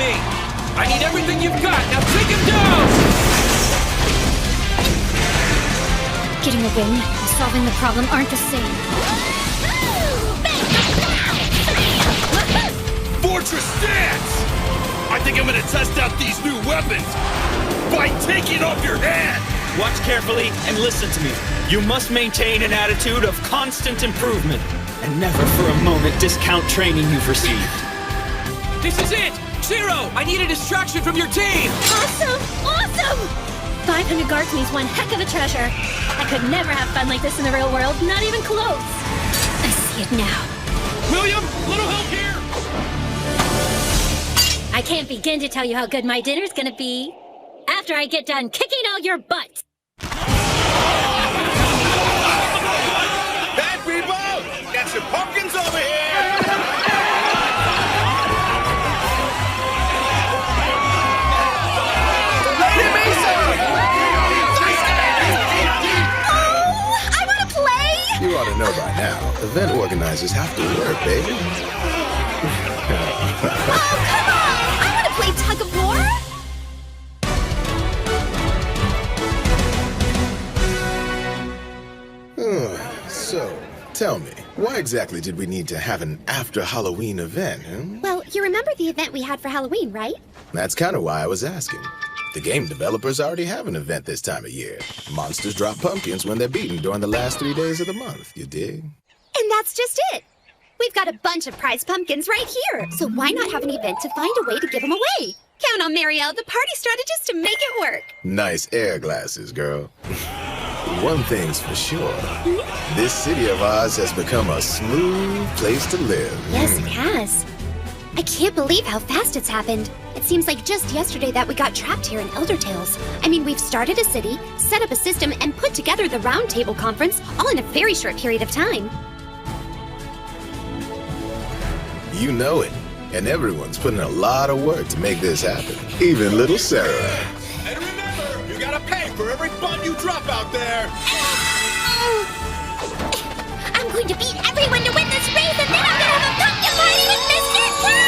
me! I need everything you've got! Now take him down! Getting a win and solving the problem aren't the same. Fortress stance! I think I'm gonna test out these new weapons by taking off your head! Watch carefully and listen to me. You must maintain an attitude of constant improvement, and never for a moment discount training you've received. This is it! Zero! I need a distraction from your team! Awesome! Awesome! 500 guards means one heck of a treasure. I could never have fun like this in the real world, not even close. I see it now. William, little help here! I can't begin to tell you how good my dinner's gonna be after I get done kicking all your butts. Bad people! Got some pumpkins over here! Lady Mesa! Oh, I wanna play! You ought to know by now, event organizers have to work, baby. Oh, come on! I wanna play tug of war! So, tell me, why exactly did we need to have an after-Halloween event, huh? Well, you remember the event we had for Halloween, right? That's kind of why I was asking. The game developers already have an event this time of year. Monsters drop pumpkins when they're beaten during the last 3 days of the month, you dig? And that's just it. We've got a bunch of prize pumpkins right here. So why not have an event to find a way to give them away? Count on Marielle, the party strategist, to make it work. Nice air glasses, girl. One thing's for sure. This city of ours has become a smooth place to live. Yes, it has. I can't believe how fast it's happened. It seems like just yesterday that we got trapped here in Elder Tales. I mean, we've started a city, set up a system, and put together the Round Table Conference all in a very short period of time. You know it. And everyone's putting a lot of work to make this happen. Even little Sarah. And remember, you gotta pay for every bun you drop out there! I'm going to beat everyone to win this race, and then I'm gonna have a pumpkin party with Mr. Cat!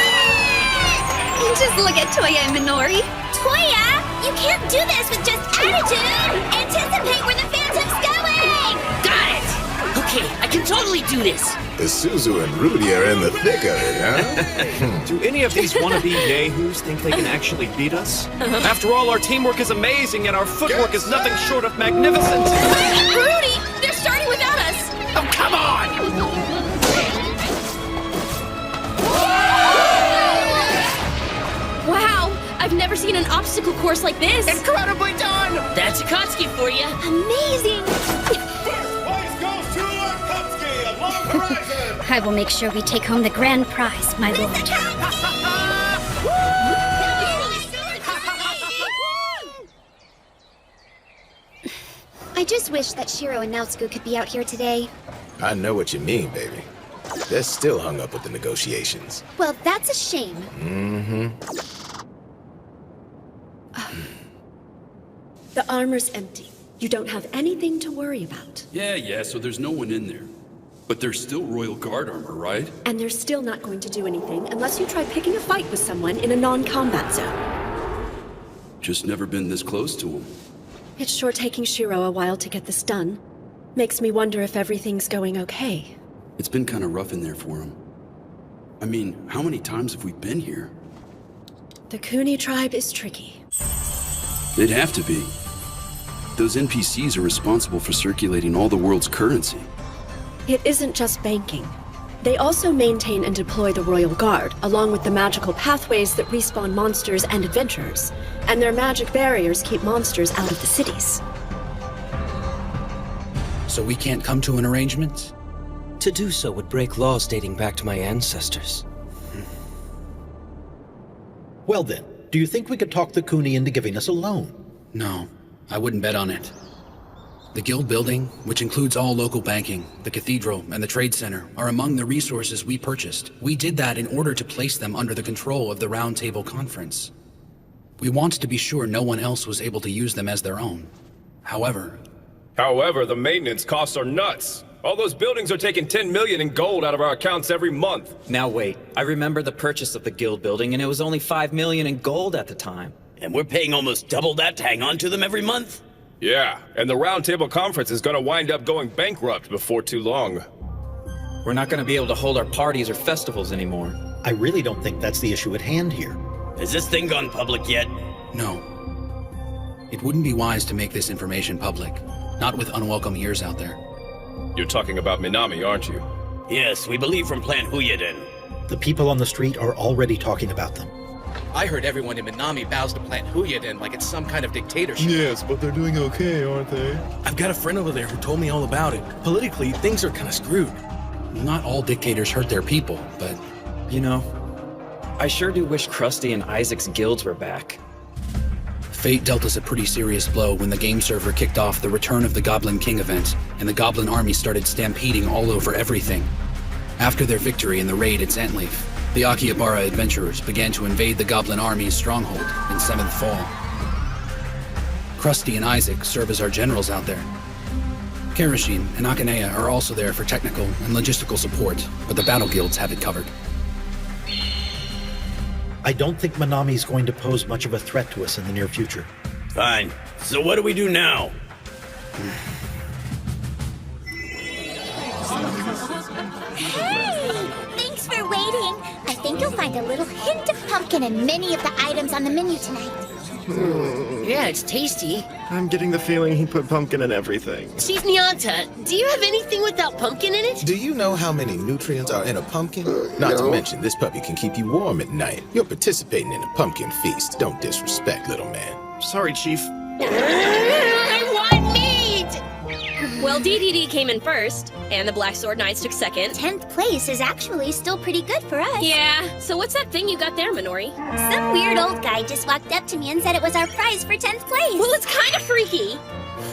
Just look at Toya and Minori. Toya, you can't do this with just attitude! Anticipate where the phantom's going! Got it! Okay, I can totally do this! Suzu and Rudy are in the thick of it, huh? Do any of these wannabe yahoos think they can actually beat us? After all, our teamwork is amazing and our footwork is nothing short of magnificent. Rudy, they're starting without us! Oh, come on! Wow, I've never seen an obstacle course like this! Incredibly done! That's Akatsuki for you! Amazing! First place goes to Akatsuki, Long Horizon! I will make sure we take home the grand prize, my lord. I just wish that Shiro and Naotsuku could be out here today. I know what you mean, baby. They're still hung up with the negotiations. Well, that's a shame. The armor's empty. You don't have anything to worry about. Yeah, so there's no one in there. But there's still Royal Guard armor, right? And they're still not going to do anything unless you try picking a fight with someone in a non-combat zone. Just never been this close to him. It's sure taking Shiro a while to get this done. Makes me wonder if everything's going okay. It's been kind of rough in there for him. I mean, how many times have we been here? The Kuni tribe is tricky. They'd have to be. Those NPCs are responsible for circulating all the world's currency. It isn't just banking. They also maintain and deploy the Royal Guard, along with the magical pathways that respawn monsters and adventurers. And their magic barriers keep monsters out of the cities. So we can't come to an arrangement? To do so would break laws dating back to my ancestors. Well then, do you think we could talk the Kuni into giving us a loan? No, I wouldn't bet on it. The guild building, which includes all local banking, the cathedral, and the trade center, are among the resources we purchased. We did that in order to place them under the control of the Round Table Conference. We wanted to be sure no one else was able to use them as their own. However, the maintenance costs are nuts. All those buildings are taking 10 million in gold out of our accounts every month. Now wait, I remember the purchase of the guild building and it was only 5 million in gold at the time. And we're paying almost double that to hang on to them every month? Yeah, and the Roundtable Conference is gonna wind up going bankrupt before too long. We're not gonna be able to hold our parties or festivals anymore. I really don't think that's the issue at hand here. Has this thing gone public yet? No. It wouldn't be wise to make this information public. Not with unwelcome ears out there. You're talking about Minami, aren't you? Yes, we believe from Plan Huyeden. The people on the street are already talking about them. I heard everyone in Minami bows to Plan Huyeden like it's some kind of dictatorship. Yes, but they're doing okay, aren't they? I've got a friend over there who told me all about it. Politically, things are kind of screwed. Not all dictators hurt their people, but... You know, I sure do wish Krusty and Isaac's guilds were back. Fate dealt us a pretty serious blow when the game server kicked off the Return of the Goblin King event, and the Goblin army started stampeding all over everything. After their victory in the raid at Zantleaf, the Akihabara adventurers began to invade the Goblin army's stronghold in 7th Fall. Krusty and Isaac serve as our generals out there. Karashin and Akanea are also there for technical and logistical support, but the battle guilds have it covered. I don't think Minami's going to pose much of a threat to us in the near future. Fine. So what do we do now? Hey! Thanks for waiting. I think you'll find a little hint of pumpkin in many of the items on the menu tonight. Yeah, it's tasty. I'm getting the feeling he put pumpkin in everything. Chief Nyanta, do you have anything without pumpkin in it? Do you know how many nutrients are in a pumpkin? Not to mention, this puppy can keep you warm at night. You're participating in a pumpkin feast. Don't disrespect, little man. Sorry, Chief. I want meat! Well, DDD came in first, and the Black Sword Knights took second. 10th place is actually still pretty good for us. Yeah, so what's that thing you got there, Minori? Some weird old guy just walked up to me and said it was our prize for 10th place. Well, it's kind of freaky.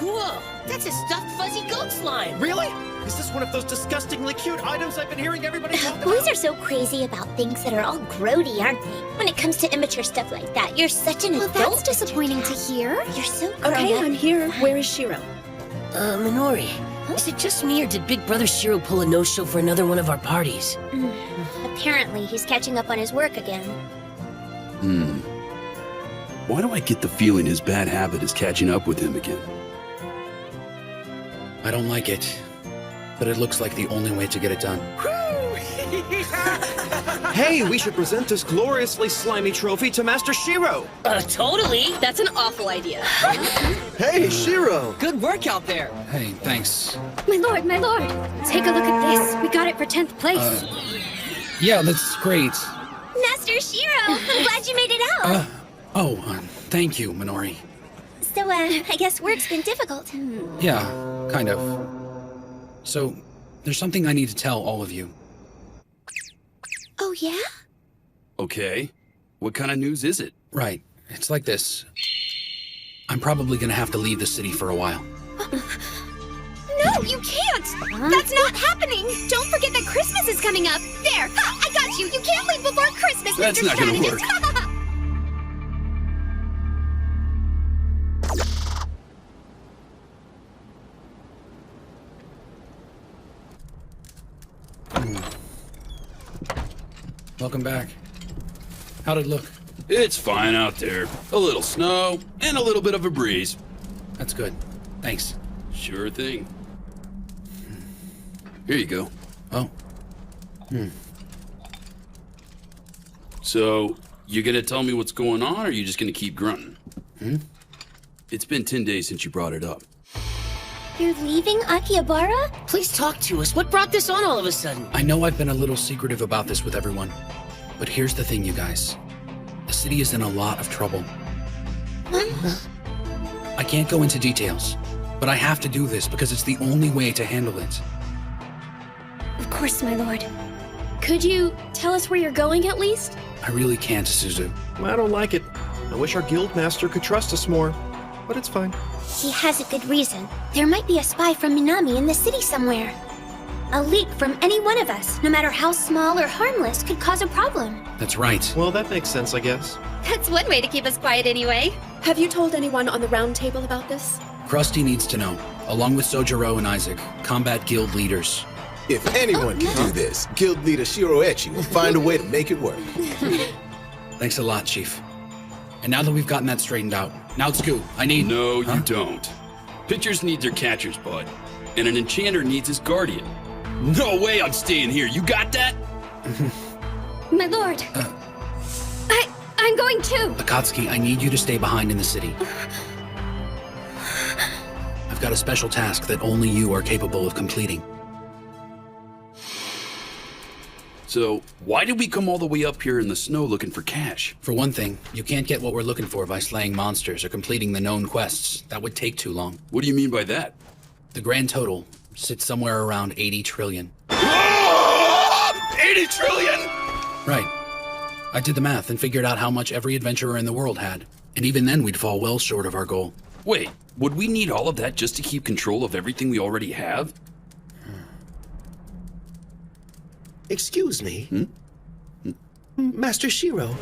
Whoa, that's a stuffed fuzzy goat slime. Really? Is this one of those disgustingly cute items I've been hearing everybody talk about? Boys are so crazy about things that are all grody, aren't they? When it comes to immature stuff like that, you're such an adult. That's disappointing to hear. You're so grown Okay, up. I'm here. Where is Shiro? Minori, is it just me or did Big Brother Shiro pull a no-show for another one of our parties? Apparently, he's catching up on his work again. Why do I get the feeling his bad habit is catching up with him again? I don't like it, but it looks like the only way to get it done. Hey, we should present this gloriously slimy trophy to Master Shiro. Totally. That's an awful idea. Hey, Shiro! Good work out there. Hey, thanks. My lord, take a look at this. We got it for 10th place. Yeah, that's great. Master Shiro, I'm glad you made it out. Thank you, Minori. So, I guess work's been difficult. Yeah, kind of. So, there's something I need to tell all of you. Oh, yeah? Okay. What kind of news is it? Right. It's like this. I'm probably gonna have to leave the city for a while. No, you can't! That's not happening! Don't forget that Christmas is coming up! There! Ha! I got you! You can't leave before Christmas, That's Mr. not gonna Strategist! Welcome back. How'd it look? It's fine out there. A little snow and a little bit of a breeze. That's good. Thanks. Sure thing. Here you go. Oh. So, you gonna tell me what's going on, or are you just gonna keep grunting? It's been 10 days since you brought it up. You're leaving Akihabara? Please talk to us. What brought this on all of a sudden? I know I've been a little secretive about this with everyone, but here's the thing, you guys. The city is in a lot of trouble. I can't go into details, but I have to do this because it's the only way to handle it. Of course, my lord. Could you tell us where you're going at least? I really can't, Suzu. I don't like it. I wish our guild master could trust us more, but it's fine. He has a good reason. There might be a spy from Minami in the city somewhere. A leak from any one of us, no matter how small or harmless, could cause a problem. That's right. Well, that makes sense, I guess. That's one way to keep us quiet anyway. Have you told anyone on the round table about this? Krusty needs to know. along with Sojiro and Isaac, combat guild leaders. If anyone can do this, guild leader Shiroechi will find a way to make it work. Thanks a lot, Chief. And now that we've gotten that straightened out, Naotsku, I need... No, you don't. Pitchers need their catchers, bud. And an enchanter needs his guardian. No way I'm staying here, you got that? My lord. I'm going too. Akatsuki, I need you to stay behind in the city. I've got a special task that only you are capable of completing. So, why did we come all the way up here in the snow looking for cash? For one thing, you can't get what we're looking for by slaying monsters or completing the known quests. That would take too long. What do you mean by that? The grand total sits somewhere around 80 trillion. 80 trillion?! Right. I did the math and figured out how much every adventurer in the world had. And even then, we'd fall well short of our goal. Wait, would we need all of that just to keep control of everything we already have? Excuse me? Master Shiro,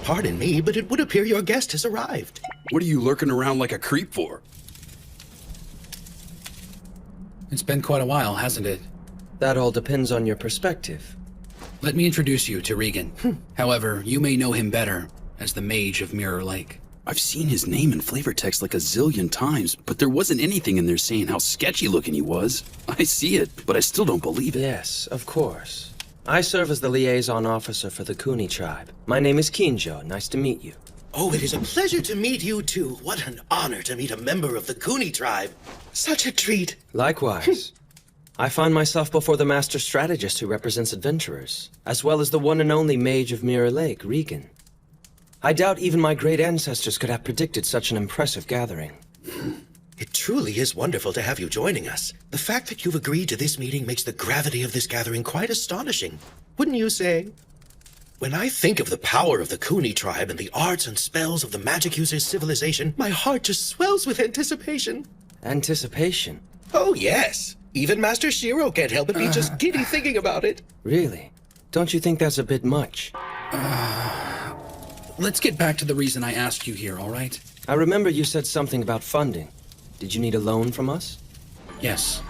pardon me, but it would appear your guest has arrived. What are you lurking around like a creep for? It's been quite a while, hasn't it? That all depends on your perspective. Let me introduce you to Regan. However, you may know him better as the Mage of Mirror Lake. I've seen his name in flavor text like a zillion times, but there wasn't anything in there saying how sketchy looking he was. I see it, but I still don't believe it. Yes, of course. I serve as the liaison officer for the Kuni tribe. My name is Kinjo. Nice to meet you. Oh, it is a pleasure to meet you too. What an honor to meet a member of the Kuni tribe. Such a treat. Likewise. I find myself before the master strategist who represents adventurers, as well as the one and only Mage of Mirror Lake, Regan. I doubt even my great ancestors could have predicted such an impressive gathering. It truly is wonderful to have you joining us. The fact that you've agreed to this meeting makes the gravity of this gathering quite astonishing, wouldn't you say? When I think of the power of the Kuni tribe and the arts and spells of the magic user's civilization, my heart just swells with anticipation. Anticipation? Oh, yes. Even Master Shiro can't help but be just giddy thinking about it. Really? Don't you think that's a bit much? Let's get back to the reason I asked you here, all right? I remember you said something about funding. Did you need a loan from us? Yes.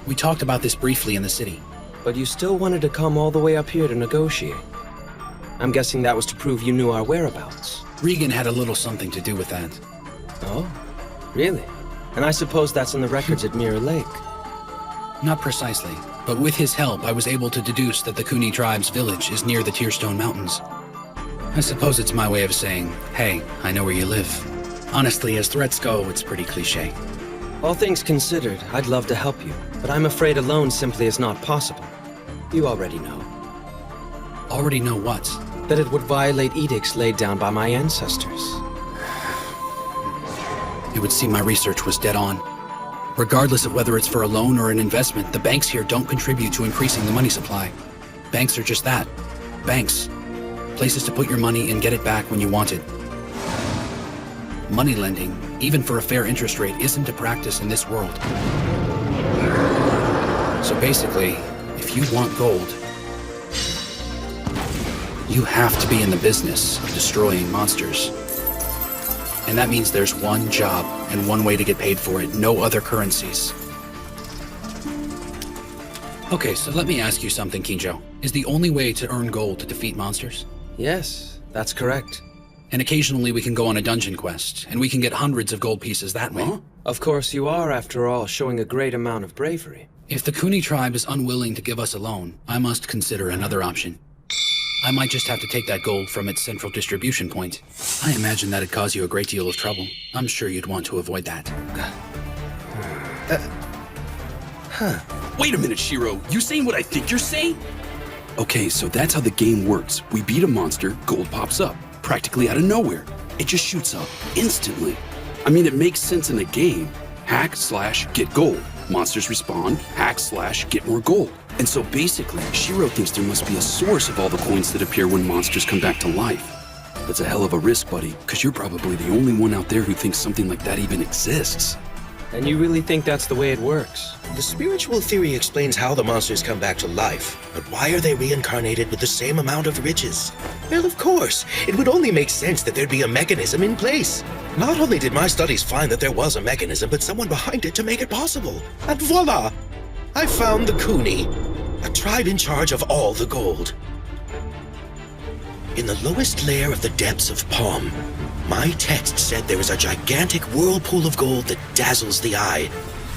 We talked about this briefly in the city. But you still wanted to come all the way up here to negotiate. I'm guessing that was to prove you knew our whereabouts. Regan had a little something to do with that. Oh? Really? And I suppose that's in the records at Mirror Lake. Not precisely, but with his help I was able to deduce that the Kuni tribe's village is near the Tearstone Mountains. I suppose it's my way of saying, hey, I know where you live. Honestly, as threats go, it's pretty cliché. All things considered, I'd love to help you, but I'm afraid alone simply is not possible. You already know. Already know what? That it would violate edicts laid down by my ancestors. It would seem my research was dead on. Regardless of whether it's for a loan or an investment, the banks here don't contribute to increasing the money supply. Banks are just that. Banks. Places to put your money and get it back when you want it. Money lending, even for a fair interest rate, isn't a practice in this world. So basically, if you want gold, you have to be in the business of destroying monsters. And that means there's one job and one way to get paid for it, no other currencies. Okay, so let me ask you something, Kinjo. Is the only way to earn gold to defeat monsters? Yes, that's correct. And occasionally we can go on a dungeon quest, and we can get hundreds of gold pieces that way. Huh? Of course you are, after all, showing a great amount of bravery. If the Kuni tribe is unwilling to give us a loan, I must consider another option. I might just have to take that gold from its central distribution point. I imagine that'd cause you a great deal of trouble. I'm sure you'd want to avoid that. Wait a minute, Shiro. You saying what I think you're saying? Okay, so that's how the game works. We beat a monster, gold pops up. Practically out of nowhere. It just shoots up, instantly. I mean, it makes sense in the game. Hack/get gold. Monsters respawn, hack/get more gold. And so basically, Shiro thinks there must be a source of all the coins that appear when monsters come back to life. That's a hell of a risk, buddy, because you're probably the only one out there who thinks something like that even exists. And you really think that's the way it works? The spiritual theory explains how the monsters come back to life, but why are they reincarnated with the same amount of riches? Well, of course, it would only make sense that there'd be a mechanism in place. Not only did my studies find that there was a mechanism, but someone behind it to make it possible. And voila! I found the Kuni, a tribe in charge of all the gold. In the lowest layer of the depths of Palm, my text said there is a gigantic whirlpool of gold that dazzles the eye,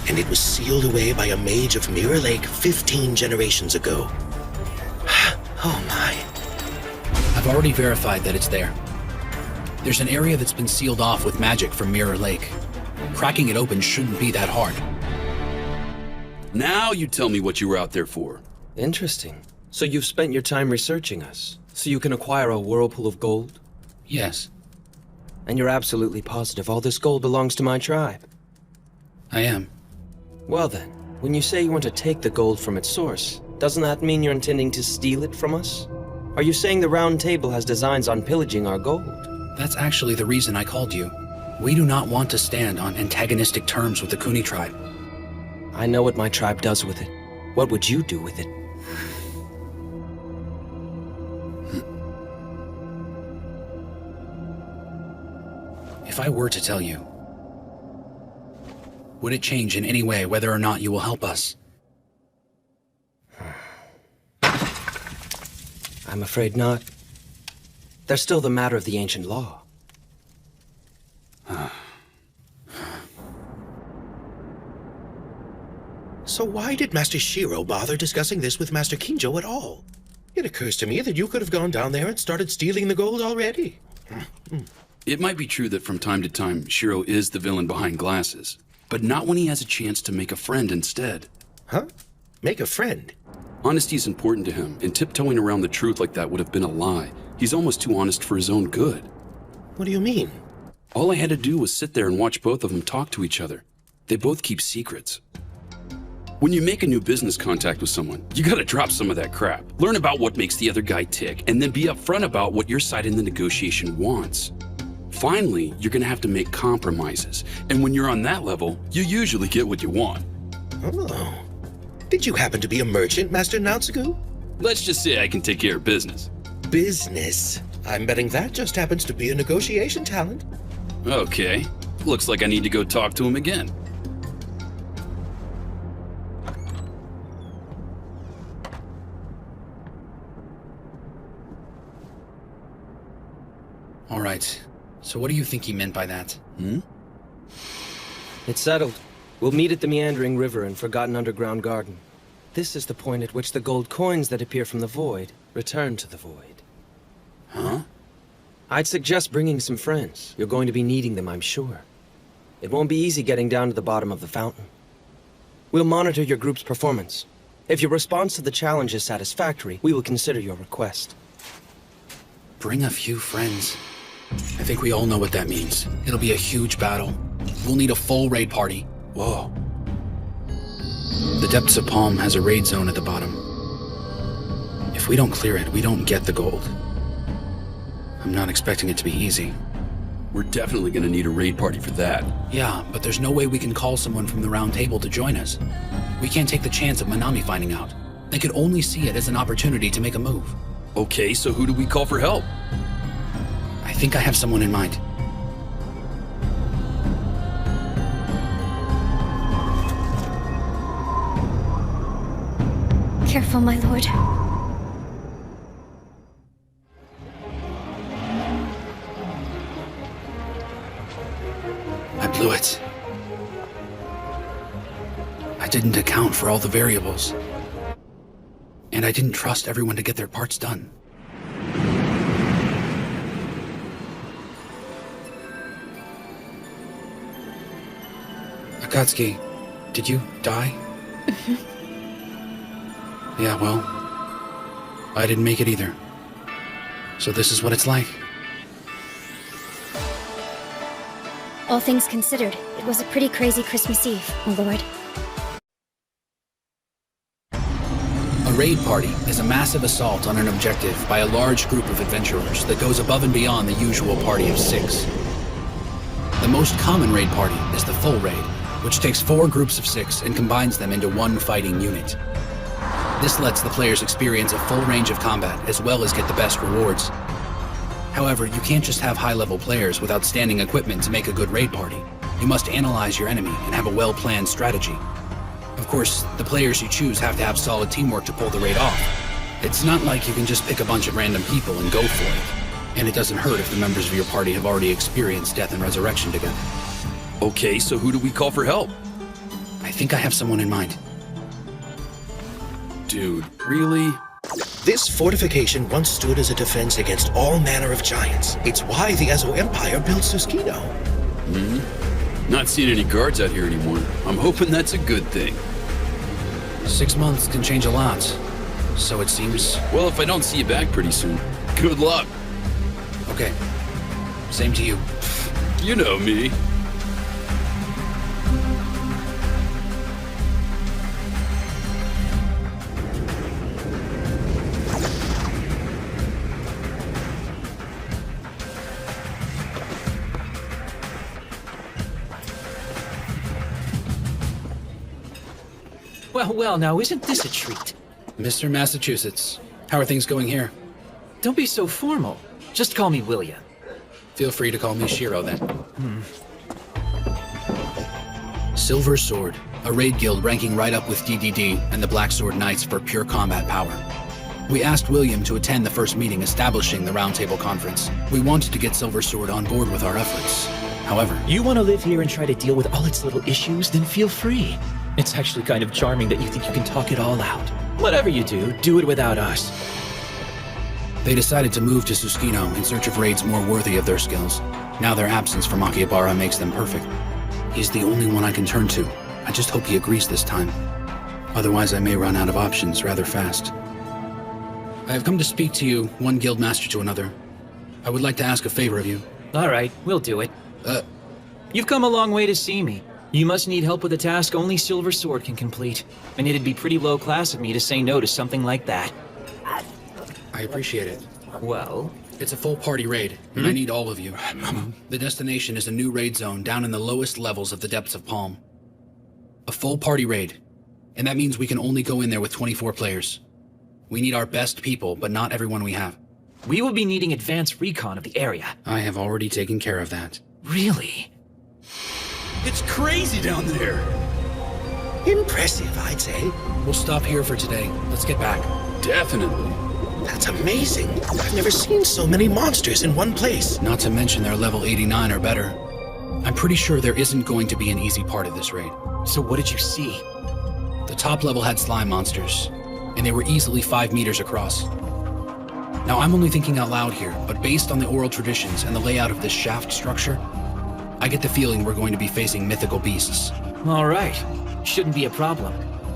and it was sealed away by a mage of Mirror Lake 15 generations ago. Oh my. I've already verified that it's there. There's an area that's been sealed off with magic from Mirror Lake. Cracking it open shouldn't be that hard. Now you tell me what you were out there for. Interesting. So you've spent your time researching us, so you can acquire a whirlpool of gold? Yes. And you're absolutely positive all this gold belongs to my tribe? I am. Well then, when you say you want to take the gold from its source, doesn't that mean you're intending to steal it from us? Are you saying the Round Table has designs on pillaging our gold? That's actually the reason I called you. We do not want to stand on antagonistic terms with the Kuni tribe. I know what my tribe does with it. What would you do with it? If I were to tell you, would it change in any way whether or not you will help us? I'm afraid not. There's still the matter of the ancient law. So why did Master Shiro bother discussing this with Master Kinjo at all? It occurs to me that you could have gone down there and started stealing the gold already. It might be true that from time to time, Shiro is the villain behind glasses, but not when he has a chance to make a friend instead. Huh? Make a friend? Honesty is important to him, and tiptoeing around the truth like that would have been a lie. He's almost too honest for his own good. What do you mean? All I had to do was sit there and watch both of them talk to each other. They both keep secrets. When you make a new business contact with someone, you gotta drop some of that crap. Learn about what makes the other guy tick, and then be upfront about what your side in the negotiation wants. Finally, you're gonna have to make compromises, and when you're on that level, you usually get what you want. Oh. Did you happen to be a merchant, Master Naotsugu? Let's just say I can take care of business. Business? I'm betting that just happens to be a negotiation talent. Okay. Looks like I need to go talk to him again. All right. So what do you think he meant by that? It's settled. We'll meet at the meandering river and forgotten underground garden. This is the point at which the gold coins that appear from the void return to the void. Huh? I'd suggest bringing some friends. You're going to be needing them, I'm sure. It won't be easy getting down to the bottom of the fountain. We'll monitor your group's performance. If your response to the challenge is satisfactory, we will consider your request. Bring a few friends. I think we all know what that means. It'll be a huge battle. We'll need a full raid party. Whoa. The depths of Palm has a raid zone at the bottom. If we don't clear it, we don't get the gold. I'm not expecting it to be easy. We're definitely gonna need a raid party for that. Yeah, but there's no way we can call someone from the Round Table to join us. We can't take the chance of Manami finding out. They could only see it as an opportunity to make a move. Okay, so who do we call for help? I think I have someone in mind. Careful, my lord. I blew it. I didn't account for all the variables. And I didn't trust everyone to get their parts done. Akatsuki, did you die? Yeah, well, I didn't make it either. So this is what it's like. All things considered, it was a pretty crazy Christmas Eve, my lord. A raid party is a massive assault on an objective by a large group of adventurers that goes above and beyond the usual party of 6. The most common raid party is the full raid, which takes 4 groups of 6 and combines them into one fighting unit. This lets the players experience a full range of combat as well as get the best rewards. However, you can't just have high-level players with outstanding equipment to make a good raid party. You must analyze your enemy and have a well-planned strategy. Of course, the players you choose have to have solid teamwork to pull the raid off. It's not like you can just pick a bunch of random people and go for it. And it doesn't hurt if the members of your party have already experienced death and resurrection together. Okay, so who do we call for help? I think I have someone in mind. Dude, really? This fortification once stood as a defense against all manner of giants. It's why the Ezo Empire built Suskino. Not seeing any guards out here anymore. I'm hoping that's a good thing. 6 months can change a lot. So it seems. Well, if I don't see you back pretty soon, good luck. Okay. Same to you. You know me. Well, now isn't this a treat? Mr. Massachusetts, how are things going here? Don't be so formal. Just call me William. Feel free to call me Shiro then. Silver Sword, a raid guild ranking right up with DDD and the Black Sword Knights for pure combat power. We asked William to attend the first meeting establishing the Roundtable Conference. We wanted to get Silver Sword on board with our efforts. However, you want to live here and try to deal with all its little issues, then feel free. It's actually kind of charming that you think you can talk it all out. Whatever you do it without us. They decided to move to Suskino in search of raids more worthy of their skills. Now their absence from Akihabara makes them perfect. He's the only one I can turn to. I just hope he agrees this time. Otherwise, I may run out of options rather fast. I have come to speak to you, one guild master to another. I would like to ask a favor of you. All right, we'll do it. You've come a long way to see me. You must need help with a task only Silver Sword can complete. And it'd be pretty low class of me to say no to something like that. I appreciate it. Well? It's a full party raid, and I need all of you. The destination is a new raid zone down in the lowest levels of the depths of Palm. A full party raid. And that means we can only go in there with 24 players. We need our best people, but not everyone we have. We will be needing advanced recon of the area. I have already taken care of that. Really? It's crazy down there. Impressive, I'd say. We'll stop here for today. Let's get back. Definitely. That's amazing. I've never seen so many monsters in one place. Not to mention they're level 89 or better. I'm pretty sure there isn't going to be an easy part of this raid. So what did you see? The top level had slime monsters, and they were easily 5 meters across. Now I'm only thinking out loud here, but based on the oral traditions and the layout of this shaft structure, I get the feeling we're going to be facing mythical beasts. All right. Shouldn't be a problem.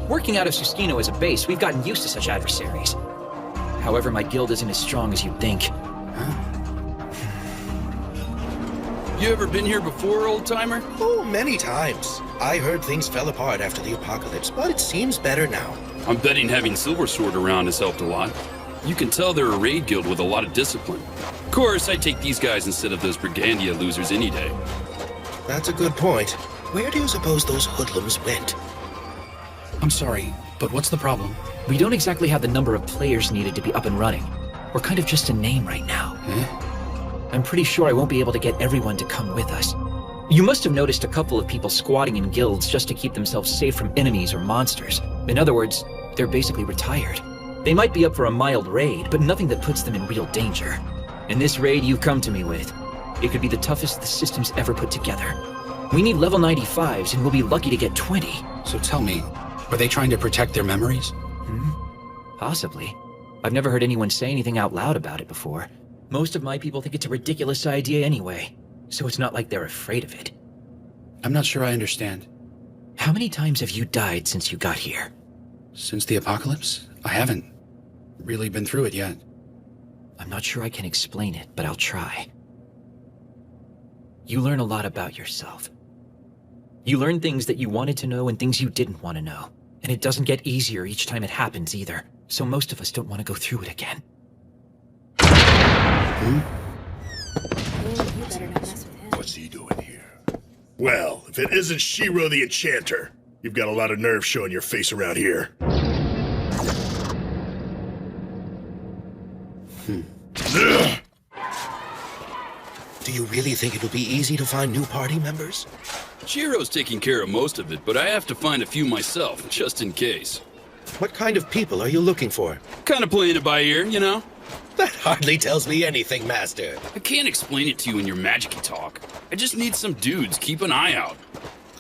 Working out of Suskino as a base, we've gotten used to such adversaries. However, my guild isn't as strong as you'd think. You ever been here before, old-timer? Oh, many times. I heard things fell apart after the apocalypse, but it seems better now. I'm betting having Silver Sword around has helped a lot. You can tell they're a raid guild with a lot of discipline. Of course, I'd take these guys instead of those Brigandia losers any day. That's a good point. Where do you suppose those hoodlums went? I'm sorry, but what's the problem? We don't exactly have the number of players needed to be up and running. We're kind of just a name right now. I'm pretty sure I won't be able to get everyone to come with us. You must have noticed a couple of people squatting in guilds just to keep themselves safe from enemies or monsters. In other words, they're basically retired. They might be up for a mild raid, but nothing that puts them in real danger. And this raid you've come to me with, it could be the toughest the system's ever put together. We need level 95s, and we'll be lucky to get 20. So tell me, are they trying to protect their memories? Possibly. I've never heard anyone say anything out loud about it before. Most of my people think it's a ridiculous idea anyway, so it's not like they're afraid of it. I'm not sure I understand. How many times have you died since you got here? Since the apocalypse? I haven't really been through it yet. I'm not sure I can explain it, but I'll try. You learn a lot about yourself. You learn things that you wanted to know and things you didn't want to know. And it doesn't get easier each time it happens either, so most of us don't want to go through it again. What's he doing here? Well, if it isn't Shiro the Enchanter, you've got a lot of nerve showing your face around here. Do you really think it'll be easy to find new party members? Shiro's taking care of most of it, but I have to find a few myself, just in case. What kind of people are you looking for? Kind of playing it by ear, you know? That hardly tells me anything, Master. I can't explain it to you in your magic-y talk. I just need some dudes. Keep an eye out.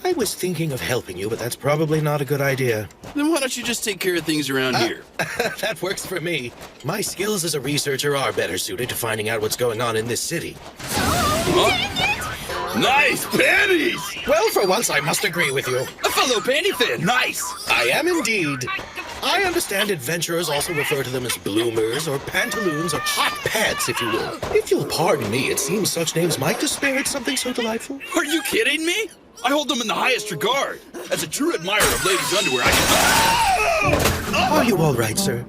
I was thinking of helping you, but that's probably not a good idea. Then why don't you just take care of things around here? That works for me. My skills as a researcher are better suited to finding out what's going on in this city. Nice panties! Well, for once, I must agree with you. A fellow panty fan, nice! I am indeed. I understand adventurers also refer to them as bloomers or pantaloons or hot pants, if you will. If you'll pardon me, it seems such names might disparage something so delightful. Are you kidding me? I hold them in the highest regard. As a true admirer of ladies' underwear, I can... Are you all right, sir?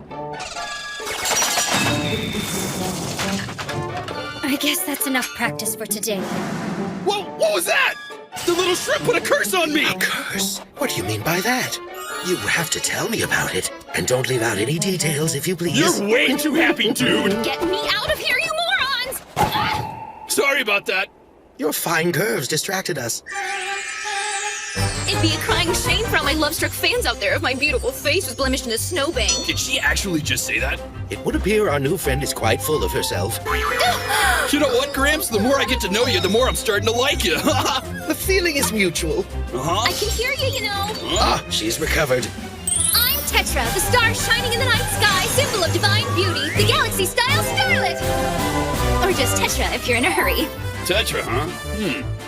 I guess that's enough practice for today. Whoa, what was that? The little shrimp put a curse on me! A curse? What do you mean by that? You have to tell me about it. And don't leave out any details, if you please. You're way too happy, dude! Get me out of here, you morons! Sorry about that. Your fine curves distracted us. It'd be a crying shame for all my love-struck fans out there if my beautiful face was blemished in a snowbank. Did she actually just say that? It would appear our new friend is quite full of herself. You know what, Gramps? The more I get to know you, the more I'm starting to like you. The feeling is mutual. Uh-huh. I can hear you, you know. Ah, she's recovered. I'm Tetra, the star shining in the night sky, symbol of divine beauty, the galaxy-style starlet. Or just Tetra if you're in a hurry. Tetra, huh?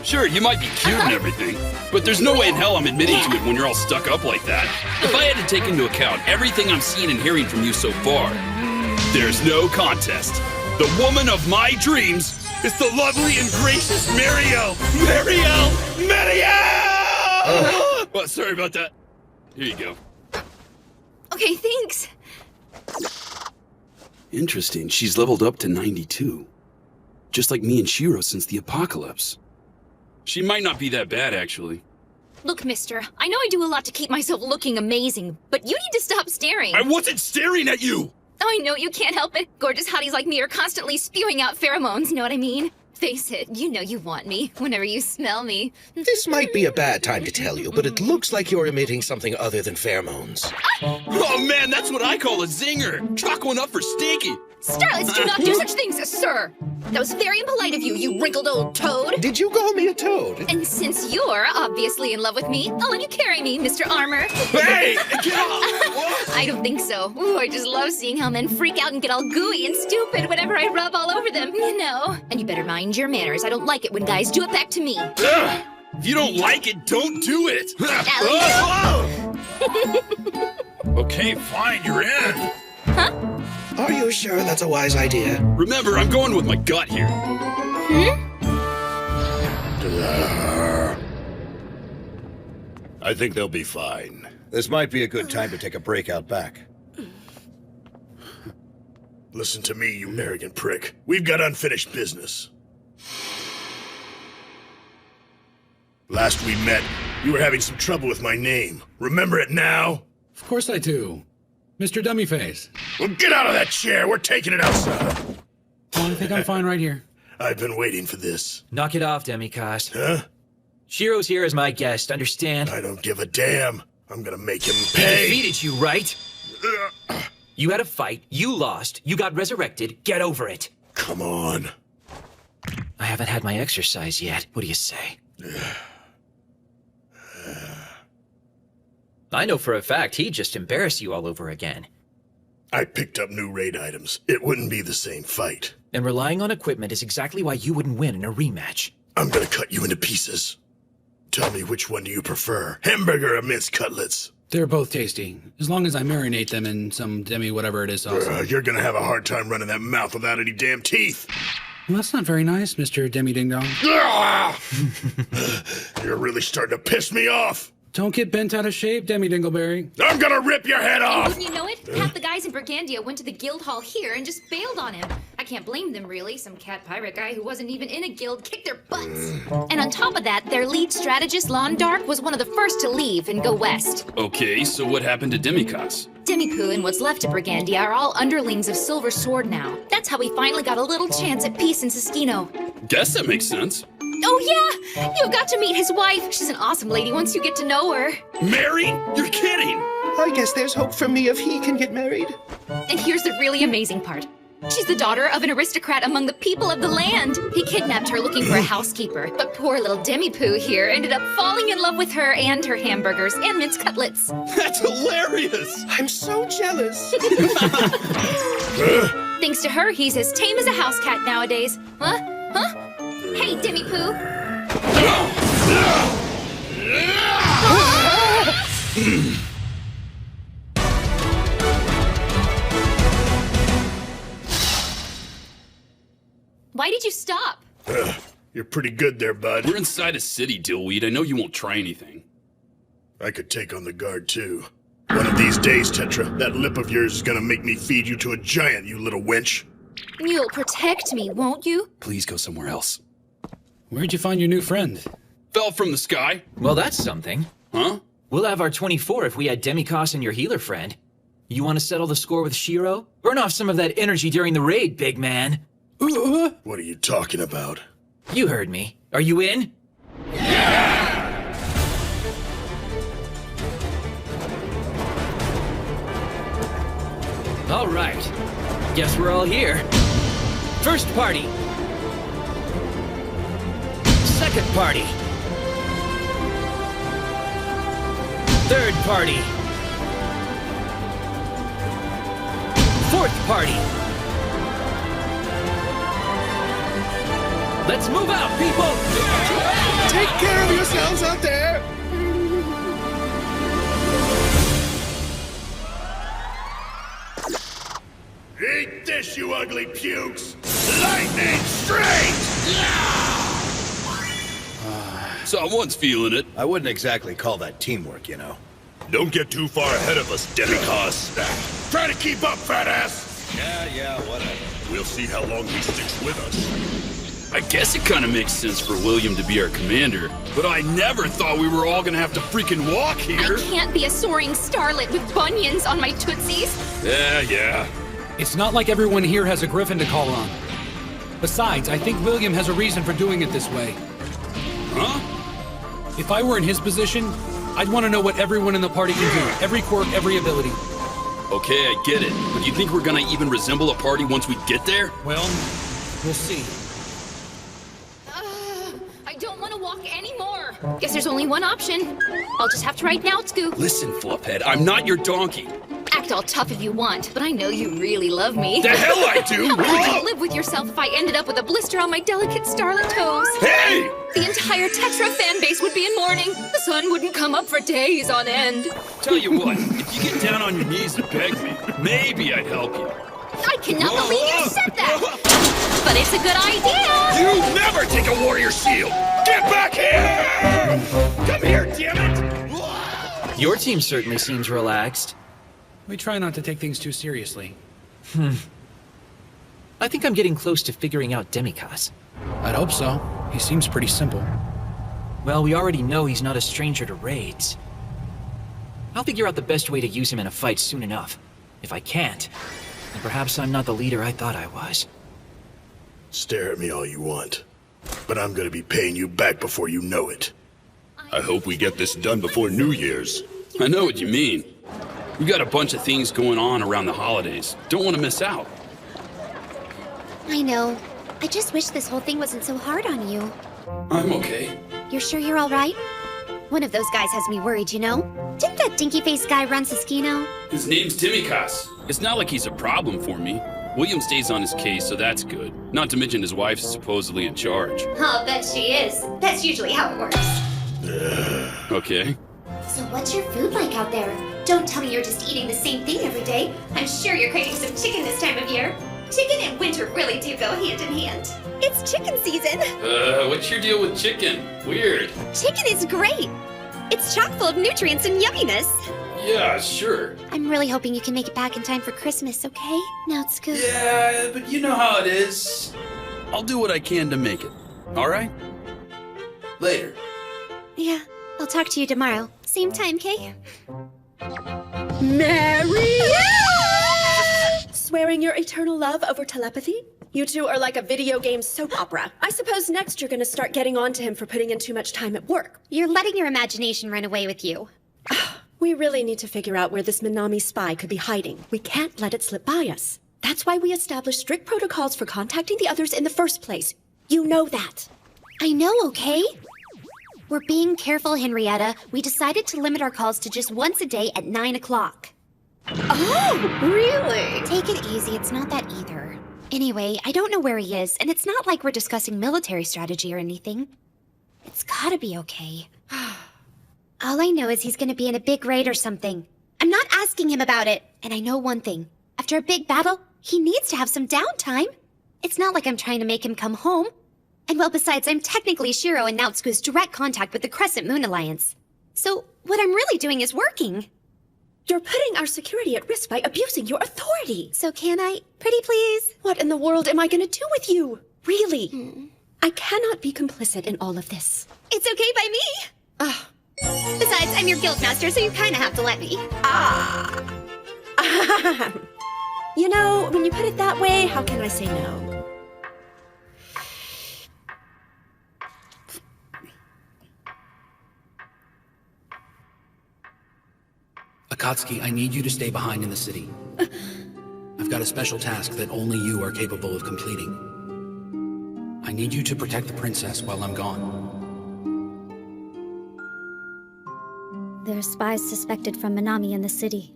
Sure, you might be cute and everything, but there's no way in hell I'm admitting to it when you're all stuck up like that. If I had to take into account everything I'm seeing and hearing from you so far, there's no contest. The woman of my dreams is the lovely and gracious Mariel! Well, sorry about that. Here you go. Okay, thanks. Interesting, she's leveled up to 92. Just like me and Shiro since the apocalypse. She might not be that bad, actually. Look, mister, I know I do a lot to keep myself looking amazing, but you need to stop staring. I wasn't staring at you! I know you can't help it. Gorgeous hotties like me are constantly spewing out pheromones, know what I mean? Face it, you know you want me whenever you smell me. This might be a bad time to tell you, but it looks like you're emitting something other than pheromones. Oh man, that's what I call a zinger! Chalk one up for Stinky! Starlets do not do such things, sir! That was very impolite of you, you wrinkled old toad! Did you call me a toad? And since you're obviously in love with me, I'll let you carry me, Mr. Armor. Hey! Get off! I don't think so. Ooh, I just love seeing how men freak out and get all gooey and stupid whenever I rub all over them, you know. And you better mind your manners. I don't like it when guys do it back to me. Ugh. If you don't like it, don't do it! Okay, fine, you're in. Huh? Are you sure that's a wise idea? Remember, I'm going with my gut here. I think they'll be fine. This might be a good time to take a break out back. Listen to me, you arrogant prick. We've got unfinished business. Last we met, you were having some trouble with my name. Remember it now? Of course I do. Mr. Dummyface. Well, get out of that chair! We're taking it outside! Oh, I think I'm fine right here. I've been waiting for this. Knock it off, Demikost. Huh? Shiro's here as my guest, understand? I don't give a damn. I'm gonna make him He pay! defeated you, right? You had a fight, you lost, you got resurrected, get over it. Come on. I haven't had my exercise yet, what do you say? I know for a fact he'd just embarrass you all over again. I picked up new raid items. It wouldn't be the same fight. And relying on equipment is exactly why you wouldn't win in a rematch. I'm gonna cut you into pieces. Tell me, which one do you prefer? Hamburger or minced cutlets? They're both tasty, as long as I marinate them in some demi whatever it is sauce. You're gonna have a hard time running that mouth without any damn teeth. Well, that's not very nice, Mr. Demi Ding Dong. You're really starting to piss me off. Don't get bent out of shape, Demi Dingleberry. I'm gonna rip your head off! Wouldn't you know it? Half the guys in Brigandia went to the guild hall here and just bailed on him. I I can't blame them, really. Some cat pirate guy who wasn't even in a guild kicked their butts. And on top of that, their lead strategist, Londark, was one of the first to leave and go west. Okay, so what happened to Demikos? Demipoo and what's left of Brigandia are all underlings of Silver Sword now. That's how we finally got a little chance at peace in Siskino. Guess that makes sense. Oh yeah! You've got to meet his wife. She's an awesome lady once you get to know her. Married? You're kidding! I guess there's hope for me if he can get married. And here's the really amazing part. She's the daughter of an aristocrat among the people of the land. He kidnapped her looking for a housekeeper, but poor little Demipoo here ended up falling in love with her and her hamburgers and mince cutlets. That's hilarious! I'm so jealous. Thanks to her, he's as tame as a house cat nowadays. Huh? Huh? Hey, Demipoo. Why did you stop? You're pretty good there, bud. We're inside a city, Dillweed. I know you won't try anything. I could take on the guard, too. One of these days, Tetra, that lip of yours is gonna make me feed you to a giant, you little wench. You'll protect me, won't you? Please go somewhere else. Where'd you find your new friend? Fell from the sky. Well, that's something. Huh? We'll have our 24 if we had Demikos and your healer friend. You want to settle the score with Shiro? Burn off some of that energy during the raid, big man. What are you talking about? You heard me. Are you in? Yeah! All right. Guess we're all here. First party. Second party. Third party. Fourth party. Let's move out, people! Take care of yourselves out there! Eat this, you ugly pukes! Lightning straight! Someone's feeling it. I wouldn't exactly call that teamwork, you know. Don't get too far ahead of us, Demikos. Try to keep up, fat ass! Yeah, whatever. We'll see how long he sticks with us. I guess it kind of makes sense for William to be our commander, but I never thought we were all gonna have to freaking walk here. I can't be a soaring starlet with bunions on my tootsies. Yeah. It's not like everyone here has a griffin to call on. Besides, I think William has a reason for doing it this way. Huh? If I were in his position, I'd want to know what everyone in the party can do. Every quirk, every ability. Okay, I get it. But do you think we're gonna even resemble a party once we get there? Well, we'll see. I don't want to walk anymore. Guess there's only one option. I'll just have to write now, Scoop. Listen, Fluphead, I'm not your donkey. Act all tough if you want, but I know you really love me. The hell I do! How could you live with yourself if I ended up with a blister on my delicate starlet toes? Hey! The entire Tetra fan base would be in mourning. The sun wouldn't come up for days on end. Tell you what, if you get down on your knees and beg me, maybe I'd help you. I cannot believe you said that! But it's a good idea! You never take a warrior shield! Get back here! Come here, damn it! Your team certainly seems relaxed. We try not to take things too seriously. I think I'm getting close to figuring out Demikos. I'd hope so. He seems pretty simple. Well, we already know he's not a stranger to raids. I'll figure out the best way to use him in a fight soon enough. If I can't, then perhaps I'm not the leader I thought I was. Stare at me all you want, but I'm gonna be paying you back before you know it. I hope we get this done before New Year's. I know what you mean. We got a bunch of things going on around the holidays. Don't want to miss out. I know. I just wish this whole thing wasn't so hard on you. I'm okay. You're sure you're all right? One of those guys has me worried, you know? Didn't that dinky-faced guy run Siskino? His name's Demikos. It's not like he's a problem for me. William stays on his case, so that's good. Not to mention his wife's supposedly in charge. I'll bet she is. That's usually how it works. Okay. So what's your food like out there? Don't tell me you're just eating the same thing every day. I'm sure you're craving some chicken this time of year. Chicken and winter really do go hand in hand. It's chicken season. What's your deal with chicken? Weird. Chicken is great. It's chock full of nutrients and yumminess. Yeah, sure. I'm really hoping you can make it back in time for Christmas, okay? Now it's good. Yeah, but you know how it is. I'll do what I can to make it. All right? Later. Yeah, I'll talk to you tomorrow. Same time, Kay? Mary! Swearing your eternal love over telepathy? You two are like a video game soap opera. I suppose next you're gonna start getting on to him for putting in too much time at work. You're letting your imagination run away with you. We really need to figure out where this Minami spy could be hiding. We can't let it slip by us. That's why we established strict protocols for contacting the others in the first place. You know that. I know, okay? We're being careful, Henrietta. We decided to limit our calls to just once a day at 9 o'clock. Oh, really? Take it easy, it's not that either. Anyway, I don't know where he is, and it's not like we're discussing military strategy or anything. It's gotta be okay. All I know is he's gonna be in a big raid or something. I'm not asking him about it, and I know one thing. After a big battle, he needs to have some downtime. It's not like I'm trying to make him come home. And well, besides, I'm technically Shiro and Naotsuku's direct contact with the Crescent Moon Alliance. So, what I'm really doing is working. You're putting our security at risk by abusing your authority. So can I, pretty please? What in the world am I gonna do with you? Really? I cannot be complicit in all of this. It's okay by me. Besides, I'm your guildmaster, so you kinda have to let me. You know, when you put it that way, how can I say no? Akatsuki, I need you to stay behind in the city. I've got a special task that only you are capable of completing. I need you to protect the princess while I'm gone. There are spies suspected from Minami in the city.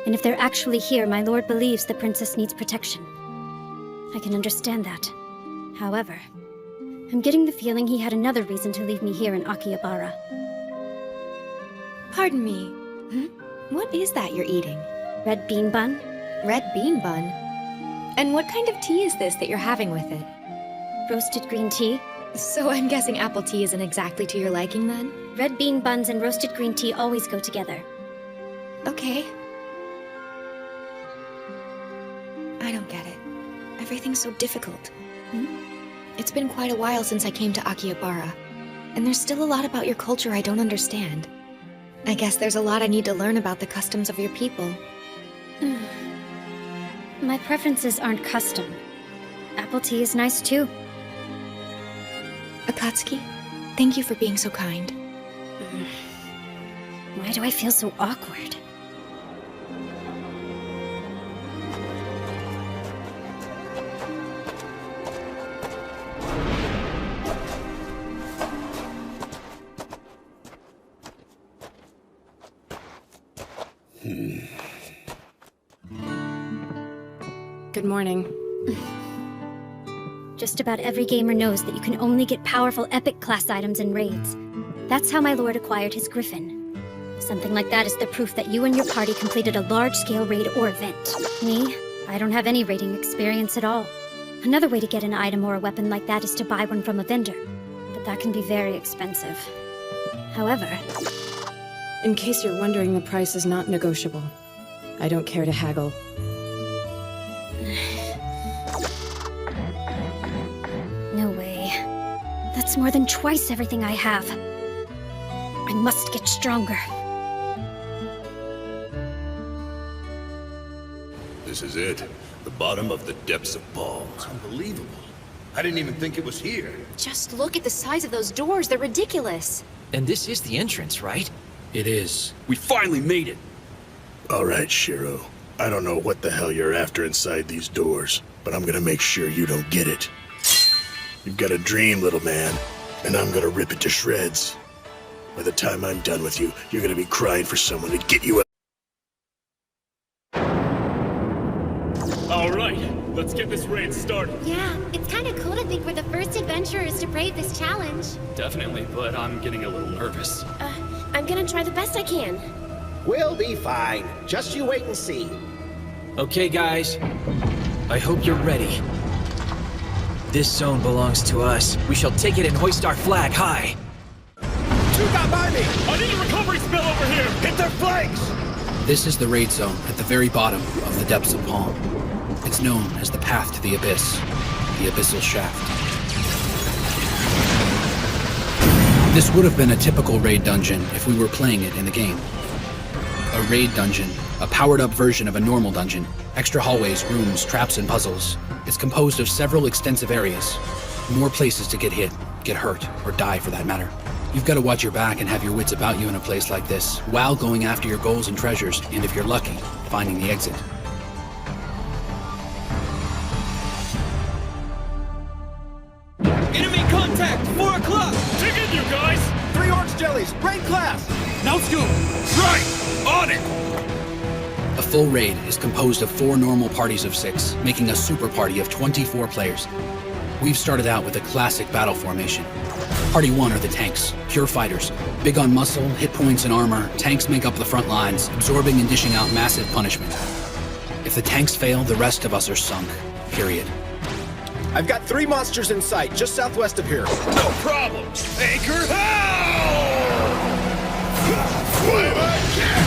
And if they're actually here, my lord believes the princess needs protection. I can understand that. However, I'm getting the feeling he had another reason to leave me here in Akihabara. Pardon me. What is that you're eating? Red bean bun. Red bean bun? And what kind of tea is this that you're having with it? Roasted green tea. So I'm guessing apple tea isn't exactly to your liking then? Red bean buns and roasted green tea always go together. Okay. I don't get it. Everything's so difficult. It's been quite a while since I came to Akihabara, and there's still a lot about your culture I don't understand. I guess there's a lot I need to learn about the customs of your people. My preferences aren't custom. Apple tea is nice too. Akatsuki, thank you for being so kind. Why do I feel so awkward? Good morning. Just about every gamer knows that you can only get powerful epic class items in raids. That's how my lord acquired his griffin. Something like that is the proof that you and your party completed a large-scale raid or event. Me, I don't have any raiding experience at all. Another way to get an item or a weapon like that is to buy one from a vendor, but that can be very expensive. However, in case you're wondering, the price is not negotiable. I don't care to haggle. No way. That's more than twice everything I have. I must get stronger. This is it. The bottom of the depths of balls. Unbelievable. I didn't even think it was here. Just look at the size of those doors. They're ridiculous. And this is the entrance, right? It is. We finally made it. All right, Shiro. I don't know what the hell you're after inside these doors, but I'm gonna make sure you don't get it. You've got a dream, little man, and I'm gonna rip it to shreds. By the time I'm done with you, you're gonna be crying for someone to get you out. All right, let's get this raid started. Yeah, it's kind of cool to think we're the first adventurers to brave this challenge. Definitely, but I'm getting a little nervous. I'm gonna try the best I can. We'll be fine. Just you wait and see. Okay, guys. I hope you're ready. This zone belongs to us. We shall take it and hoist our flag high. Two got by me! I need a recovery spell over here! here! Hit their flanks! This is the raid zone at the very bottom of the depths of Palm. It's known as the path to the abyss, the abyssal shaft. This would have been a typical raid dungeon if we were playing it in the game. A raid dungeon, a powered-up version of a normal dungeon. Extra hallways, rooms, traps, and puzzles. It's composed of several extensive areas. More places to get hit, get hurt, or die for that matter. You've got to watch your back and have your wits about you in a place like this, while going after your goals and treasures, and if you're lucky, finding the exit. Enemy contact! 4 o'clock! Dig in, you guys! 3 orange jellies, raid class! Now scoop! Right! On it! A full raid is composed of 4 normal parties of 6, making a super party of 24 players. We've started out with a classic battle formation. Party 1 are the tanks, pure fighters. Big on muscle, hit points, and armor, tanks make up the front lines, absorbing and dishing out massive punishment. If the tanks fail, the rest of us are sunk. Period. I've got 3 monsters in sight, just southwest of here. No problem! Anchor hell! Flavor kick!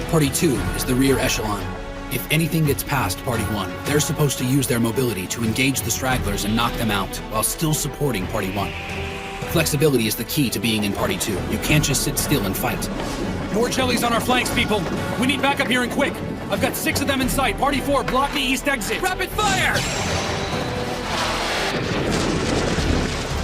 Party 2 is the rear echelon. If anything gets past Party 1, they're supposed to use their mobility to engage the stragglers and knock them out, while still supporting Party 1. Flexibility is the key to being in Party 2. You can't just sit still and fight. More jellies on our flanks, people! We need backup here and quick! I've got 6 of them in sight. Party 4, block the east exit! Rapid fire!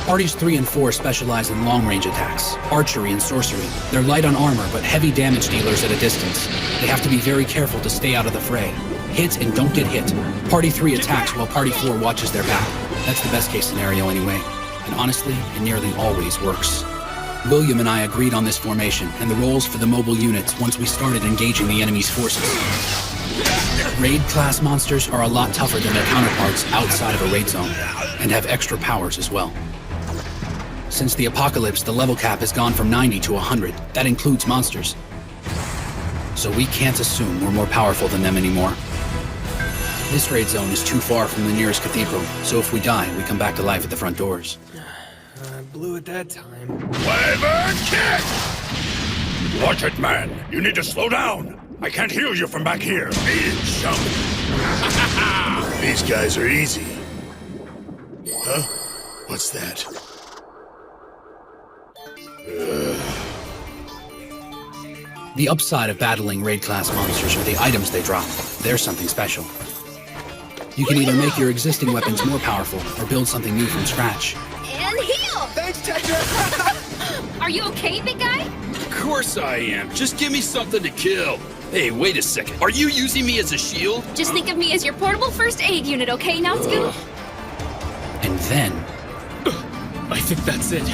Parties 3 and 4 specialize in long-range attacks, archery and sorcery. They're light on armor, but heavy damage dealers at a distance. They have to be very careful to stay out of the fray. Hit and don't get hit. Party 3 attacks while Party 4 watches their back. That's the best case scenario anyway. And honestly, it nearly always works. William and I agreed on this formation and the roles for the mobile units once we started engaging the enemy's forces. Raid-class monsters are a lot tougher than their counterparts outside of a raid zone, and have extra powers as well. Since the apocalypse, the level cap has gone from 90 to 100. That includes monsters. So we can't assume we're more powerful than them anymore. This raid zone is too far from the nearest cathedral, so if we die, we come back to life at the front doors. I blew it that time. Flavor kick! Watch it, man. You need to slow down. I can't heal you from back here. Beat it, chump. These guys are easy. Huh? What's that? The upside of battling raid-class monsters are the items they drop. They're something special. You can either make your existing weapons more powerful, or build something new from scratch. And heal! Thanks, Tetra! Are you okay, big guy? Of course I am. Just give me something to kill. Hey, wait a second. Are you using me as a shield? Just think of me as your portable first aid unit, okay, now Scoop? And then... I think that's it.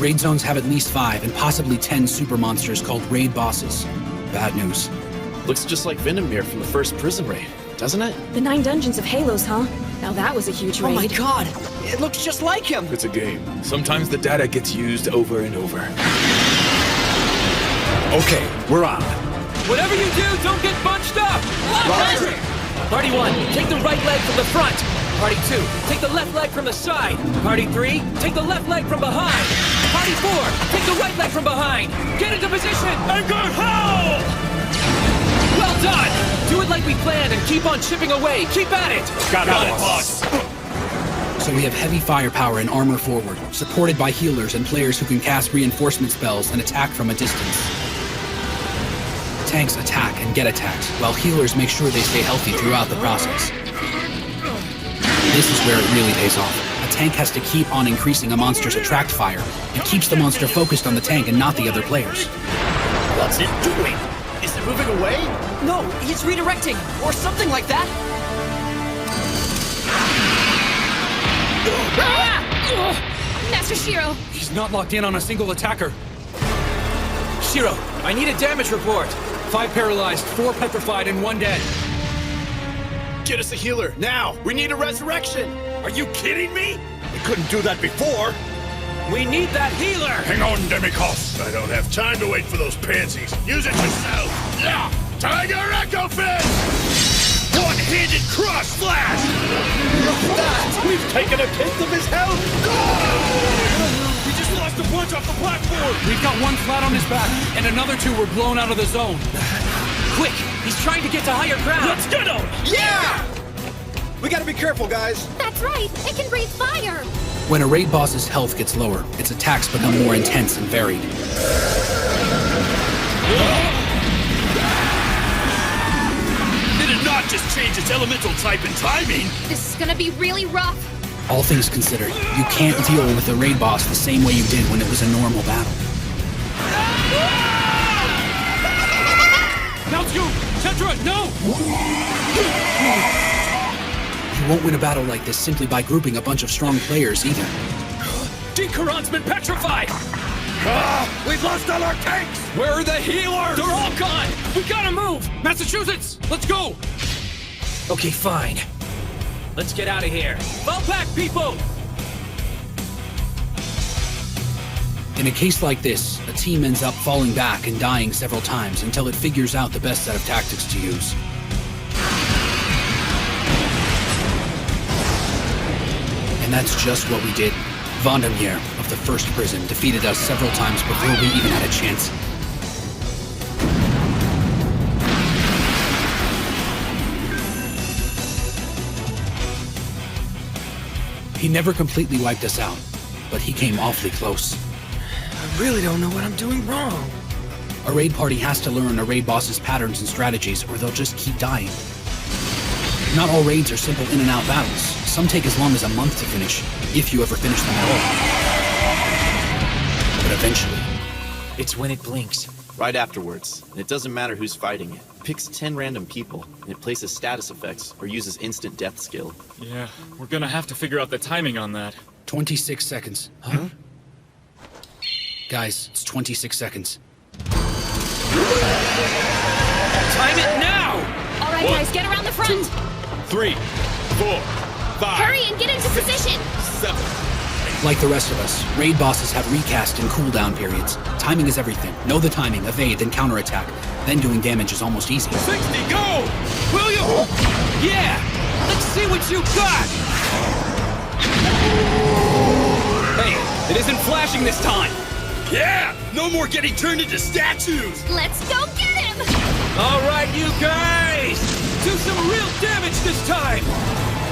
Raid zones have at least 5 and possibly 10 super monsters called raid bosses. Bad news. Looks just like Venomir from the first prison raid, doesn't it? The 9 dungeons of Halos, huh? Now that was a huge raid. Oh my god! It looks just like him! It's a game. Sometimes the data gets used over and over. Okay, we're on. Whatever you do, don't get bunched up! Roger! Party 1, take the right leg from the front. Party 2, take the left leg from the side. Party 3, take the left leg from behind. Party 4, take the right leg from behind. Get into position! And go howl! Well done! Do it like we planned and keep on chipping away. Keep at it! Got it, boss. So we have heavy firepower and armor forward, supported by healers and players who can cast reinforcement spells and attack from a distance. Tanks attack and get attacked, while healers make sure they stay healthy throughout the process. This is where it really pays off. A tank has to keep on increasing a monster's attract fire. It keeps the monster focused on the tank and not the other players. What's it doing? Is it moving away? No, he's redirecting, or something like that. Master Shiro! He's not locked in on a single attacker. Shiro, I need a damage report. 5 paralyzed, 4 petrified, and 1 dead. Get us a healer, now! We need a resurrection! Are you kidding me? We couldn't do that before. We need that healer! Hang on, Demikos. I don't have time to wait for those pansies. Use it yourself. Yeah! Tiger Echo Fist! One-handed cross slash! We've taken a tenth of his health! We just lost a bunch off the platform! We've got one flat on his back, and another two were blown out of the zone. Quick! He's trying to get to higher ground! Let's get him! Yeah! We gotta be careful, guys. That's right. It can breathe fire. When a raid boss's health gets lower, its attacks become more intense and varied. Did it not just change its elemental type and timing? This is gonna be really rough. All things considered, you can't deal with a raid boss the same way you did when it was a normal battle. Naotsku! Tetra, no! You won't win a battle like this simply by grouping a bunch of strong players either. Dikaron's been petrified! We've lost all our tanks! Where are the healers? They're all gone! We gotta move! Massachusetts, let's go! Okay, fine. Let's get out of here. Fall back, people! In a case like this, a team ends up falling back and dying several times until it figures out the best set of tactics to use. And that's just what we did. Vandermeer of the first prison defeated us several times before we even had a chance. He never completely wiped us out, but he came awfully close. I really don't know what I'm doing wrong. A raid party has to learn a raid boss's patterns and strategies, or they'll just keep dying. Not all raids are simple in-and-out battles. Some take as long as a month to finish, if you ever finish them at all. But eventually... It's when it blinks. Right afterwards. And it doesn't matter who's fighting it. It picks 10 random people, and it places status effects or uses instant death skill. Yeah, we're gonna have to figure out the timing on that. 26 seconds. Huh? Guys, it's 26 seconds. Time it now! All right, guys, get around the front. 3, 4, 5. Hurry and get into position. 7. Like the rest of us, raid bosses have recast and cooldown periods. Timing is everything. Know the timing, evade, then counterattack. Then doing damage is almost easy. 60, go! Will you? Yeah! Let's see what you got! Hey, it isn't flashing this time! Yeah! No more getting turned into statues! Let's go get him! All right, you guys! Do some real damage this time!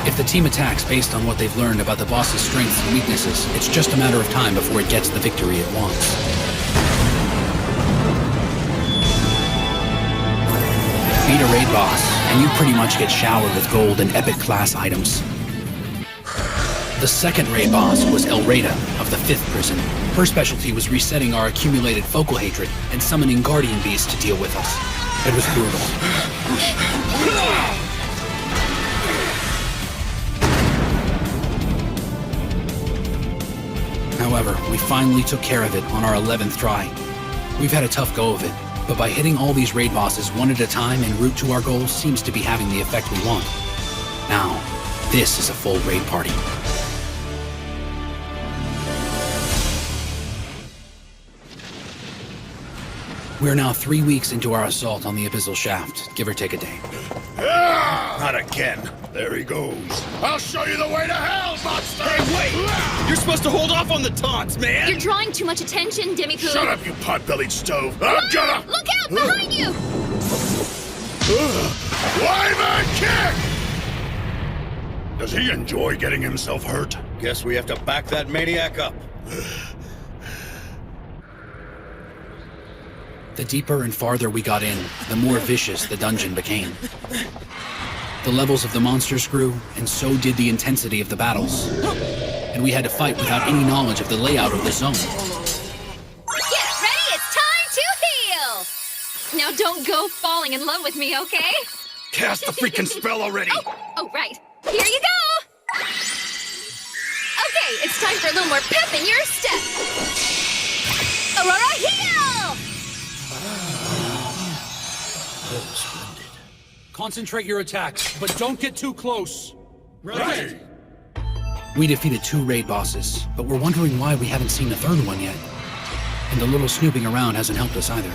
If the team attacks based on what they've learned about the boss's strengths and weaknesses, it's just a matter of time before it gets the victory it wants. Beat a raid boss, and you pretty much get showered with gold and epic class items. The second raid boss was Elreda of the 5th prison. Her specialty was resetting our accumulated focal hatred and summoning guardian beasts to deal with us. It was brutal. However, we finally took care of it on our 11th try. We've had a tough go of it, but by hitting all these raid bosses one at a time en route to our goals seems to be having the effect we want. Now, this is a full raid party. We're now 3 weeks into our assault on the Abyssal Shaft, give or take a day. Not again. There he goes. I'll show you the way to hell, monster! Hey, wait! You're supposed to hold off on the taunts, man! You're drawing too much attention, Demi-Poo. Shut up, you pot-bellied stove! I'm gonna... Look out behind you! Wyvern kick! Does he enjoy getting himself hurt? Guess we have to back that maniac up. The deeper and farther we got in, the more vicious the dungeon became. The levels of the monsters grew, and so did the intensity of the battles. And we had to fight without any knowledge of the layout of the zone. Get ready, it's time to heal! Now don't go falling in love with me, okay? Cast the freaking spell already! Oh, right. Here you go! Okay, it's time for a little more pep in your step. Aurora heal! Concentrate your attacks, but don't get too close. Right! We defeated 2 raid bosses, but we're wondering why we haven't seen the 3rd one yet. And a little snooping around hasn't helped us either.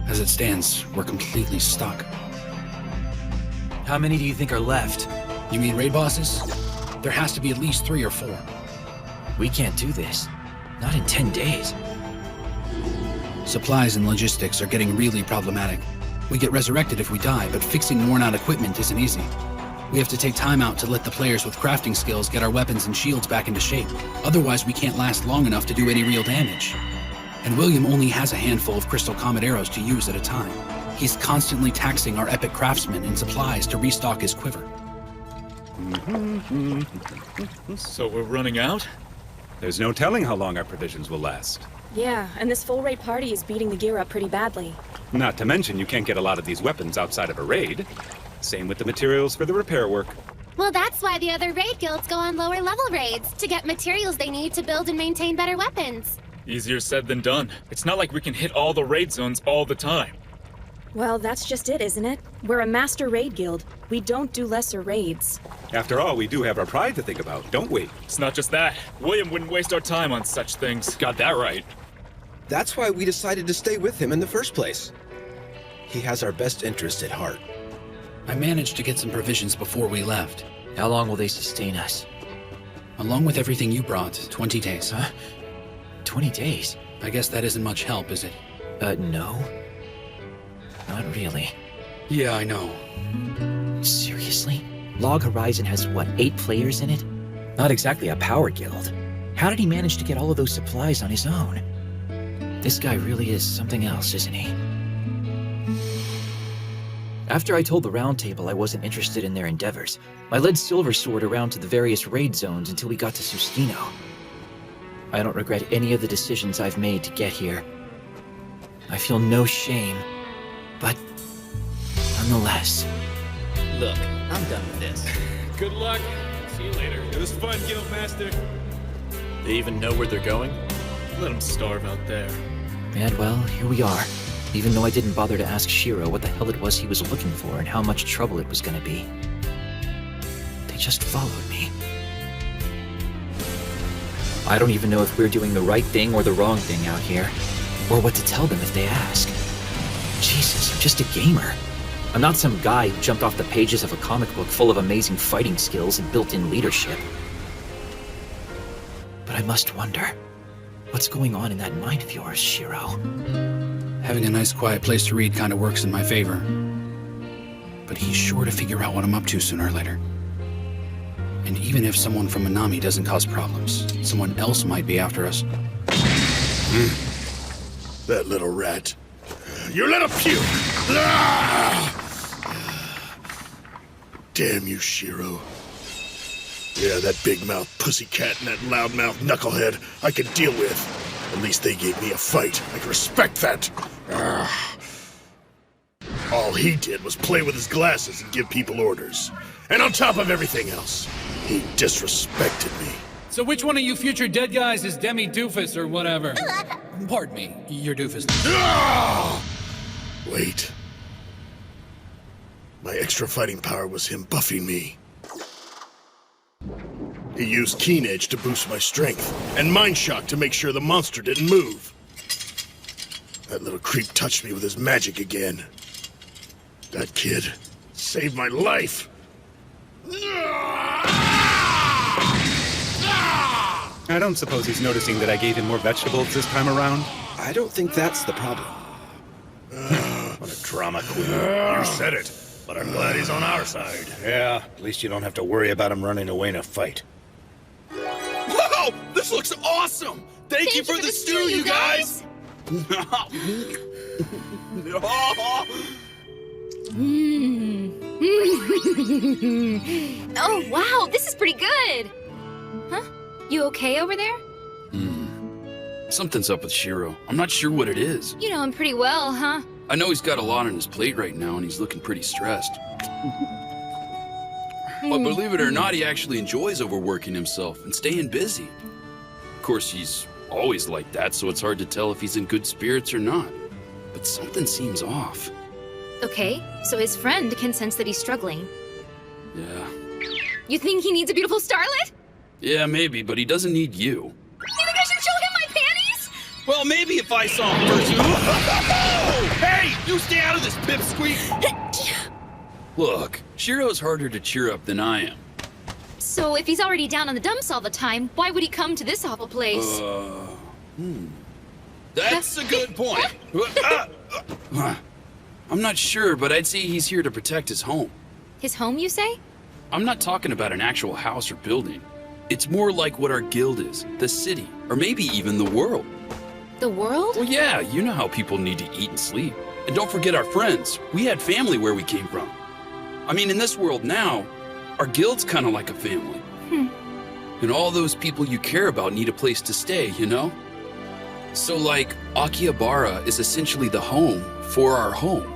As it stands, we're completely stuck. How many do you think are left? You mean raid bosses? There has to be at least 3 or 4. We can't do this. Not in 10 days. Supplies and logistics are getting really problematic. We get resurrected if we die, but fixing worn-out equipment isn't easy. We have to take time out to let the players with crafting skills get our weapons and shields back into shape. Otherwise, we can't last long enough to do any real damage. And William only has a handful of crystal comet arrows to use at a time. He's constantly taxing our epic craftsmen and supplies to restock his quiver. So we're running out? There's no telling how long our provisions will last. Yeah, and this full raid party is beating the gear up pretty badly. Not to mention you can't get a lot of these weapons outside of a raid. Same with the materials for the repair work. Well, that's why the other raid guilds go on lower level raids, to get materials they need to build and maintain better weapons. Easier said than done. It's not like we can hit all the raid zones all the time. Well, that's just it, isn't it? We're a master raid guild. We don't do lesser raids. After all, we do have our pride to think about, don't we? It's not just that. William wouldn't waste our time on such things. Got that right. That's why we decided to stay with him in the first place. He has our best interest at heart. I managed to get some provisions before we left. How long will they sustain us? Along with everything you brought, 20 days. Huh? 20 days? I guess that isn't much help, is it? No. Not really. Yeah, I know. Seriously? Log Horizon has, what, 8 players in it? Not exactly a power guild. How did he manage to get all of those supplies on his own? This guy really is something else, isn't he? After I told the Round Table I wasn't interested in their endeavors, I led Silver Sword around to the various raid zones until we got to Sustino. I don't regret any of the decisions I've made to get here. I feel no shame, but nonetheless. Look, I'm done with this. Good luck. See you later. It was fun, Guildmaster. They even know where they're going? Let them starve out there. And well, here we are. Even though I didn't bother to ask Shiro what the hell it was he was looking for and how much trouble it was gonna be. They just followed me. I don't even know if we're doing the right thing or the wrong thing out here, or what to tell them if they ask. Jesus, I'm just a gamer. I'm not some guy who jumped off the pages of a comic book full of amazing fighting skills and built-in leadership. But I must wonder, what's going on in that mind of yours, Shiro? Having a nice quiet place to read kind of works in my favor. But he's sure to figure out what I'm up to sooner or later. And even if someone from Minami doesn't cause problems, someone else might be after us. That little rat. You let him puke! Ah! Damn you, Shiro. Yeah, that big-mouth pussycat and that loud-mouth knucklehead I could deal with. At least they gave me a fight. I can respect that. All he did was play with his glasses and give people orders. And on top of everything else, he disrespected me. So which one of you future dead guys is Demi Doofus or whatever? Pardon me, you're Doofus. Wait. My extra fighting power was him buffing me. He used Keen Edge to boost my strength, and Mind Shock to make sure the monster didn't move. That little creep touched me with his magic again. That kid saved my life. I don't suppose he's noticing that I gave him more vegetables this time around? I don't think that's the problem. What a drama queen. You said it, but I'm glad he's on our side. Yeah, at least you don't have to worry about him running away in a fight. Whoa! This looks awesome! Thank you for the stew, you guys! Oh, wow, this is pretty good! Huh? You okay over there? Something's up with Shiro. I'm not sure what it is. You know him pretty well, huh? I know he's got a lot on his plate right now and he's looking pretty stressed. But believe it or not, he actually enjoys overworking himself and staying busy. Of course, he's always like that, so it's hard to tell if he's in good spirits or not. But something seems off. Okay, so his friend can sense that he's struggling. Yeah. You think he needs a beautiful starlet? Yeah, maybe, but he doesn't need you. You think I should show him my panties? Well, maybe if I saw him first. Hey! You stay out of this, pipsqueak! Look, Shiro's harder to cheer up than I am. So if he's already down on the dumps all the time, why would he come to this awful place? That's a good point. I'm not sure, but I'd say he's here to protect his home. His home, you say? I'm not talking about an actual house or building. It's more like what our guild is, the city, or maybe even the world. The world? Well, yeah, you know how people need to eat and sleep. And don't forget our friends. We had family where we came from. I mean, in this world now, our guild's kind of like a family. And all those people you care about need a place to stay, you know? So, like, Akihabara is essentially the home for our home.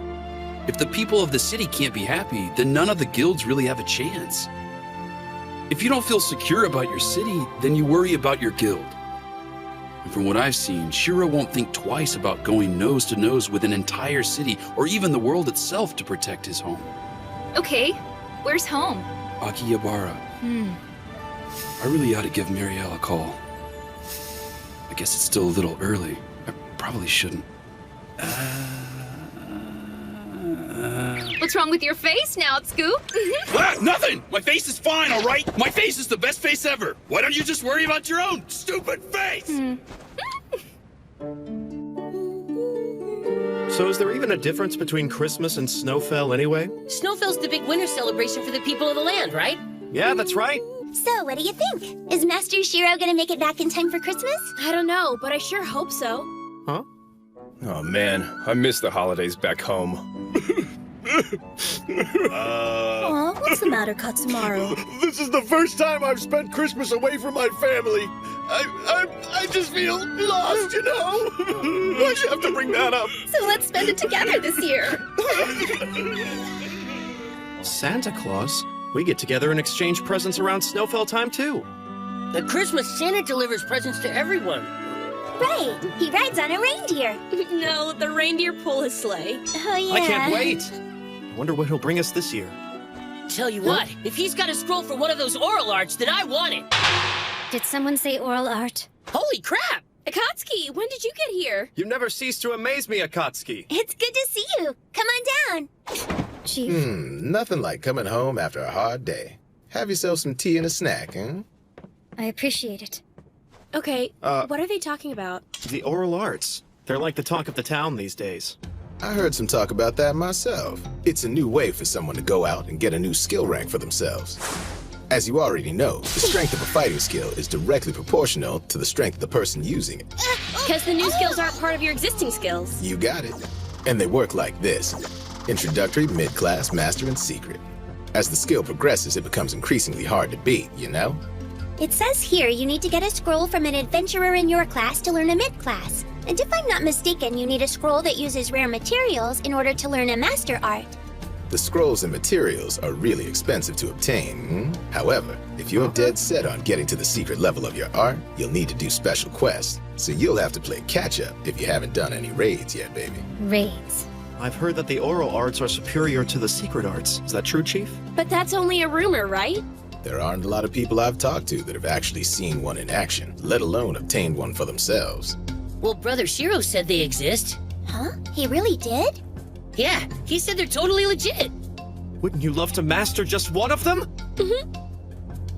If the people of the city can't be happy, then none of the guilds really have a chance. If you don't feel secure about your city, then you worry about your guild. And from what I've seen, Shiro won't think twice about going nose to nose with an entire city or even the world itself to protect his home. Okay, where's home? Akihabara. I really ought to give Marielle a call. I guess it's still a little early. I probably shouldn't. What's wrong with your face now, Scoop? Nothing! My face is fine, all right? My face is the best face ever. Why don't you just worry about your own stupid face? So is there even a difference between Christmas and Snowfell anyway? Snowfell's the big winter celebration for the people of the land, right? Yeah, that's right. So, what do you think? Is Master Shiro gonna make it back in time for Christmas? I don't know, but I sure hope so. Huh? Oh man, I miss the holidays back home. Aw, what's the matter, Katsumaru? This is the first time I've spent Christmas away from my family. I just feel lost, you know? Why'd you have to bring that up? So let's spend it together this year. Santa Claus? We get together and exchange presents around Snowfell time too. At Christmas, Santa delivers presents to everyone. Right, he rides on a reindeer. No, the reindeer pull his sleigh. Oh yeah. I can't wait. I wonder what he'll bring us this year. Tell you what, if he's got a scroll for one of those oral arts, then I want it. Did someone say oral art? Holy crap! Akatsuki, when did you get here? You never cease to amaze me, Akatsuki. It's good to see you. Come on down. Chief. Nothing like coming home after a hard day. Have yourself some tea and a snack, huh? I appreciate it. Okay, what are they talking about? The oral arts. They're like the talk of the town these days. I heard some talk about that myself. It's a new way for someone to go out and get a new skill rank for themselves. As you already know, the strength of a fighting skill is directly proportional to the strength of the person using it. Because the new skills aren't part of your existing skills. You got it. And they work like this. Introductory, mid-class, master, and secret. As the skill progresses, it becomes increasingly hard to beat, you know? It says here you need to get a scroll from an adventurer in your class to learn a mid-class. And if I'm not mistaken, you need a scroll that uses rare materials in order to learn a master art. The scrolls and materials are really expensive to obtain. However, if you're dead set on getting to the secret level of your art, you'll need to do special quests. So you'll have to play catch-up if you haven't done any raids yet, baby. Raids. I've heard that the oral arts are superior to the secret arts. Is that true, Chief? But that's only a rumor, right? There aren't a lot of people I've talked to that have actually seen one in action, let alone obtained one for themselves. Well, Brother Shiro said they exist. Huh? He really did? Yeah, he said they're totally legit. Wouldn't you love to master just one of them?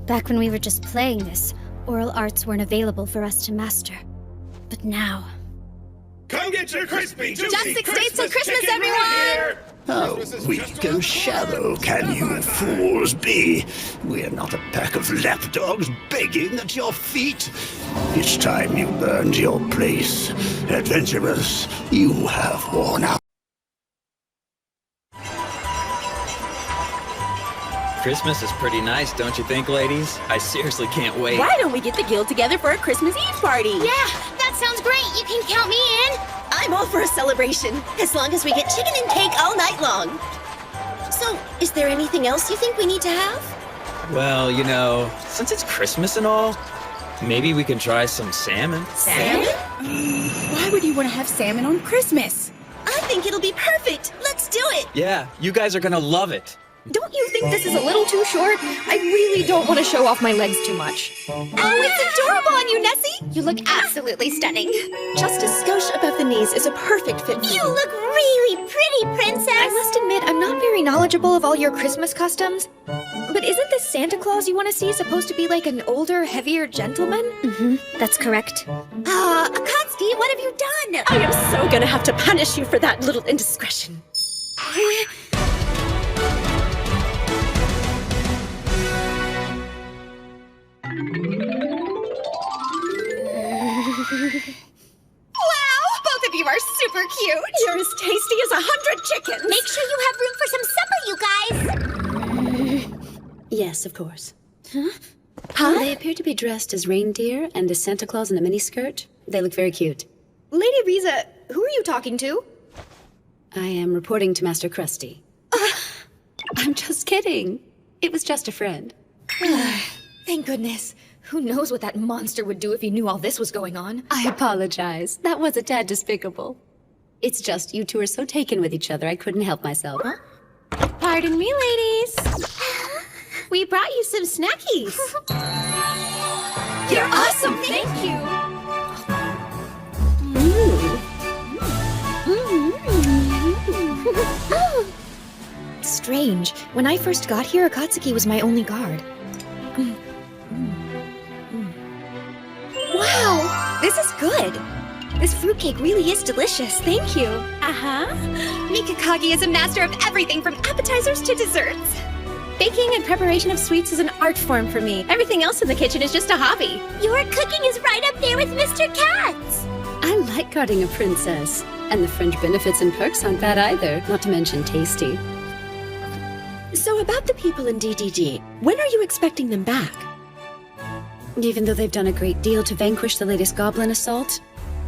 Back when we were just playing this, oral arts weren't available for us to master. But now... Come get your crispy, juicy Just 6 days till Christmas, chicken everyone! right here. How weak and shallow can you fools be? We're not a pack of lapdogs begging at your feet. It's time you earned your place. Adventurers, you have worn out. Christmas is pretty nice, don't you think, ladies? I seriously can't wait. Why don't we get the guild together for a Christmas Eve party? Yeah, that sounds great. You can count me in. I'm all for a celebration, as long as we get chicken and cake all night long. So, is there anything else you think we need to have? Well, you know, since it's Christmas and all, maybe we can try some salmon. Salmon? Why would you want to have salmon on Christmas? I think it'll be perfect. Let's do it. Yeah, you guys are gonna love it. Don't you think this is a little too short? I really don't want to show off my legs too much. Oh, it's adorable on you, Nessie. You look absolutely stunning. Just a skosh above the knees is a perfect fit for you. You look really pretty, Princess. I must admit, I'm not very knowledgeable of all your Christmas customs, but But isn't this Santa Claus you want to see supposed to be like an older, heavier gentleman? Mm-hmm, that's correct. Akatsuki, what have you done? I am so gonna have to punish you for that little indiscretion. Wow, both of you are super cute. You're as tasty as 100 chickens. Make sure you have room for some supper, you guys. Yes, of course. Huh? They appear to be dressed as reindeer and as Santa Claus in a miniskirt. They look very cute. Lady Riza, who are you talking to? I am reporting to Master Krusty. I'm just kidding. It was just a friend. Thank goodness. Who knows what that monster would do if he knew all this was going on? I apologize. That was a tad despicable. It's just you two are so taken with each other, I couldn't help myself. Huh? Pardon me, ladies. We brought you some snackies. You're awesome, thank you. Strange. When I first got here, Akatsuki was my only guard. Wow, this is good. This fruitcake really is delicious. Thank you. Uh-huh. Mikakagi is a master of everything from appetizers to desserts. Baking and preparation of sweets is an art form for me. Everything else in the kitchen is just a hobby. Your cooking is right up there with Mr. Kat's. I like guarding a princess. And the fringe benefits and perks aren't bad either, not to mention tasty. So about the people in DDD, when are you expecting them back? Even though they've done a great deal to vanquish the latest goblin assault,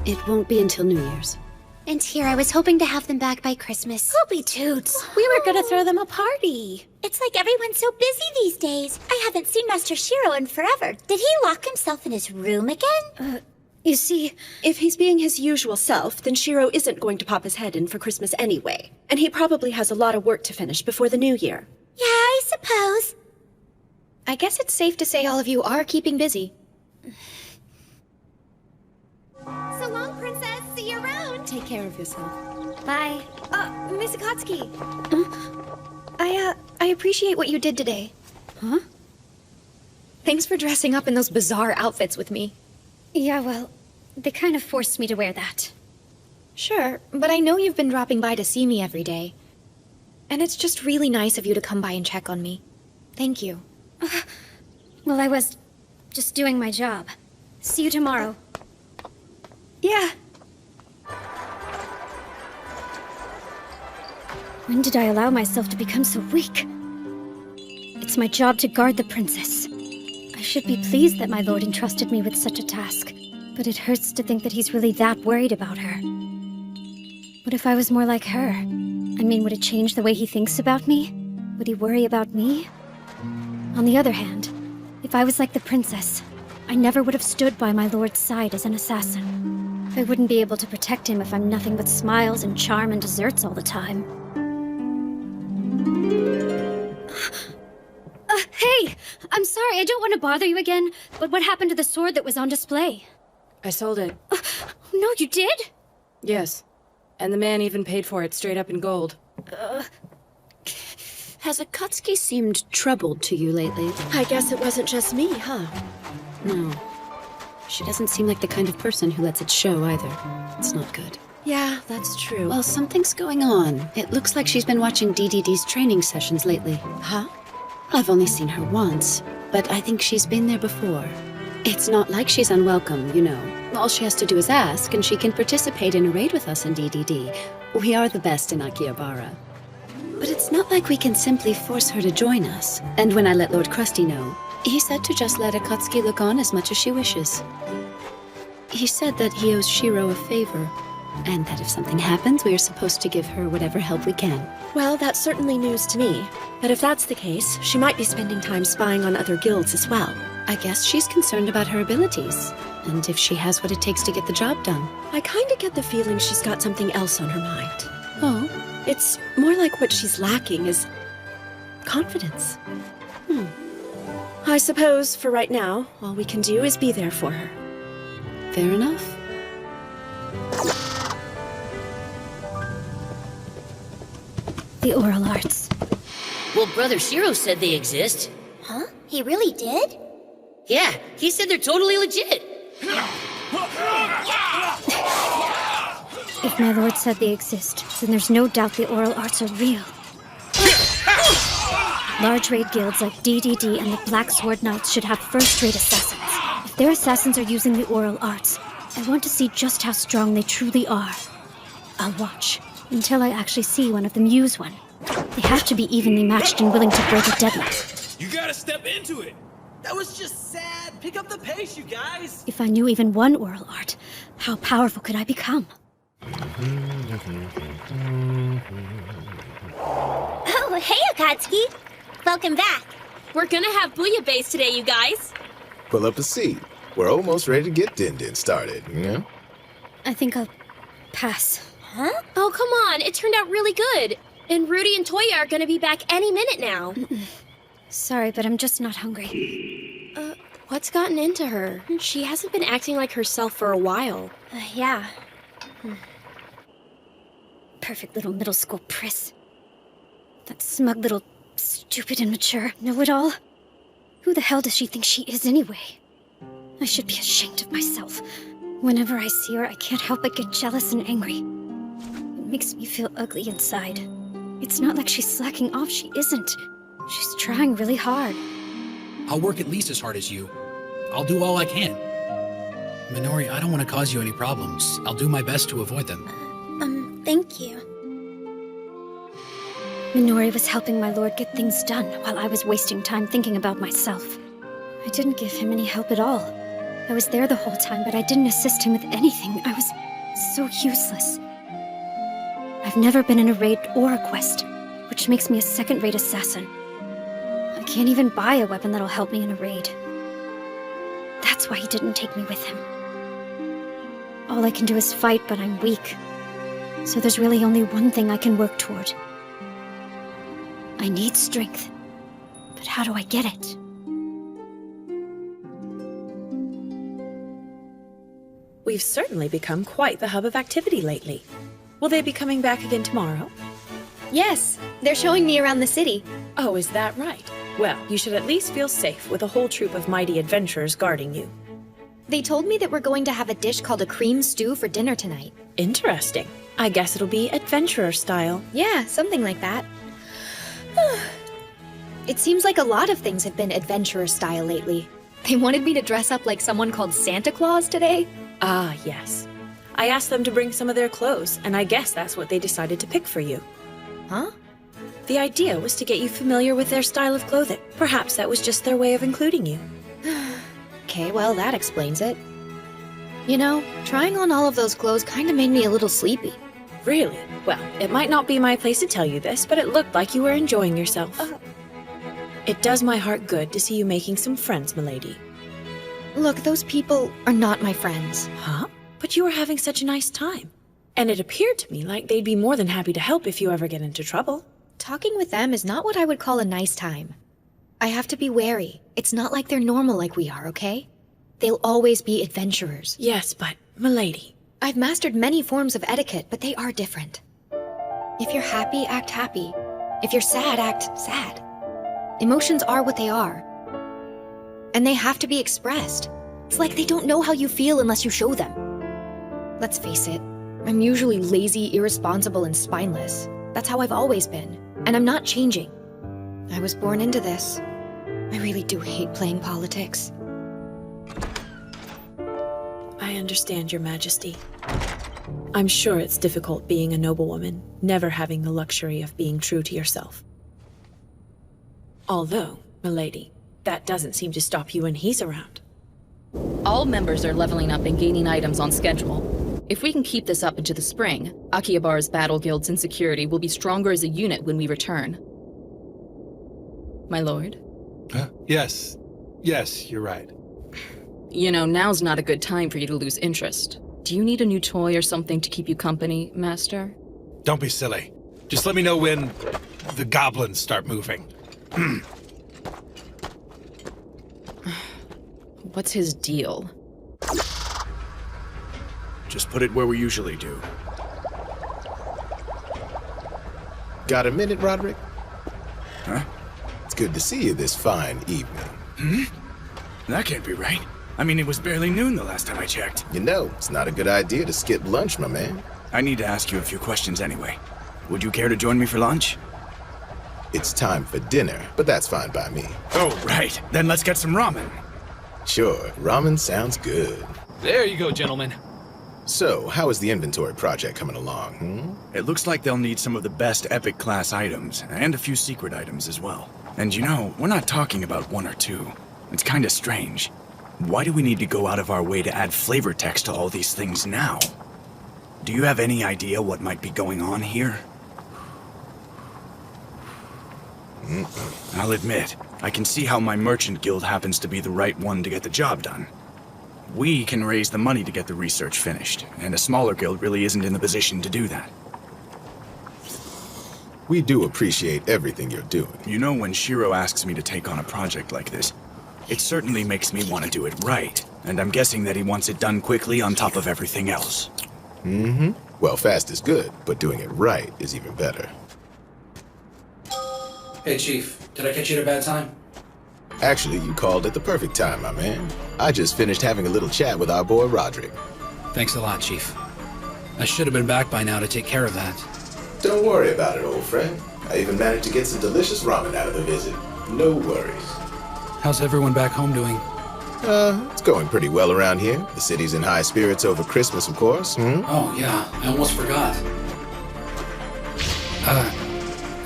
it won't be until New Year's. And here I was hoping to have them back by Christmas. Hoopy toots. We were gonna throw them a party. It's like everyone's so busy these days. I haven't seen Master Shiro in forever. Did he lock himself in his room again? You see, if he's being his usual self, then Shiro isn't going to pop his head in for Christmas anyway. And he probably has a lot of work to finish before the new year. Yeah, I suppose. I guess it's safe to say all of you are keeping busy. So long, princess. See you around. Take care of yourself. Bye. Miss Akatsuki. I appreciate what you did today. Huh? Thanks for dressing up in those bizarre outfits with me. Yeah, well, they kind of forced me to wear that. Sure, but I know you've been dropping by to see me every day. And it's just really nice of you to come by and check on me. Thank you. Well, I was just doing my job. See you tomorrow. Yeah. When did I allow myself to become so weak? It's my job to guard the princess. I should be pleased that my lord entrusted me with such a task, but it hurts to think that he's really that worried about her. What if I was more like her? I mean, would it change the way he thinks about me? Would he worry about me? On the other hand, if I was like the princess, I never would have stood by my lord's side as an assassin. I wouldn't be able to protect him if I'm nothing but smiles and charm and desserts all the time. Hey! I'm sorry, I don't want to bother you again, but what happened to the sword that was on display? I sold it. No, you did? Yes. And the man even paid for it straight up in gold. Has Akatsuki seemed troubled to you lately? I guess it wasn't just me, huh? No. She doesn't seem like the kind of person who lets it show either. It's not good. Yeah, that's true. Well, something's going on. It looks like she's been watching DDD's training sessions lately. Huh? I've only seen her once, but I think she's been there before. It's not like she's unwelcome, you know. All she has to do is ask, and she can participate in a raid with us in DDD. We are the best in Akihabara. But it's not like we can simply force her to join us. And when I let Lord Krusty know, he said to just let Akatsuki look on as much as she wishes. He said that he owes Shiro a favor, and that if something happens, we are supposed to give her whatever help we can. Well, that's certainly news to me. But if that's the case, she might be spending time spying on other guilds as well. I guess she's concerned about her abilities, and if she has what it takes to get the job done. I kinda get the feeling she's got something else on her mind. Oh? It's more like what she's lacking is confidence. I suppose, for right now, all we can do is be there for her. Fair enough. The oral arts. Well, Brother Shiro said they exist. Huh? He really did? Yeah, he said they're totally legit. If my lord said they exist, then there's no doubt the oral arts are real. Large raid guilds like DDD and the Black Sword Knights should have first-rate assassins. If their assassins are using the oral arts, I want to see just how strong they truly are. I'll watch until I actually see one of them use one. They have to be evenly matched and willing to break a deadlock. You gotta step into it. That was just sad. Pick up the pace, you guys. If I knew even one oral art, how powerful could I become? Oh, hey, Akatsuki. Welcome back. We're gonna have bouillabaisse today, you guys. Pull up a seat. We're almost ready to get Din started, yeah? I think I'll pass. Huh? Oh, come on. It turned out really good. And Rudy and Toya are gonna be back any minute now. Sorry, but I'm just not hungry. What's gotten into her? She hasn't been acting like herself for a while. Yeah. Perfect little middle school priss. That smug little stupid and mature know-it-all. Who the hell does she think she is anyway? I should be ashamed of myself. Whenever I see her, I can't help but get jealous and angry. It makes me feel ugly inside. It's not like she's slacking off, she isn't. She's trying really hard. I'll work at least as hard as you. I'll do all I can. Minori, I don't want to cause you any problems. I'll do my best to avoid them. Thank you. Minori was helping my lord get things done while I was wasting time thinking about myself. I didn't give him any help at all. I was there the whole time, but I didn't assist him with anything. I was so useless. I've never been in a raid or a quest, which makes me a second-rate assassin. I can't even buy a weapon that'll help me in a raid. That's why he didn't take me with him. All I can do is fight, but I'm weak. So there's really only one thing I can work toward. I need strength. But how do I get it? We've certainly become quite the hub of activity lately. Will they be coming back again tomorrow? Yes, they're showing me around the city. Oh, is that right? Well, you should at least feel safe with a whole troop of mighty adventurers guarding you. They told me that we're going to have a dish called a cream stew for dinner tonight. Interesting. I guess it'll be adventurer style. Yeah, something like that. It seems like a lot of things have been adventurer style lately. They wanted me to dress up like someone called Santa Claus today. Ah, yes. I asked them to bring some of their clothes, and I guess that's what they decided to pick for you. Huh? The idea was to get you familiar with their style of clothing. Perhaps that was just their way of including you. Okay, well, that explains it. You know, trying on all of those clothes kind of made me a little sleepy. Really? Well, it might not be my place to tell you this, but it looked like you were enjoying yourself. It does my heart good to see you making some friends, milady. Look, those people are not my friends. Huh? But you were having such a nice time. And it appeared to me like they'd be more than happy to help if you ever get into trouble. Talking with them is not what I would call a nice time. I have to be wary. It's not like they're normal like we are, okay? They'll always be adventurers. Yes, but, milady. I've mastered many forms of etiquette, but they are different. If you're happy, act happy. If you're sad, act sad. Emotions are what they are. And they have to be expressed. It's like they don't know how you feel unless you show them. Let's face it, I'm usually lazy, irresponsible, and spineless. That's how I've always been. And I'm not changing. I was born into this. I really do hate playing politics. I understand, Your Majesty. I'm sure it's difficult being a noblewoman, never having the luxury of being true to yourself. Although, milady, that doesn't seem to stop you when he's around. All members are leveling up and gaining items on schedule. If we can keep this up into the spring, Akihabara's battle guilds and security will be stronger as a unit when we return. My lord? Yes, you're right. You know, now's not a good time for you to lose interest. Do you need a new toy or something to keep you company, Master? Don't be silly. Just let me know when the goblins start moving. What's his deal? Just put it where we usually do. Got a minute, Roderick? Huh? It's Good to see you this fine evening. Hmm? That can't be right. I mean, it was barely noon the last time I checked. You know, it's not a good idea to skip lunch, my man. I need to ask you a few questions anyway. Would you care to join me for lunch? It's time for dinner, but that's fine by me. Oh, right. Then let's get some ramen. Sure, ramen sounds good. There you go, gentlemen. So, how is the inventory project coming along, It looks like they'll need some of the best epic class items, and a few secret items as well. And you know, we're not talking about one or two. It's kinda strange. Why do we need to go out of our way to add flavor text to all these things now? Do you have any idea what might be going on here? I'll admit, I can see how my merchant guild happens to be the right one to get the job done. We can raise the money to get the research finished, and a smaller guild really isn't in the position to do that. We do appreciate everything you're doing. You know, when Shiro asks me to take on a project like this, it certainly makes me want to do it right, and I'm guessing that he wants it done quickly on top of everything else. Mm-hmm. Well, fast is good, but doing it right is even better. Hey, Chief. Did I catch you at a bad time? Actually, you called at the perfect time, my man. I just finished having a little chat with our boy Roderick. Thanks a lot, Chief. I should have been back by now to take care of that. Don't worry about it, old friend. I even managed to get some delicious ramen out of the visit. No worries. How's everyone back home doing? It's going pretty well around here. The city's in high spirits over Christmas, of course. Oh, yeah. I almost forgot.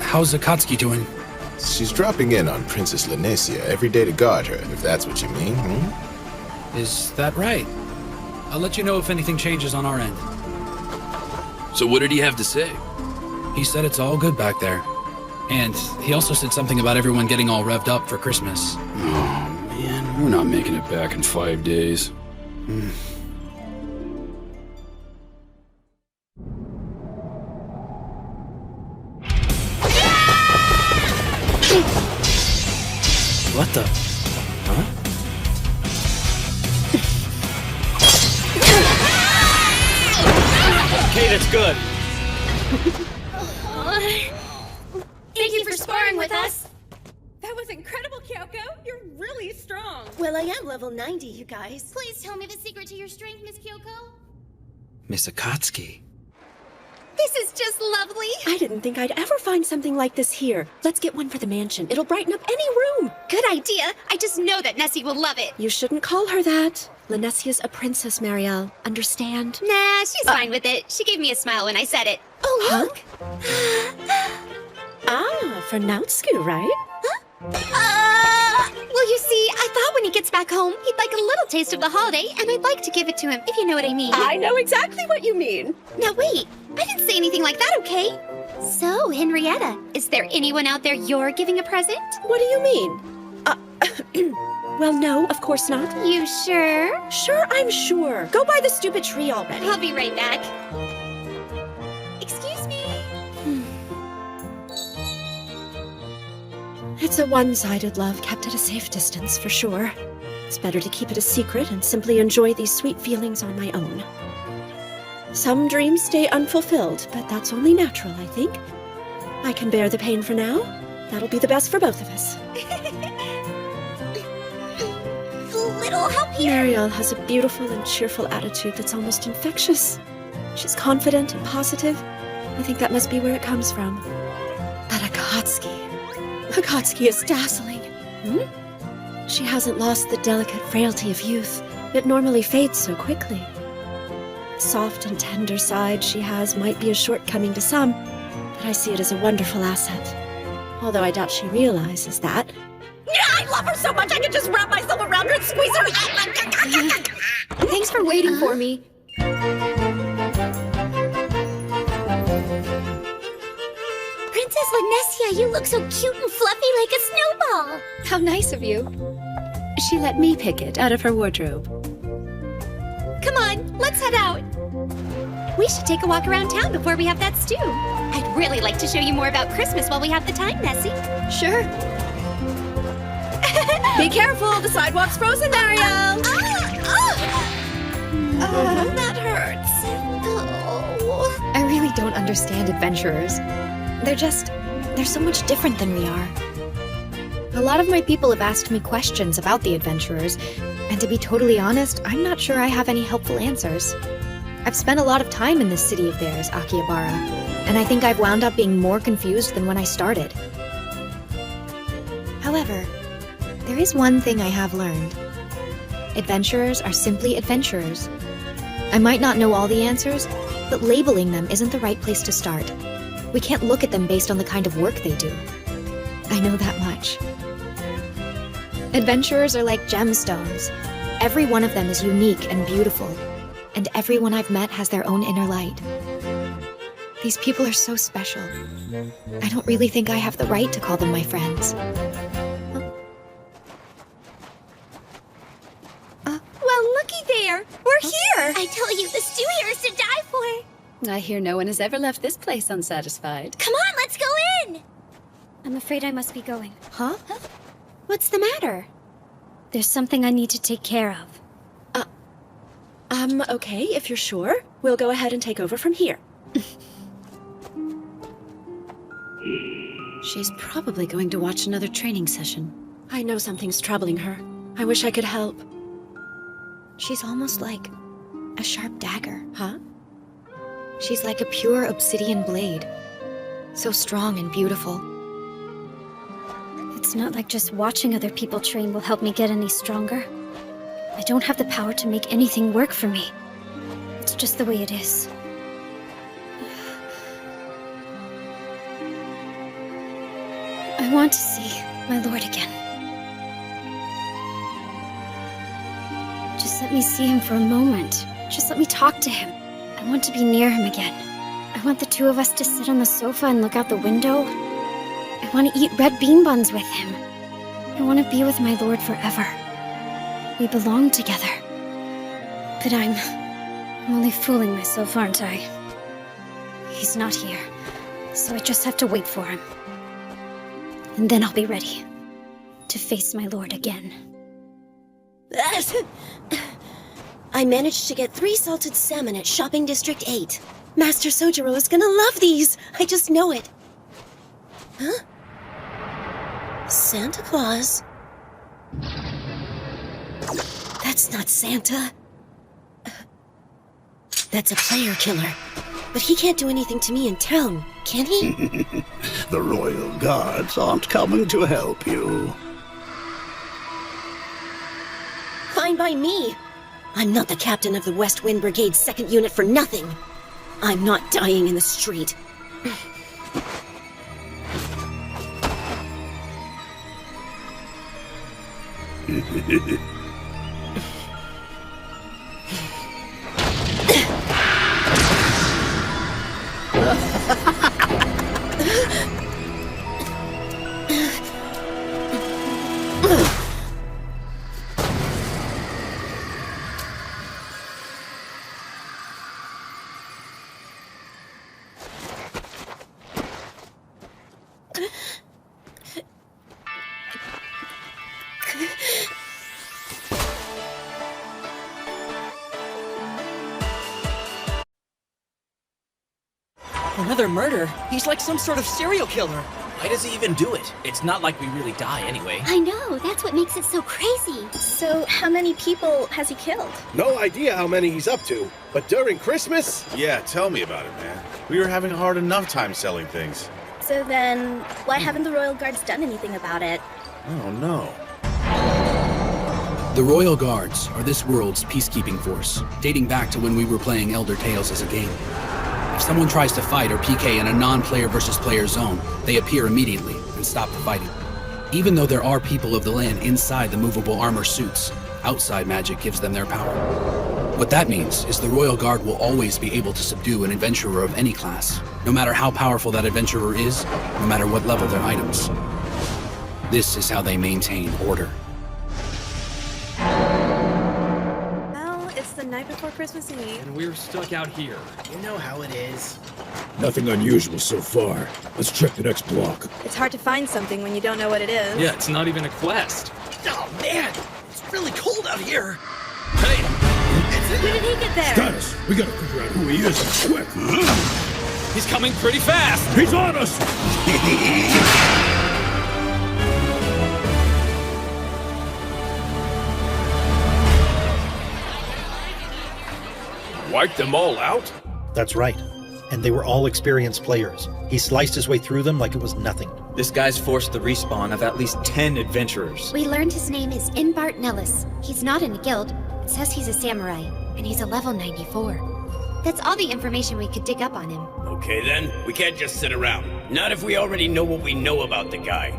How's Akatsuki doing? She's dropping in on Princess Lanesia every day to guard her, if that's what you mean, Is that right? I'll let you know if anything changes on our end. So what did he have to say? He said it's all good back there. And he also said something about everyone getting all revved up for Christmas. Oh, man, we're not making it back in 5 days. What the? Huh? Okay, that's good. Thank you for sparring with us. That was incredible, Kyoko. You're really strong. Well, I am level 90, you guys. Please tell me the secret to your strength, Miss Kyoko. Miss Akatsuki. This is just lovely. I didn't think I'd ever find something like this here. Let's get one for the mansion. It'll brighten up any room. Good idea. I just know that Nessie will love it. You shouldn't call her that. Lanesia's a princess, Marielle. Understand? Nah, she's fine with it. She gave me a smile when I said it. Oh, look. For Nautsuku, right? Well, you see, I thought when he gets back home, he'd like a little taste of the holiday, and I'd like to give it to him, if you know what I mean. I know exactly what you mean. Now wait, I didn't say anything like that, okay? So, Henrietta, is there anyone out there you're giving a present? What do you mean? Well, no, of course not. You sure? Sure, I'm sure. Go buy the stupid tree already. I'll be right back. Excuse me. It's a one-sided love kept at a safe distance, for sure. It's better to keep it a secret and simply enjoy these sweet feelings on my own. Some dreams stay unfulfilled, but that's only natural, I think. I can bear the pain for now. That'll be the best for both of us. Little help here. Marielle has a beautiful and cheerful attitude that's almost infectious. She's confident and positive. I think that must be where it comes from. But Akatsuki is dazzling. She hasn't lost the delicate frailty of youth. It normally fades so quickly. Soft and tender side she has might be a shortcoming to some, but I see it as a wonderful asset. Although I doubt she realizes that. I love her so much I could just wrap myself around her and squeeze her. Thanks for waiting for me. Princess Lanesia, you look so cute and fluffy like a snowball. How nice of you. She let me pick it out of her wardrobe. Come on, let's head out. We should take a walk around town before we have that stew. I'd really like to show you more about Christmas while we have the time, Nessie. Sure. Be careful, the sidewalk's frozen, Marielle. That hurts. Oh. I really don't understand adventurers. They're so much different than we are. A lot of my people have asked me questions about the adventurers, and to be totally honest, I'm not sure I have any helpful answers. I've spent a lot of time in this city of theirs, Akihabara, and I think I've wound up being more confused than when I started. However, there is one thing I have learned. Adventurers are simply adventurers. I might not know all the answers, but labeling them isn't the right place to start. We can't look at them based on the kind of work they do. I know that much. Adventurers are like gemstones. Every one of them is unique and beautiful, and everyone I've met has their own inner light. These people are so special. I don't really think I have the right to call them my friends. Well, looky there! We're here! I told you the stew here is to die for! I hear no one has ever left this place unsatisfied. Come on, let's go in! I'm afraid I must be going. Huh? What's the matter? There's something I need to take care of. Okay, if you're sure. We'll go ahead and take over from here. She's probably going to watch another training session. I know something's troubling her. I wish I could help. She's almost like a sharp dagger. Huh? She's like a pure obsidian blade. So strong and beautiful. It's not like just watching other people train will help me get any stronger. I don't have the power to make anything work for me. It's just the way it is. I want to see my lord again. Just let me see him for a moment. Just let me talk to him. I want to be near him again. I want the two of us to sit on the sofa and look out the window. I want to eat red bean buns with him. I want to be with my lord forever. We belong together. But I'm only fooling myself, aren't I? He's not here, so I just have to wait for him. And then I'll be ready to face my lord again. I managed to get 3 salted salmon at Shopping District 8. Master Sojiro is gonna love these! I just know it. Huh? Santa Claus? That's not Santa. That's a player killer. But he can't do anything to me in town, can he? The Royal Guards aren't coming to help you. Fine by me. I'm not the captain of the West Wind Brigade's 2nd unit for nothing. I'm not dying in the street. Another murder? He's like some sort of serial killer. Why does he even do it? It's not like we really die anyway. I know, that's what makes it so crazy. So, how many people has he killed? No idea how many he's up to, but during Christmas? Yeah, tell me about it, man. We were having a hard enough time selling things. So then, why haven't the Royal Guards done anything about it? Oh, no. The Royal Guards are this world's peacekeeping force, dating back to when we were playing Elder Tales as a game. If someone tries to fight or PK in a non-player versus player zone, they appear immediately and stop the fighting. Even though there are people of the land inside the movable armor suits, outside magic gives them their power. What that means is the Royal Guard will always be able to subdue an adventurer of any class, no matter how powerful that adventurer is, no matter what level their items. This is how they maintain order. Well, it's the night before Christmas Eve. And we're stuck out here. You know how it is. Nothing unusual so far. Let's check the next block. It's hard to find something when you don't know what it is. Yeah, it's not even a quest. Oh, man! It's really cold out here! Hey! When did he get there? Status! We gotta figure out who he is, quick! He's coming pretty fast! He's on us! wiped them all out? That's right. And they were all experienced players. He sliced his way through them like it was nothing. This guy's forced the respawn of at least 10 adventurers. We learned his name is Inbart Nellis. He's not in a guild. It says he's a samurai, and he's a level 94. That's all the information we could dig up on him. Okay then, we can't just sit around. Not if we already know what we know about the guy.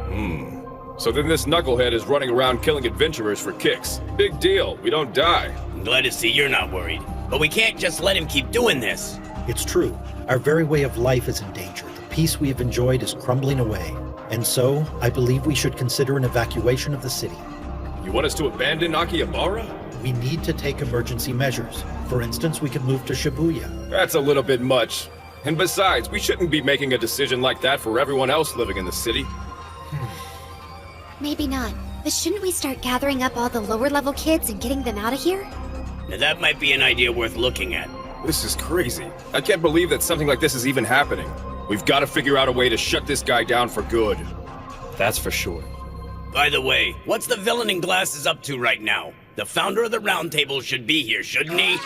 So then this knucklehead is running around killing adventurers for kicks. Big deal, we don't die. I'm glad to see you're not worried. But we can't just let him keep doing this. It's true. Our very way of life is in danger. The peace we have enjoyed is crumbling away. And so, I believe we should consider an evacuation of the city. You want us to abandon Akihabara? We need to take emergency measures. For instance, we could move to Shibuya. That's a little bit much. And besides, we shouldn't be making a decision like that for everyone else living in the city. Maybe not. But shouldn't we start gathering up all the lower-level kids and getting them out of here? Now that might be an idea worth looking at. This is crazy. I can't believe that something like this is even happening. We've got to figure out a way to shut this guy down for good. That's for sure. By the way, what's the villain in glasses up to right now? The founder of the Round Table should be here, shouldn't he?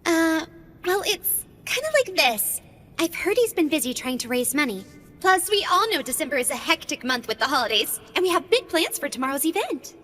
Well, it's kind of like this. I've heard he's been busy trying to raise money. Plus, we all know December is a hectic month with the holidays, and we have big plans for tomorrow's event.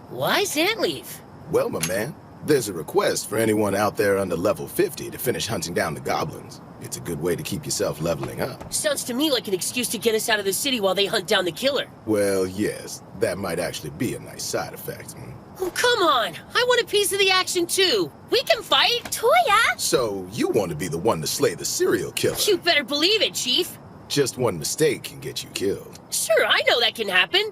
Why's Ant leave? Well, my man, there's a request for anyone out there under level 50 to finish hunting down the goblins. It's a good way to keep yourself leveling up. Sounds to me like an excuse to get us out of the city while they hunt down the killer. Well, yes, that might actually be a nice side effect. Oh, come on! I want a piece of the action too! We can fight! Toya! So, you want to be the one to slay the serial killer? You better believe it, Chief! Just one mistake can get you killed. Sure, I know that can happen.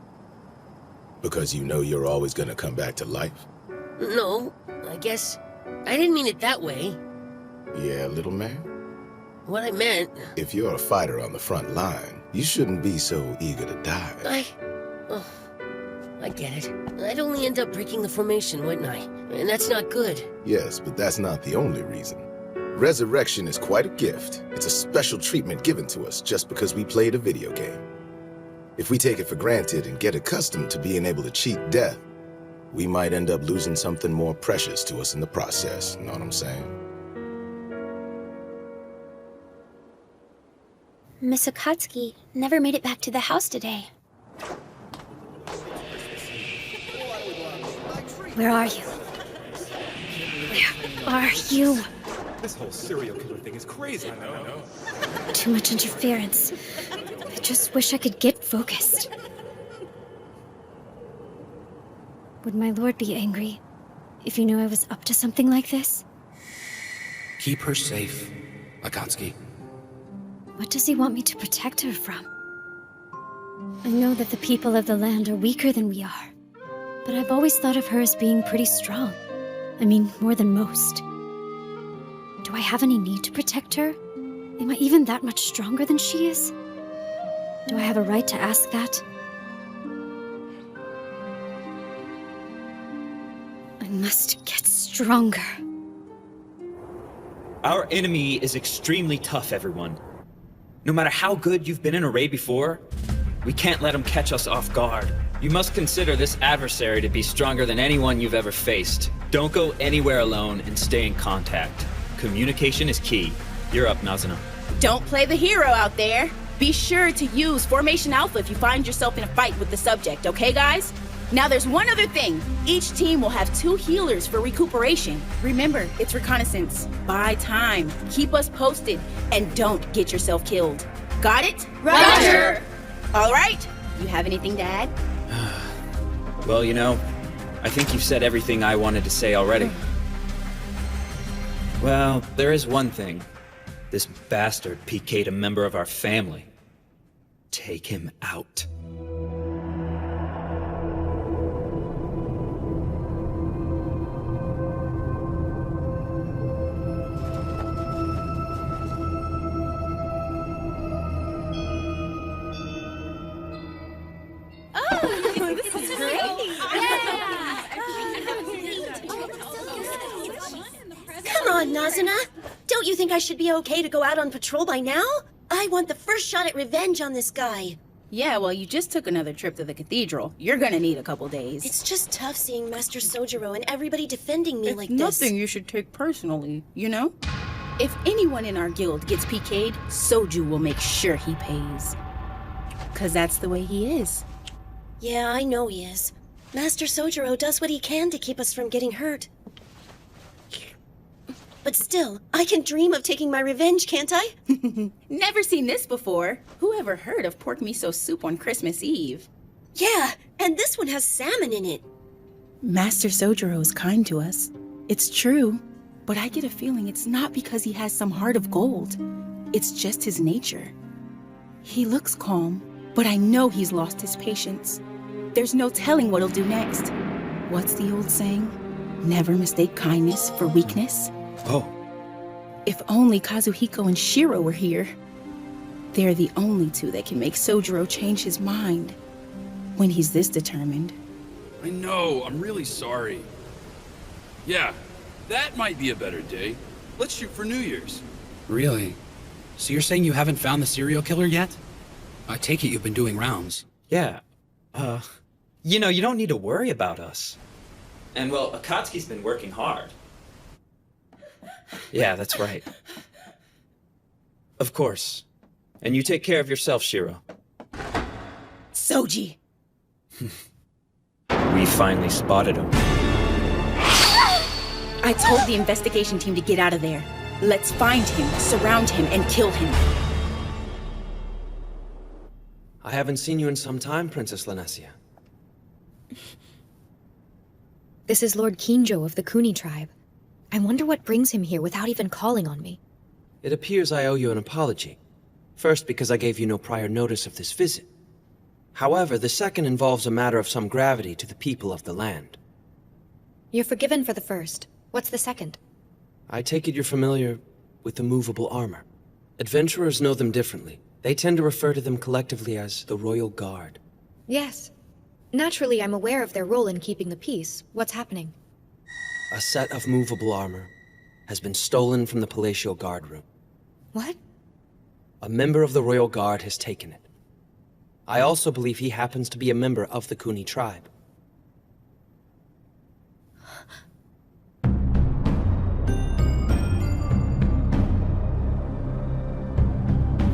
Because you know you're always gonna come back to life? No, I guess I didn't mean it that way. Yeah, little man? What I meant... If you're a fighter on the front line, you shouldn't be so eager to die. I get it. I'd only end up breaking the formation, wouldn't I? And that's not good. Yes, but that's not the only reason. Resurrection is quite a gift. It's a special treatment given to us just because we played a video game. If we take it for granted and get accustomed to being able to cheat death, we might end up losing something more precious to us in the process, know what I'm saying? Miss Akatsuki never made it back to the house today. Where are you? Where are you? This whole serial killer thing is crazy. I know. Too much interference. I just wish I could get focused. Would my lord be angry if you knew I was up to something like this? Keep her safe, Akatsuki. What does he want me to protect her from? I know that the people of the land are weaker than we are, but I've always thought of her as being pretty strong. I mean, more than most. Do I have any need to protect her? Am I even that much stronger than she is? Do I have a right to ask that? I must get stronger. Our enemy is extremely tough, everyone. No matter how good you've been in a raid before, we can't let him catch us off guard. You must consider this adversary to be stronger than anyone you've ever faced. Don't go anywhere alone and stay in contact. Communication is key. You're up, Nazuna. Don't play the hero out there. Be sure to use Formation Alpha if you find yourself in a fight with the subject, okay guys? Now there's one other thing. Each team will have 2 healers for recuperation. Remember, it's reconnaissance. Buy time. Keep us posted. And don't get yourself killed. Got it? Roger! All right. You have anything to add? Well, you know, I think you've said everything I wanted to say already. Well, there is one thing. This bastard PK'd a member of our family. Take him out. Come on, Nazuna. Don't you think I should be okay to go out on patrol by now? I want the first shot at revenge on this guy. Yeah, well, you just took another trip to the cathedral. You're gonna need a couple days. It's just tough seeing Master Sojiro and everybody defending me like this. Nothing you should take personally, you know? If anyone in our guild gets PK'd, Soju will make sure he pays. 'Cause that's the way he is. Yeah, I know he is. Master Sojiro does what he can to keep us from getting hurt. But still, I can dream of taking my revenge, can't I? Never seen this before. Who ever heard of pork miso soup on Christmas Eve? Yeah, and this one has salmon in it. Master Sojiro is kind to us. It's true, but I get a feeling it's not because he has some heart of gold. It's just his nature. He looks calm, but I know he's lost his patience. There's no telling what he'll do next. What's the old saying? Never mistake kindness for weakness. Oh. If only Kazuhiko and Shiro were here. They're the only two that can make Sojiro change his mind. When he's this determined. I know, I'm really sorry. Yeah, that might be a better day. Let's shoot for New Year's. Really? So you're saying you haven't found the serial killer yet? I take it you've been doing rounds. Yeah. You know, you don't need to worry about us. And well, Akatsuki's been working hard. Yeah, that's right. Of course. And you take care of yourself, Shiro. Soji! We finally spotted him. I told the investigation team to get out of there. Let's find him, surround him, and kill him. I haven't seen you in some time, Princess Lanessia. This is Lord Kinjo of the Kuni tribe. I wonder what brings him here without even calling on me. It appears I owe you an apology. First, because I gave you no prior notice of this visit. However, the second involves a matter of some gravity to the people of the land. You're forgiven for the first. What's the second? I take it you're familiar with the movable armor. Adventurers know them differently. They tend to refer to them collectively as the Royal Guard. Yes. Naturally, I'm aware of their role in keeping the peace. What's happening? A set of movable armor has been stolen from the Palatial Guard room. What? A member of the Royal Guard has taken it. I also believe he happens to be a member of the Kuni tribe.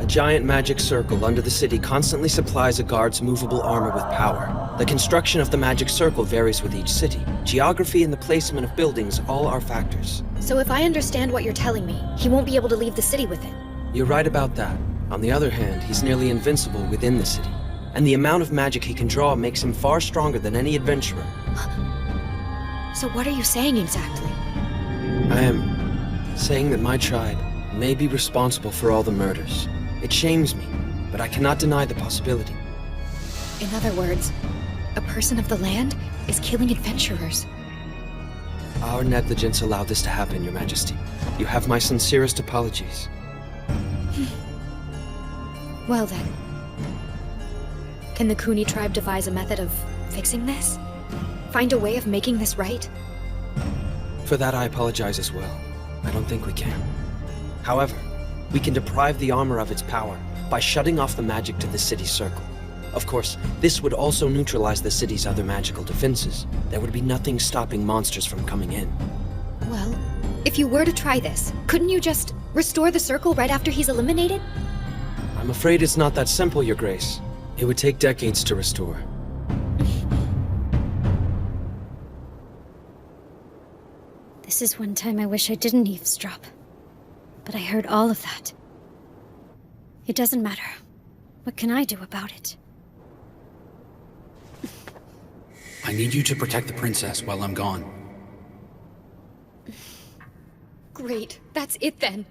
A giant magic circle under the city constantly supplies a guard's movable armor with power. The construction of the magic circle varies with each city. Geography and the placement of buildings all are factors. So if I understand what you're telling me, he won't be able to leave the city with it. You're right about that. On the other hand, he's nearly invincible within the city. And the amount of magic he can draw makes him far stronger than any adventurer. So what are you saying exactly? I am saying that my tribe may be responsible for all the murders. It shames me, but I cannot deny the possibility. In other words, a person of the land is killing adventurers. Our negligence allowed this to happen, Your Majesty. You have my sincerest apologies. Well then. Can the Kuni tribe devise a method of fixing this? Find a way of making this right? For that I apologize as well. I don't think we can. However, we can deprive the armor of its power by shutting off the magic to the city's circle. Of course, this would also neutralize the city's other magical defenses. There would be nothing stopping monsters from coming in. Well, if you were to try this, couldn't you just restore the circle right after he's eliminated? I'm afraid it's not that simple, Your Grace. It would take decades to restore. This is one time I wish I didn't eavesdrop. But I heard all of that. It doesn't matter. What can I do about it? I need you to protect the princess while I'm gone. Great, that's it then.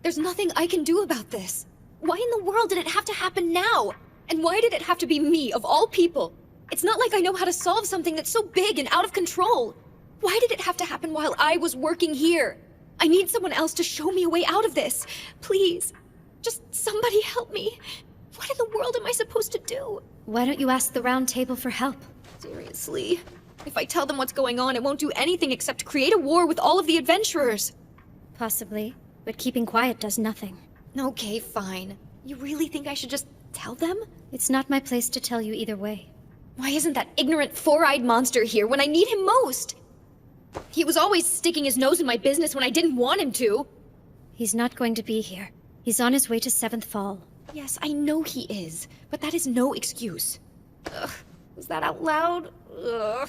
There's nothing I can do about this. Why in the world did it have to happen now? And why did it have to be me, of all people? It's not like I know how to solve something that's so big and out of control. Why did it have to happen while I was working here? I need someone else to show me a way out of this. Please, just somebody help me. What in the world am I supposed to do? Why don't you ask the Round Table for help? Seriously. If I tell them what's going on, it won't do anything except create a war with all of the adventurers. Possibly, but keeping quiet does nothing. Okay, fine. You really think I should just tell them? It's not my place to tell you either way. Why isn't that ignorant four-eyed monster here when I need him most? He was always sticking his nose in my business when I didn't want him to. He's not going to be here. He's on his way to 7th Fall. Yes, I know he is, but that is no excuse. Ugh, was that out loud? Ugh.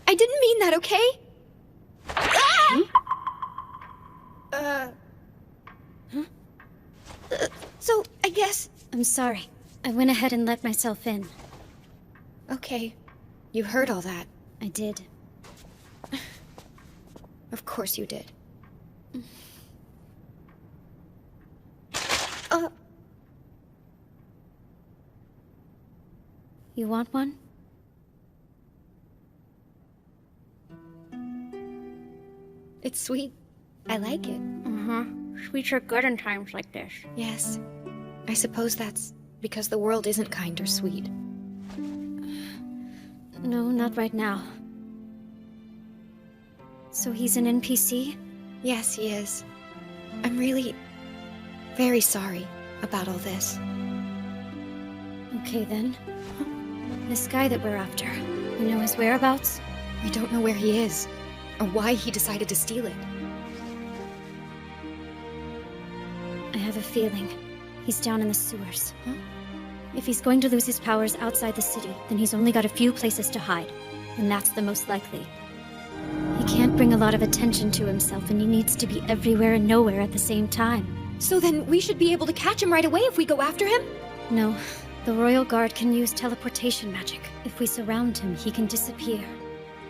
I didn't mean that, okay? So, I guess... I'm sorry. I went ahead and let myself in. Okay. You heard all that. I did. Of course you did. You want one? It's sweet. I like it. Sweets are good in times like this. Yes. I suppose that's because the world isn't kind or sweet. No, not right now. So he's an NPC? Yes, he is. I'm really... very sorry about all this. Okay, then. This guy that we're after, you know his whereabouts? We don't know where he is, or why he decided to steal it. I have a feeling he's down in the sewers. If he's going to lose his powers outside the city, then he's only got a few places to hide, and that's the most likely. He can't bring a lot of attention to himself, and he needs to be everywhere and nowhere at the same time. So then we should be able to catch him right away if we go after him? No. The Royal Guard can use teleportation magic. If we surround him, he can disappear.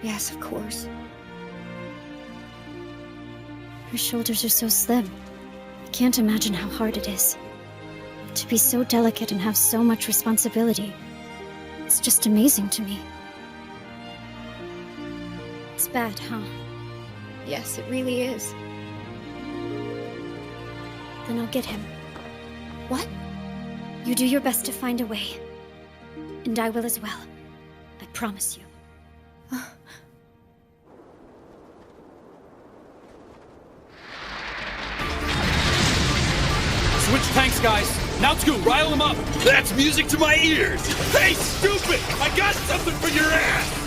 Yes, of course. Her shoulders are so slim. I can't imagine how hard it is. To be so delicate and have so much responsibility. It's just amazing to me. It's bad, huh? Yes, it really is. Then I'll get him. What? You do your best to find a way. And I will as well. I promise you. Switch tanks, guys. Now to rile them up. That's music to my ears. Hey, stupid! I got something for your ass!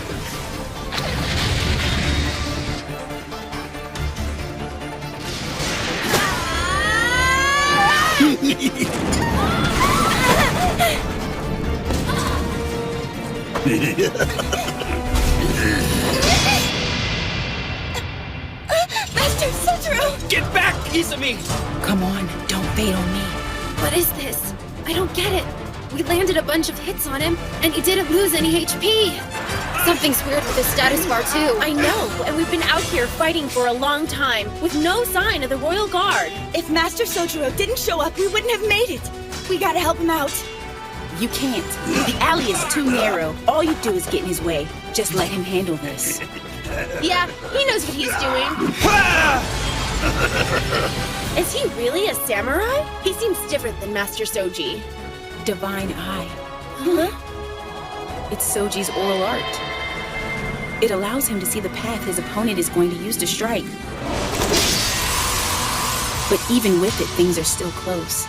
Master Sojiro! Get back, Izumi! Come on, don't bait on me. What is this? I don't get it. We landed a bunch of hits on him, and he didn't lose any HP. Something's weird with his status bar, too. I know, and we've been out here fighting for a long time, with no sign of the Royal Guard. If Master Sojiro didn't show up, we wouldn't have made it. We gotta help him out. You can't. The alley is too narrow. All you do is get in his way. Just let him handle this. Yeah, he knows what he's doing. Is he really a samurai? He seems different than Master Soji. Divine Eye. Huh? It's Soji's oral art. It allows him to see the path his opponent is going to use to strike. But even with it, things are still close.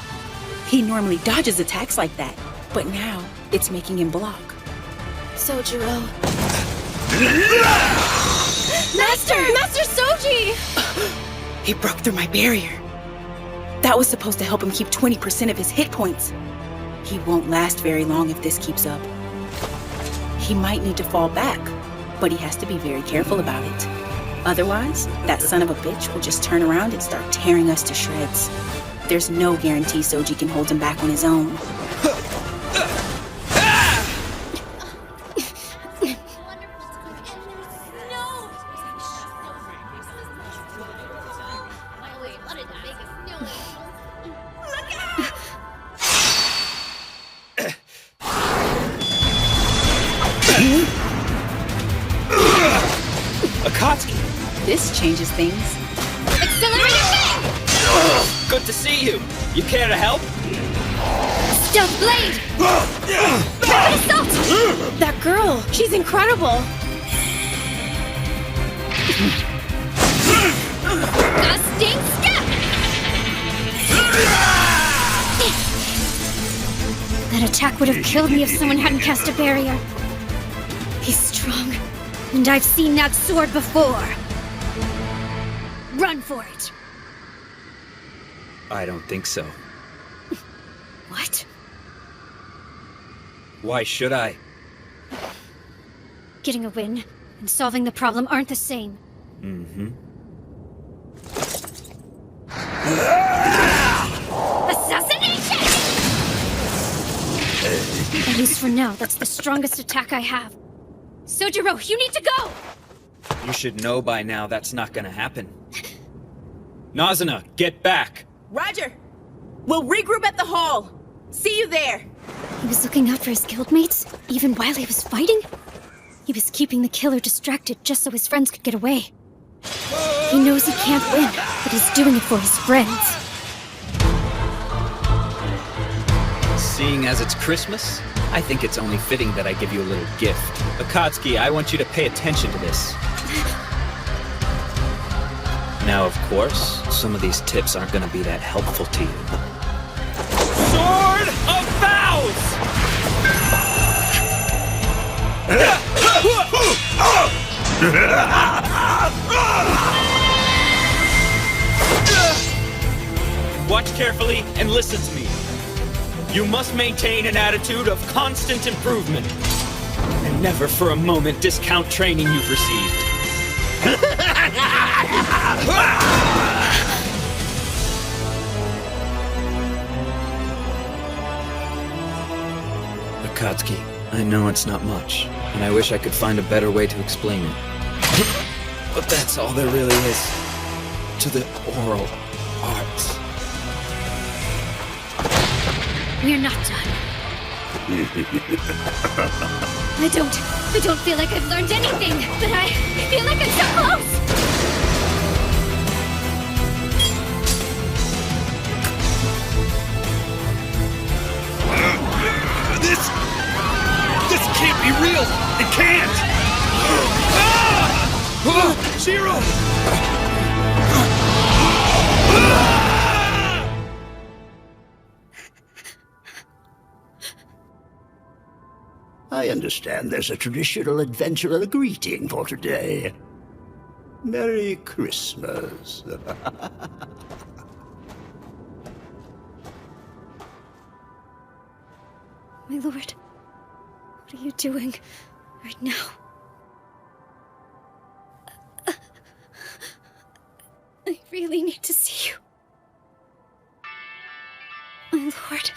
He normally dodges attacks like that, but now it's making him block. Sojiro. Master! Master Soji! He broke through my barrier. That was supposed to help him keep 20% of his hit points. He won't last very long if this keeps up. He might need to fall back, but he has to be very careful about it. Otherwise, that son of a bitch will just turn around and start tearing us to shreds. There's no guarantee Soji can hold him back on his own. Akatsuki! This changes things. Accelerated thing! Good to see you. You care to help? Stealth blade! Assault! That girl, she's incredible! Gusting step! That attack would have killed me if someone hadn't cast a barrier. He's strong, and I've seen that sword before. Run for it! I don't think so. What? Why should I? Getting a win and solving the problem aren't the same. Mm-hmm. Assassination! At least for now, that's the strongest attack I have. Sojiro, you need to go! You should know by now that's not gonna happen. Nazuna, get back! Roger! We'll regroup at the hall. See you there. He was looking out for his guildmates, even while he was fighting? He was keeping the killer distracted just so his friends could get away. He knows he can't win, but he's doing it for his friends. Seeing as it's Christmas, I think it's only fitting that I give you a little gift. Akatsuki, I want you to pay attention to this. Now, of course, some of these tips aren't gonna be that helpful to you. Sword of Vows! Watch carefully and listen to me. You must maintain an attitude of constant improvement, and never for a moment discount training you've received. Akatsuki, I know it's not much, and I wish I could find a better way to explain it. But that's all there really is to the oral arts. We're not done. I don't feel like I've learned anything, but I feel like I'm so close! This can't be real! It can't! Zero! I understand there's a traditional adventurer greeting for today. Merry Christmas. My lord, what are you doing right now? I really need to see you. My lord.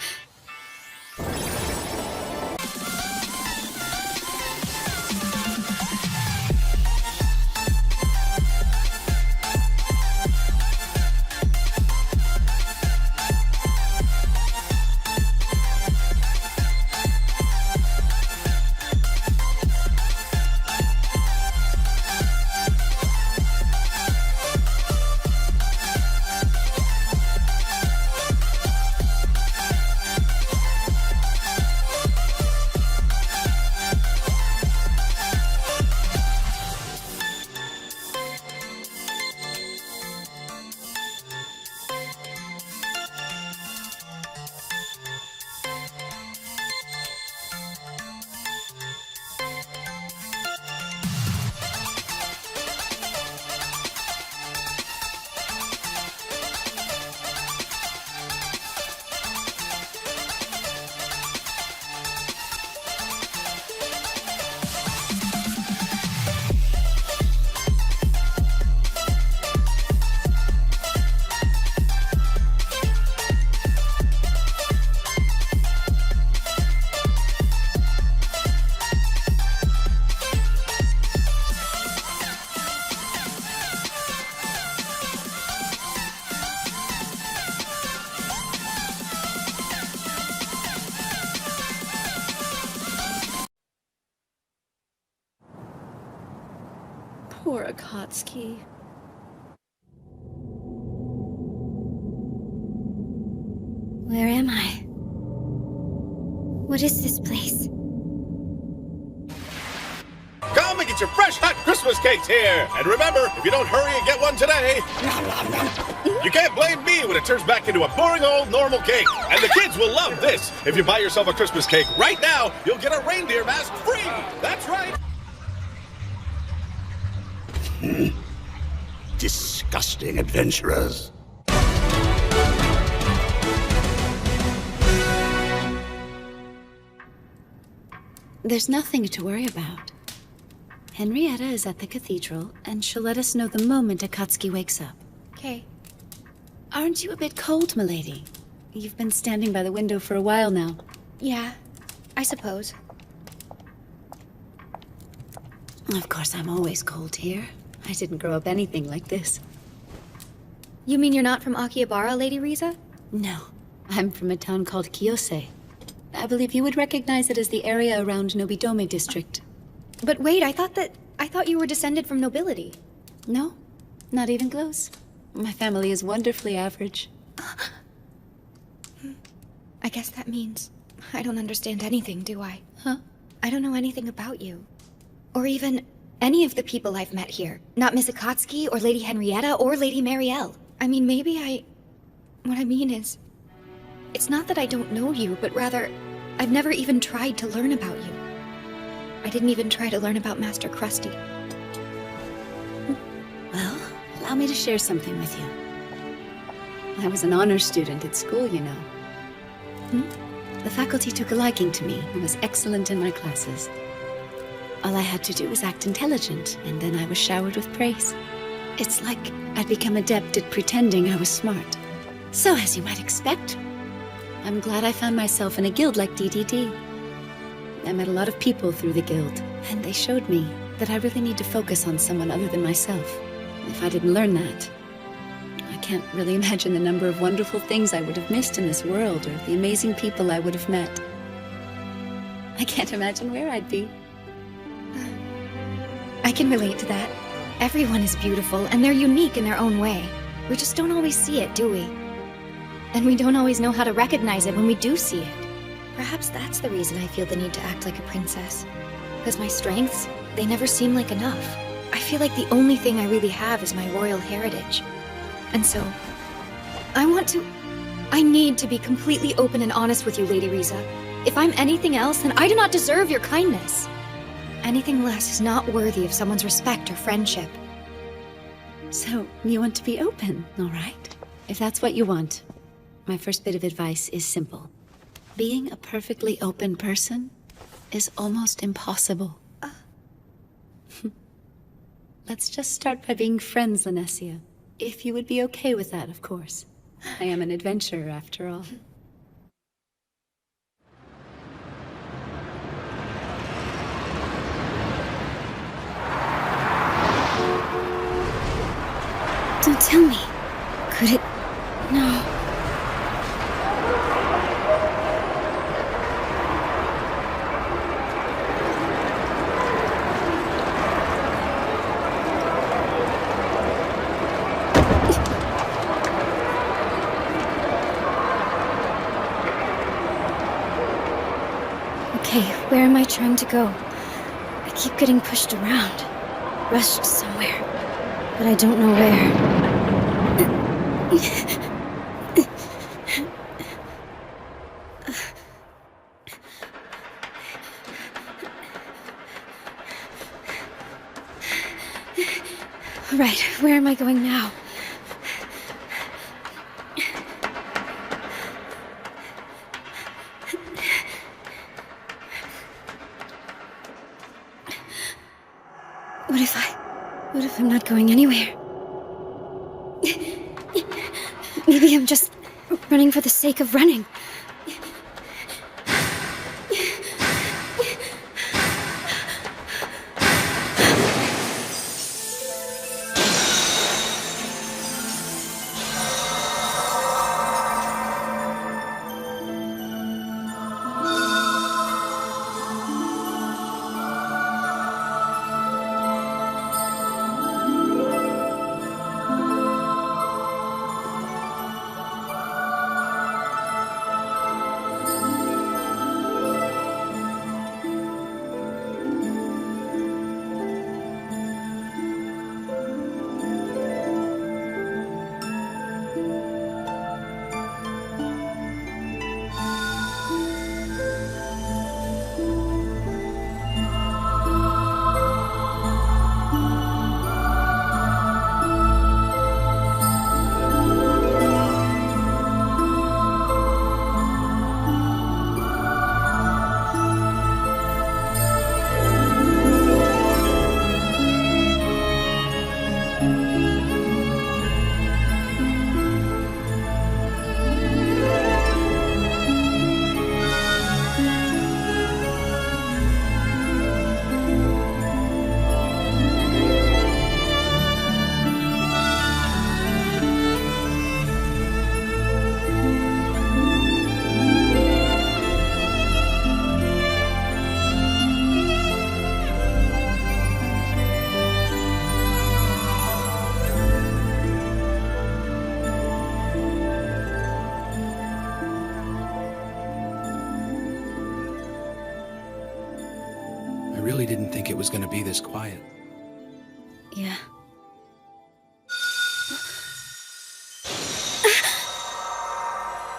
Poor Akatsuki. Where am I? What is this place? Come and get your fresh, hot Christmas cakes here! And remember, if you don't hurry and get one today... You can't blame me when it turns back into a boring old normal cake. And the kids will love this. If you buy yourself a Christmas cake right now, you'll get a reindeer mask free. That's right. Disgusting adventurers. There's nothing to worry about. Henrietta is at the cathedral, and she'll let us know the moment Akatsuki wakes up. Okay. Aren't you a bit cold, milady? You've been standing by the window for a while now. Yeah, I suppose. Of course, I'm always cold here. I didn't grow up anything like this. You mean you're not from Akihabara, Lady Riza? No, I'm from a town called Kiyose. I believe you would recognize it as the area around Nobidome district. But wait, I thought you were descended from nobility. No, not even close. My family is wonderfully average. I guess that means I don't understand anything, do I? Huh? I don't know anything about you. Or even any of the people I've met here. Not Miss Akatsuki, or Lady Henrietta, or Lady Marielle. I mean, what I mean is, it's not that I don't know you, but rather, I've never even tried to learn about you. I didn't even try to learn about Master Krusty. Well, allow me to share something with you. I was an honor student at school, you know. The faculty took a liking to me and was excellent in my classes. All I had to do was act intelligent, and then I was showered with praise. It's like I'd become adept at pretending I was smart. So, as you might expect, I'm glad I found myself in a guild like DDD. I met a lot of people through the guild, and they showed me that I really need to focus on someone other than myself. If I didn't learn that, I can't really imagine the number of wonderful things I would have missed in this world, or the amazing people I would have met. I can't imagine where I'd be. I can relate to that. Everyone is beautiful, and they're unique in their own way. We just don't always see it, do we? And we don't always know how to recognize it when we do see it. Perhaps that's the reason I feel the need to act like a princess. Because my strengths, they never seem like enough. I feel like the only thing I really have is my royal heritage. And so, I need to be completely open and honest with you, Lady Riza. If I'm anything else, then I do not deserve your kindness. Anything less is not worthy of someone's respect or friendship. So, you want to be open, all right? If that's what you want, my first bit of advice is simple. Being a perfectly open person is almost impossible. Let's just start by being friends, Linesia. If you would be okay with that, of course. I am an adventurer, after all. Don't tell me. Could it... No. Okay, where am I trying to go? I keep getting pushed around. Rushed somewhere. But I don't know where. Right, where am I going now? What if I'm not going anywhere? Maybe I'm just running for the sake of running. really didn't think it was going to be this quiet. Yeah.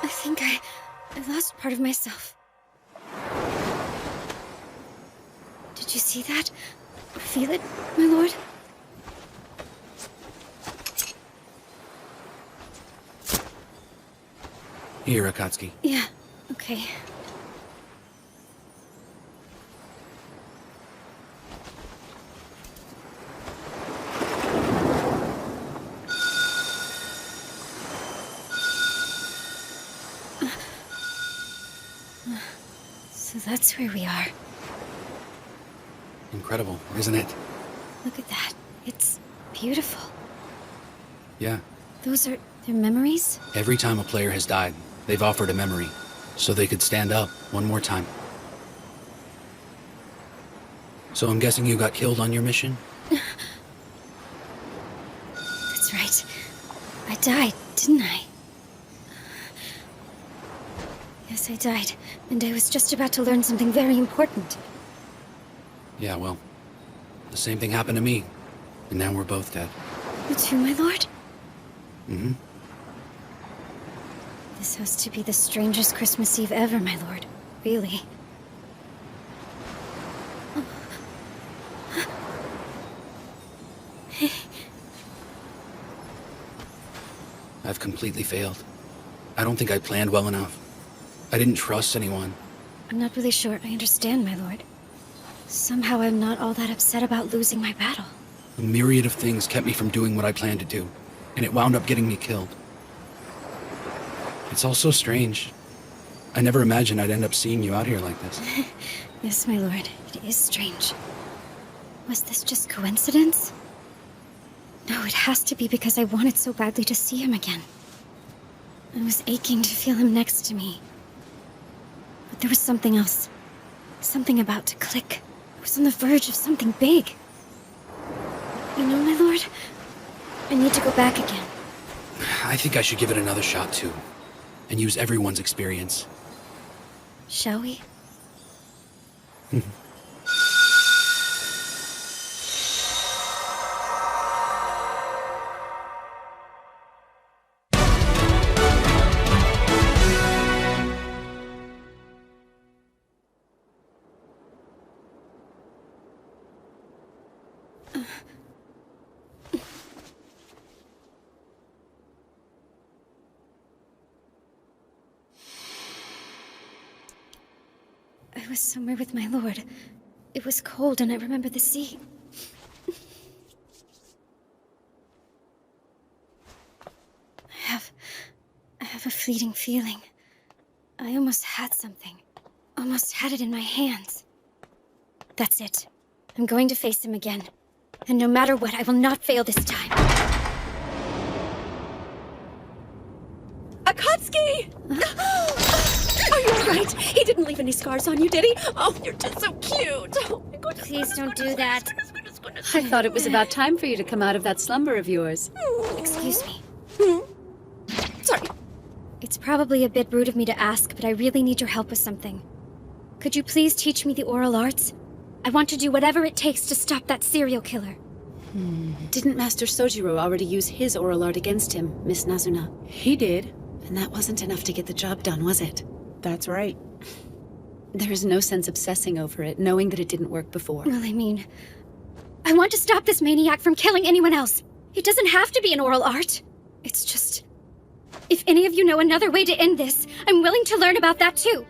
I think I lost part of myself. Did you see that? Or feel it, my lord? Here, Akatsuki. Yeah, okay. So that's where we are. Incredible, isn't it? Look at that. It's beautiful. Yeah. Those are their memories? Every time a player has died, they've offered a memory, so they could stand up one more time. So I'm guessing you got killed on your mission? That's right. I died, didn't I? Yes, I died, and I was just about to learn something very important. Yeah, well, the same thing happened to me, and now we're both dead. You too, my lord? Mm-hmm. This has to be the strangest Christmas Eve ever, my lord. Really. I've completely failed. I don't think I planned well enough. I didn't trust anyone. I'm not really sure I understand, my lord. Somehow I'm not all that upset about losing my battle. A myriad of things kept me from doing what I planned to do, and it wound up getting me killed. It's all so strange. I never imagined I'd end up seeing you out here like this. Yes, my lord. It is strange. Was this just coincidence? No, it has to be because I wanted so badly to see him again. I was aching to feel him next to me. But there was something else. Something about to click. I was on the verge of something big. You know, my lord, I need to go back again. I think I should give it another shot, too. And use everyone's experience. Shall we? I was somewhere with my lord. It was cold and I remember the sea. I have a fleeting feeling. I almost had something. Almost had it in my hands. That's it. I'm going to face him again. And no matter what, I will not fail this time. Akatsuki! Are you alright? He didn't leave any scars on you, did he? Oh, you're just so cute. Oh my goodness. Please don't do that. I thought it was about time for you to come out of that slumber of yours. Excuse me. Sorry. It's probably a bit rude of me to ask, but I really need your help with something. Could you please teach me the oral arts? I want to do whatever it takes to stop that serial killer. Didn't Master Sojiro already use his oral art against him, Miss Nazuna? He did. And that wasn't enough to get the job done, was it? That's right. There is no sense obsessing over it, knowing that it didn't work before. Well, I mean, I want to stop this maniac from killing anyone else. It doesn't have to be an oral art. It's just... If any of you know another way to end this, I'm willing to learn about that too.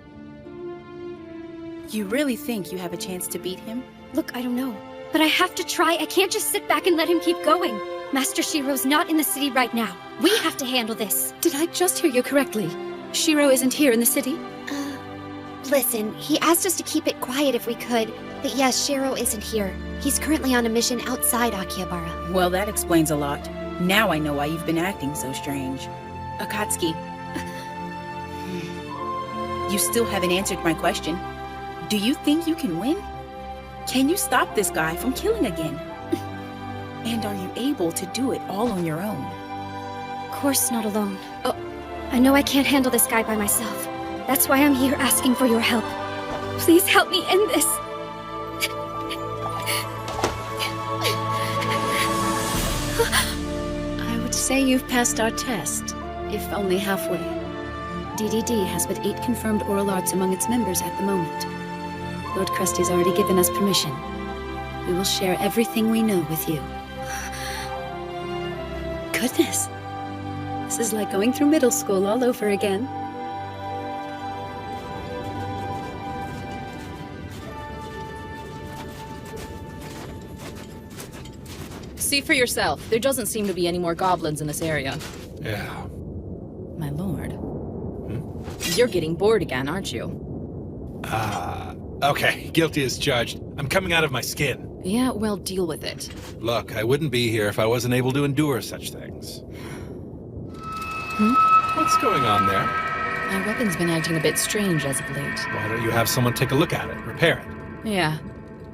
You really think you have a chance to beat him? Look, I don't know. But I have to try. I can't just sit back and let him keep going. Master Shiro's not in the city right now. We have to handle this. Did I just hear you correctly? Shiro isn't here in the city? Listen, he asked us to keep it quiet if we could. But yes, Shiro isn't here. He's currently on a mission outside Akihabara. Well, that explains a lot. Now I know why you've been acting so strange. Akatsuki. You still haven't answered my question. Do you think you can win? Can you stop this guy from killing again? And are you able to do it all on your own? Of course not alone. Oh, I know I can't handle this guy by myself. That's why I'm here asking for your help. Please help me end this. say you've passed our test, if only halfway. DDD has but 8 confirmed oral arts among its members at the moment. Lord Krusty's already given us permission. We will share everything we know with you. Goodness. This is like going through middle school all over again. See for yourself. There doesn't seem to be any more goblins in this area. Yeah. My lord. You're getting bored again, aren't you? Okay, guilty as charged. I'm coming out of my skin. Yeah, well, deal with it. Look, I wouldn't be here if I wasn't able to endure such things. What's going on there? My weapon's been acting a bit strange as of late. Why don't you have someone take a look at it, repair it? Yeah,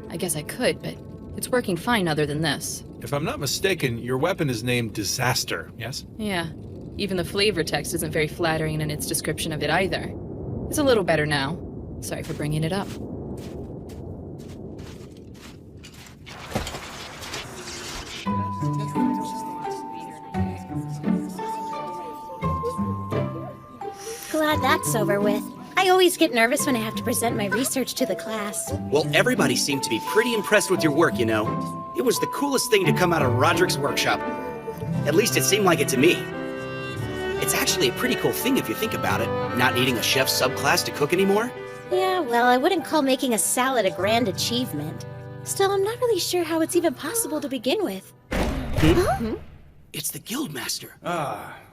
I guess I could, but it's working fine other than this. If I'm not mistaken, your weapon is named Disaster, yes? Yeah, even the flavor text isn't very flattering in its description of it either. It's a little better now. Sorry for bringing it up. Glad that's over with. I always get nervous when I have to present my research to the class. Well, everybody seemed to be pretty impressed with your work, you know. It was the coolest thing to come out of Roderick's workshop. At least it seemed like it to me. It's actually a pretty cool thing if you think about it, not needing a chef subclass to cook anymore. Yeah, well, I wouldn't call making a salad a grand achievement. Still, I'm not really sure how it's even possible to begin with. It's the Guildmaster.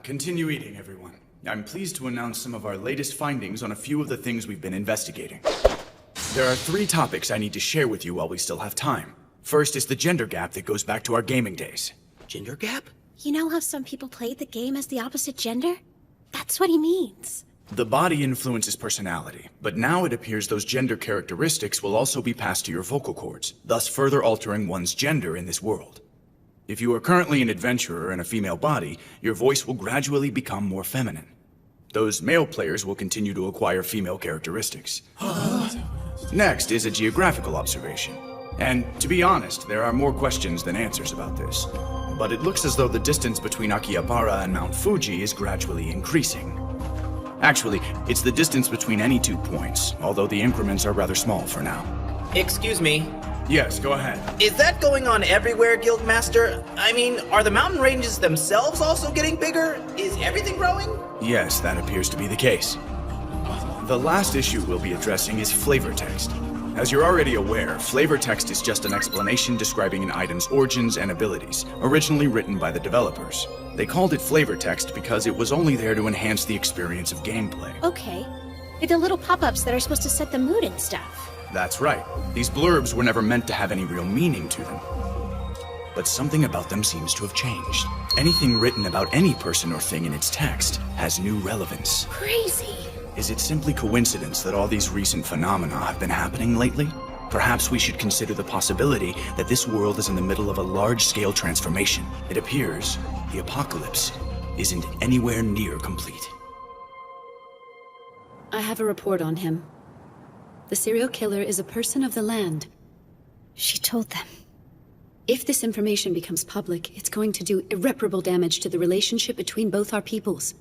Continue eating, everyone. I'm pleased to announce some of our latest findings on a few of the things we've been investigating. There are 3 topics I need to share with you while we still have time. First is the gender gap that goes back to our gaming days. Gender gap? You know how some people played the game as the opposite gender? That's what he means. The body influences personality, but now it appears those gender characteristics will also be passed to your vocal cords, thus further altering one's gender in this world. If you are currently an adventurer in a female body, your voice will gradually become more feminine. Those male players will continue to acquire female characteristics. Next is a geographical observation. And to be honest, there are more questions than answers about this. But it looks as though the distance between Akihabara and Mount Fuji is gradually increasing. Actually, it's the distance between any 2 points, although the increments are rather small for now. Excuse me. Yes, go ahead. Is that going on everywhere, Guildmaster? I mean, are the mountain ranges themselves also getting bigger? Is everything growing? Yes, that appears to be the case. The last issue we'll be addressing is flavor text. As you're already aware, flavor text is just an explanation describing an item's origins and abilities, originally written by the developers. They called it flavor text because it was only there to enhance the experience of gameplay. Okay. The little pop-ups that are supposed to set the mood and stuff. That's right. These blurbs were never meant to have any real meaning to them. But something about them seems to have changed. Anything written about any person or thing in its text has new relevance. Crazy. Is it simply coincidence that all these recent phenomena have been happening lately? Perhaps we should consider the possibility that this world is in the middle of a large-scale transformation. It appears the apocalypse isn't anywhere near complete. I have a report on him. The serial killer is a person of the land. She told them. If this information becomes public, it's going to do irreparable damage to the relationship between both our peoples.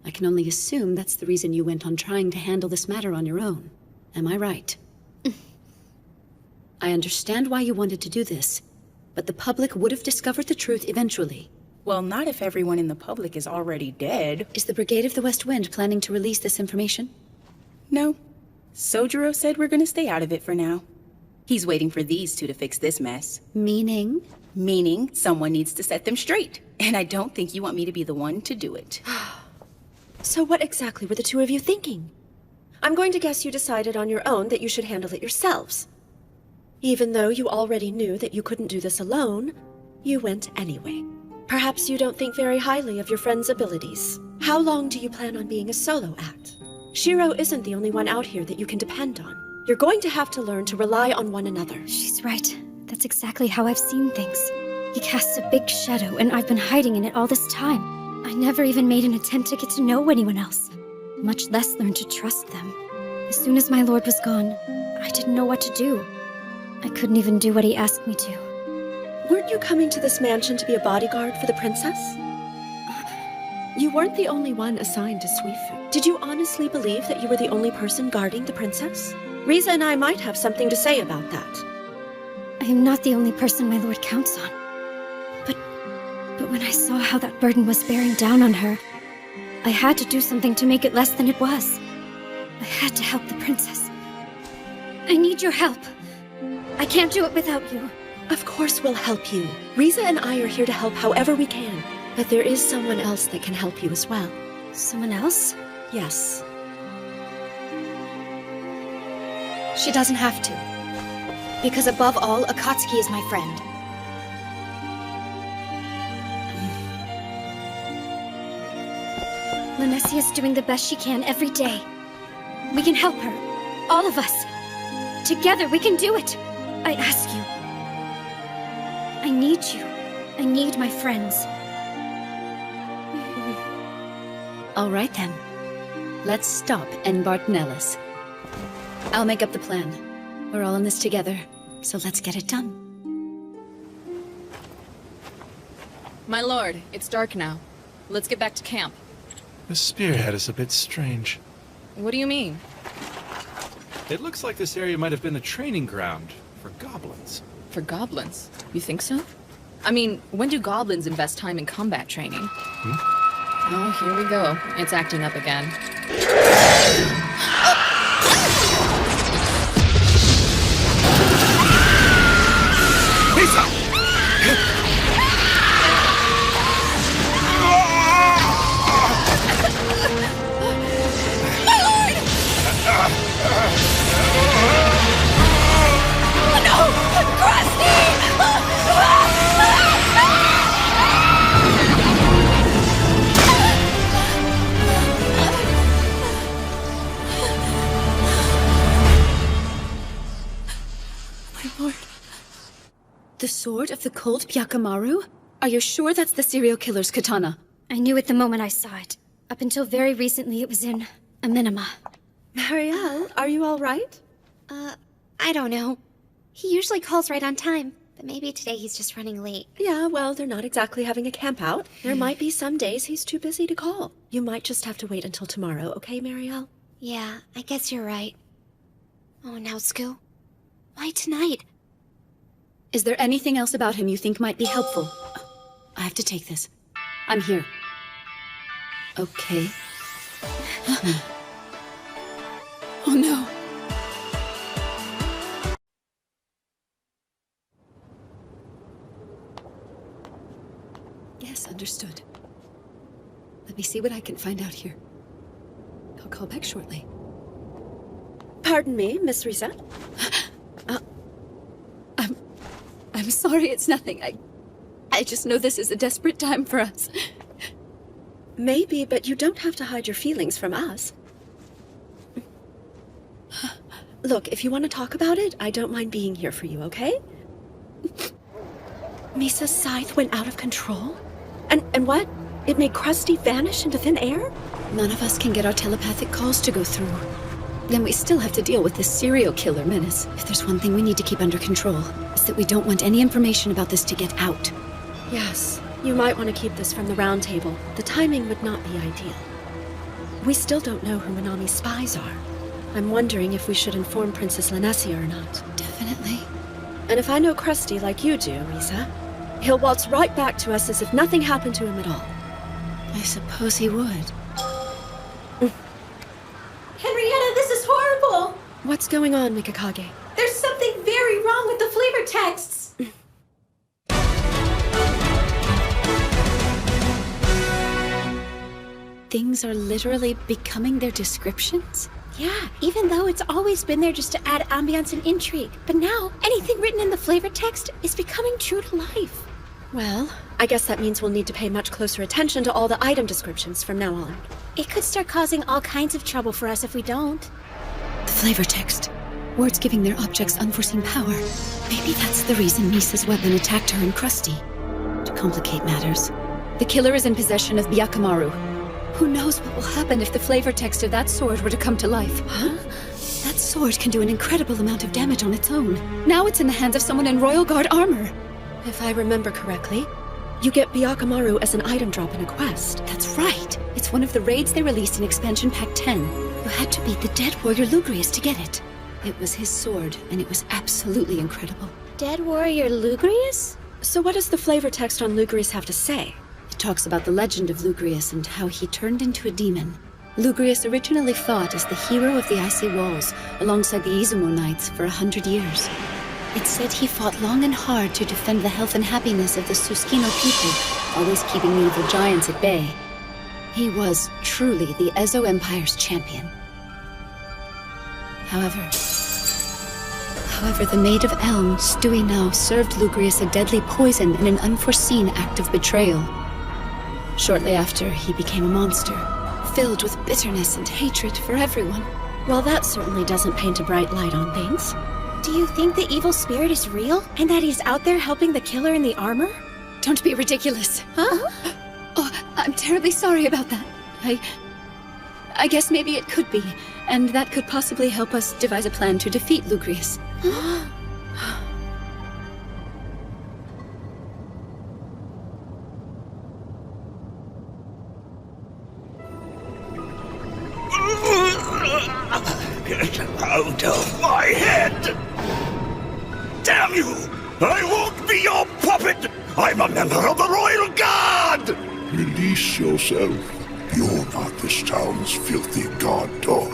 I can only assume that's the reason you went on trying to handle this matter on your own. Am I right? I understand why you wanted to do this, but the public would have discovered the truth eventually. Well, not if everyone in the public is already dead. Is the Brigade of the West Wind planning to release this information? No. Sojiro said we're gonna stay out of it for now. He's waiting for these 2 to fix this mess. Meaning? Meaning someone needs to set them straight. And I don't think you want me to be the one to do it. So what exactly were the 2 of you thinking? I'm going to guess you decided on your own that you should handle it yourselves. Even though you already knew that you couldn't do this alone, you went anyway. Perhaps you don't think very highly of your friend's abilities. How long do you plan on being a solo act? Shiro isn't the only one out here that you can depend on. You're going to have to learn to rely on one another. She's right. That's exactly how I've seen things. He casts a big shadow, and I've been hiding in it all this time. I never even made an attempt to get to know anyone else, much less learn to trust them. As soon as my lord was gone, I didn't know what to do. I couldn't even do what he asked me to. Weren't you coming to this mansion to be a bodyguard for the princess? You weren't the only one assigned to Suifu. Did you honestly believe that you were the only person guarding the princess? Riza and I might have something to say about that. I am not the only person my lord counts on. But when I saw how that burden was bearing down on her, I had to do something to make it less than it was. I had to help the princess. I need your help. I can't do it without you. Of course we'll help you. Riza and I are here to help however we can. But there is someone else that can help you as well. Someone else? Yes. She doesn't have to. Because above all, Akatsuki is my friend. Lanessia is doing the best she can every day. We can help her. All of us. Together we can do it. I ask you. I need you. I need my friends. All right then. Let's stop N. Bartonellis. I'll make up the plan. We're all in this together, so let's get it done. My lord, it's dark now. Let's get back to camp. The spearhead is a bit strange. What do you mean? It looks like this area might have been a training ground for goblins. For goblins? You think so? I mean, when do goblins invest time in combat training? Oh, here we go. It's acting up again. Lisa! The sword of the cult Byakumaru? Are you sure that's the serial killer's katana? I knew it the moment I saw it. Up until very recently, it was in a minima. Marielle, are you all right? I don't know. He usually calls right on time, but maybe today he's just running late. Yeah, well, they're not exactly having a camp out. There might be some days he's too busy to call. You might just have to wait until tomorrow, okay, Marielle? Yeah, I guess you're right. Oh, now, Skoo. Why tonight? Is there anything else about him you think might be helpful? I have to take this. I'm here. Okay. Oh no. Yes, understood. Let me see what I can find out here. I'll call back shortly. Pardon me, Miss Risa? I'm sorry, it's nothing. I just know this is a desperate time for us. Maybe, but you don't have to hide your feelings from us. Look, if you want to talk about it, I don't mind being here for you, okay? Misa's scythe went out of control? And what? It made Krusty vanish into thin air? None of us can get our telepathic calls to go through. Then we still have to deal with this serial killer menace. If there's one thing we need to keep under control, it's that we don't want any information about this to get out. Yes, you might want to keep this from the round table. The timing would not be ideal. We still don't know who Minami's spies are. I'm wondering if we should inform Princess Lanessia or not. Definitely. And if I know Krusty like you do, Risa, he'll waltz right back to us as if nothing happened to him at all. I suppose he would. Henrietta, this is horrible! What's going on, Mikakage? There's something very wrong with the flavor texts! Things are literally becoming their descriptions? Yeah, even though it's always been there just to add ambiance and intrigue. But now, anything written in the flavor text is becoming true to life. Well, I guess that means we'll need to pay much closer attention to all the item descriptions from now on. It could start causing all kinds of trouble for us if we don't. The flavor text. Words giving their objects unforeseen power. Maybe that's the reason Misa's weapon attacked her and Krusty. To complicate matters, the killer is in possession of Byakumaru. Who knows what will happen if the flavor text of that sword were to come to life? Huh? That sword can do an incredible amount of damage on its own. Now it's in the hands of someone in Royal Guard armor. If I remember correctly, You get Byakumaru as an item drop in a quest. That's right. It's one of the raids they released in Expansion Pack 10. You had to beat the dead warrior Lugrius to get it. It was his sword, and it was absolutely incredible. Dead warrior Lugrius? So what does the flavor text on Lugrius have to say? It talks about the legend of Lugrius and how he turned into a demon. Lugrius originally fought as the hero of the Icy Walls, alongside the Izumo Knights, for 100 years. It said he fought long and hard to defend the health and happiness of the Suskino people, always keeping the evil giants at bay. He was truly the Ezo Empire's champion. However, the Maid of Elm, Stuinao, served Lugrius a deadly poison in an unforeseen act of betrayal. Shortly after, he became a monster, filled with bitterness and hatred for everyone. Well, that certainly doesn't paint a bright light on things. Do you think the evil spirit is real? And that he's out there helping the killer in the armor? Don't be ridiculous. Huh? Oh, I'm terribly sorry about that. I guess maybe it could be, and that could possibly help us devise a plan to defeat Lugrius. Get out of my head! Damn you! I won't be your puppet! I'm a member of the Royal Guard! Release yourself. You're not this town's filthy guard dog.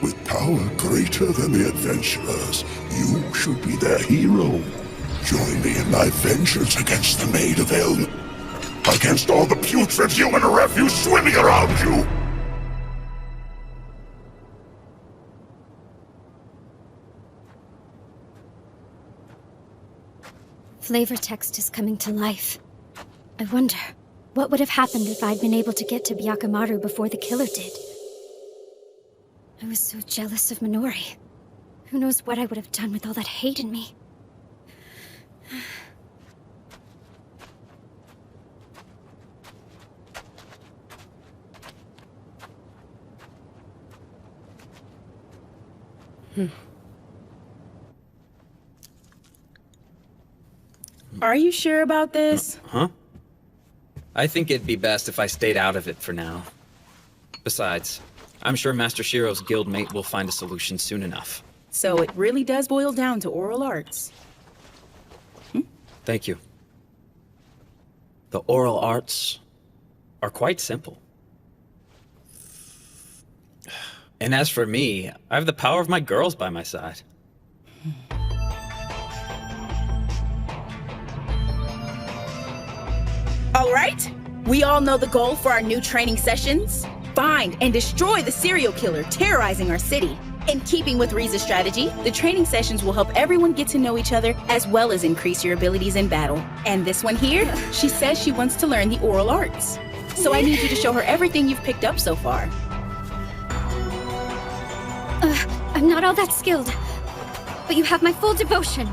With power greater than the adventurers, you should be their hero. Join me in my vengeance against the Maid of Elm. Against all the putrid human refuse swimming around you! Flavor text is coming to life. I wonder, what would have happened if I'd been able to get to Byakumaru before the killer did? I was so jealous of Minori. Who knows what I would have done with all that hate in me? Are you sure about this? Huh? I think it'd be best if I stayed out of it for now. Besides, I'm sure Master Shiro's guildmate will find a solution soon enough. So it really does boil down to oral arts. Thank you. The oral arts are quite simple. And as for me, I have the power of my girls by my side. All right, we all know the goal for our new training sessions. Find and destroy the serial killer terrorizing our city. In keeping with Riza's strategy, the training sessions will help everyone get to know each other as well as increase your abilities in battle. And this one here, she says she wants to learn the oral arts. So I need you to show her everything you've picked up so far. I'm not all that skilled, but you have my full devotion.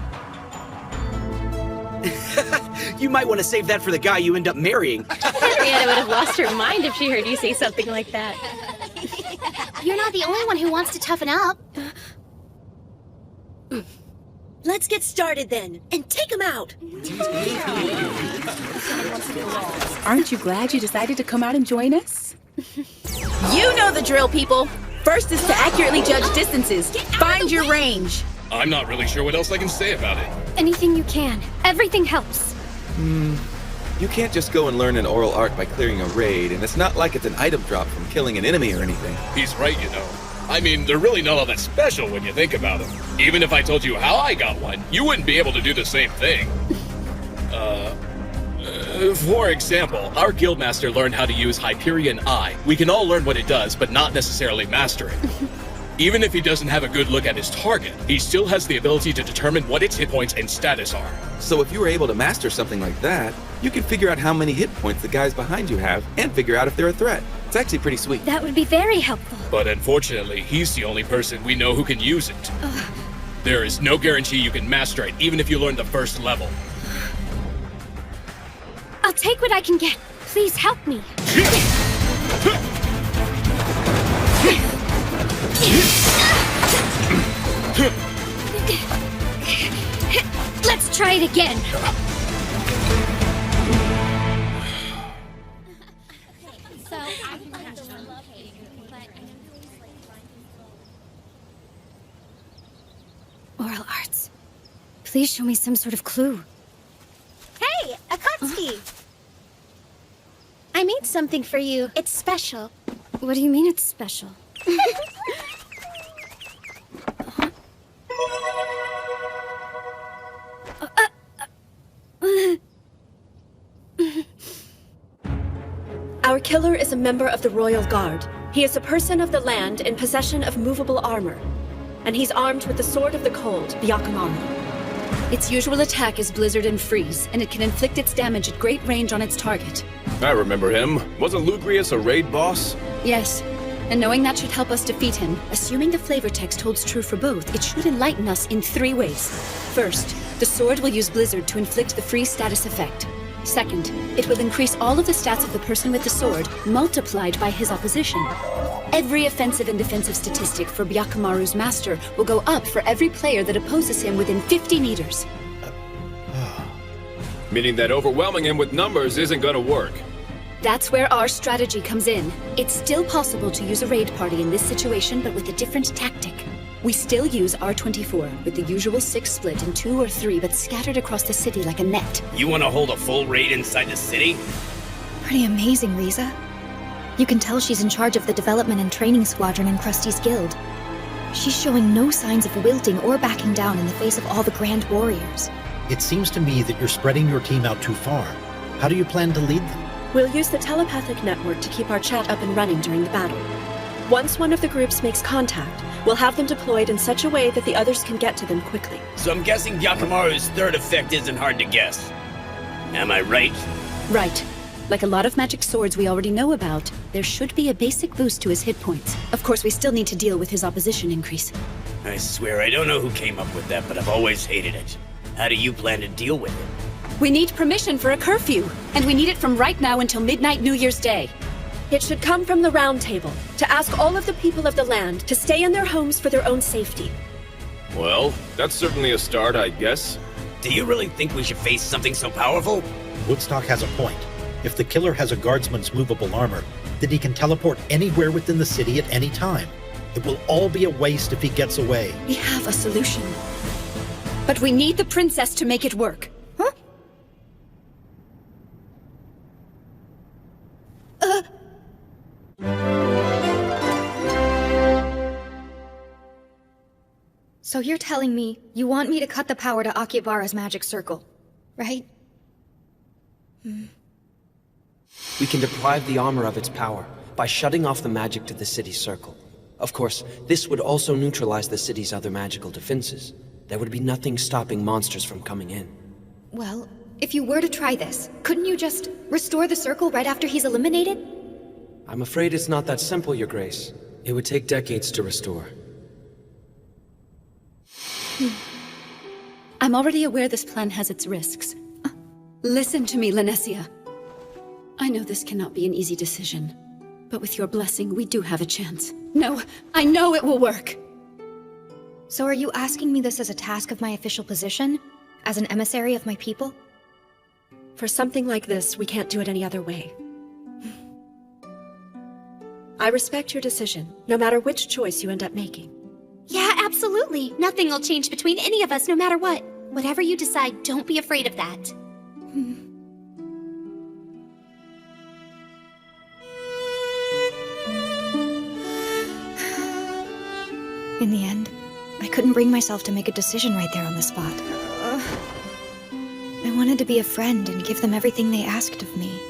You might want to save that for the guy you end up marrying. Henrietta would have lost her mind if she heard you say something like that. You're not the only one who wants to toughen up. Let's get started then, and take him out! Aren't you glad you decided to come out and join us? You know the drill, people! First is to accurately judge distances. Find your range. I'm not really sure what else I can say about it. Anything you can. Everything helps. You can't just go and learn an oral art by clearing a raid, and it's not like it's an item drop from killing an enemy or anything. He's right, you know. I mean, they're really not all that special when you think about them. Even if I told you how I got one, you wouldn't be able to do the same thing. For example, our guildmaster learned how to use Hyperion Eye. We can all learn what it does, but not necessarily master it. Even if he doesn't have a good look at his target, he still has the ability to determine what its hit points and status are. So if you were able to master something like that, you can figure out how many hit points the guys behind you have, and figure out if they're a threat. It's actually pretty sweet. That would be very helpful. But unfortunately, he's the only person we know who can use it. There is no guarantee you can master it, even if you learn the first level. I'll take what I can get. Please help me. Let's try it again. Please show me some sort of clue. Hey, Akatsuki! I made something for you. It's special. What do you mean it's special? Our killer is a member of the Royal Guard. He is a person of the land in possession of movable armor. And he's armed with the Sword of the Cold, Byakumaru. Its usual attack is Blizzard and Freeze, and it can inflict its damage at great range on its target. I remember him. Wasn't Lugrius a raid boss? Yes, and knowing that should help us defeat him, assuming the flavor text holds true for both, it should enlighten us in 3 ways. First, the sword will use Blizzard to inflict the freeze status effect. Second, it will increase all of the stats of the person with the sword, multiplied by his opposition. Every offensive and defensive statistic for Byakumaru's master will go up for every player that opposes him within 50 meters. Meaning that overwhelming him with numbers isn't gonna work. That's where our strategy comes in. It's still possible to use a raid party in this situation, but with a different tactic. We still use R24, with the usual 6 split in 2 or 3, but scattered across the city like a net. You want to hold a full raid inside the city? Pretty amazing, Riza. You can tell she's in charge of the development and training squadron in Krusty's guild. She's showing no signs of wilting or backing down in the face of all the grand warriors. It seems to me that you're spreading your team out too far. How do you plan to lead them? We'll use the telepathic network to keep our chat up and running during the battle. Once one of the groups makes contact, we'll have them deployed in such a way that the others can get to them quickly. So I'm guessing Byakumaru's third effect isn't hard to guess. Am I right? Right. Like a lot of magic swords we already know about, there should be a basic boost to his hit points. Of course, we still need to deal with his opposition increase. I swear I don't know who came up with that, but I've always hated it. How do you plan to deal with it? We need permission for a curfew, and we need it from right now until midnight New Year's Day. It should come from the Round Table, to ask all of the people of the land to stay in their homes for their own safety. Well, that's certainly a start, I guess. Do you really think we should face something so powerful? Woodstock has a point. If the killer has a guardsman's movable armor, then he can teleport anywhere within the city at any time. It will all be a waste if he gets away. We have a solution. But we need the princess to make it work. Huh? So you're telling me you want me to cut the power to Akihabara's magic circle, right? We can deprive the armor of its power by shutting off the magic to the city's circle. Of course, this would also neutralize the city's other magical defenses. There would be nothing stopping monsters from coming in. Well, if you were to try this, couldn't you just restore the circle right after he's eliminated? I'm afraid it's not that simple, Your Grace. It would take decades to restore. I'm already aware this plan has its risks. Listen to me, Linesia. I know this cannot be an easy decision, but with your blessing, we do have a chance. No, I know it will work! So are you asking me this as a task of my official position? As an emissary of my people? For something like this, we can't do it any other way. I respect your decision, no matter which choice you end up making. Yeah, absolutely. Nothing will change between any of us, no matter what. Whatever you decide, don't be afraid of that. In the end, I couldn't bring myself to make a decision right there on the spot. I wanted to be a friend and give them everything they asked of me.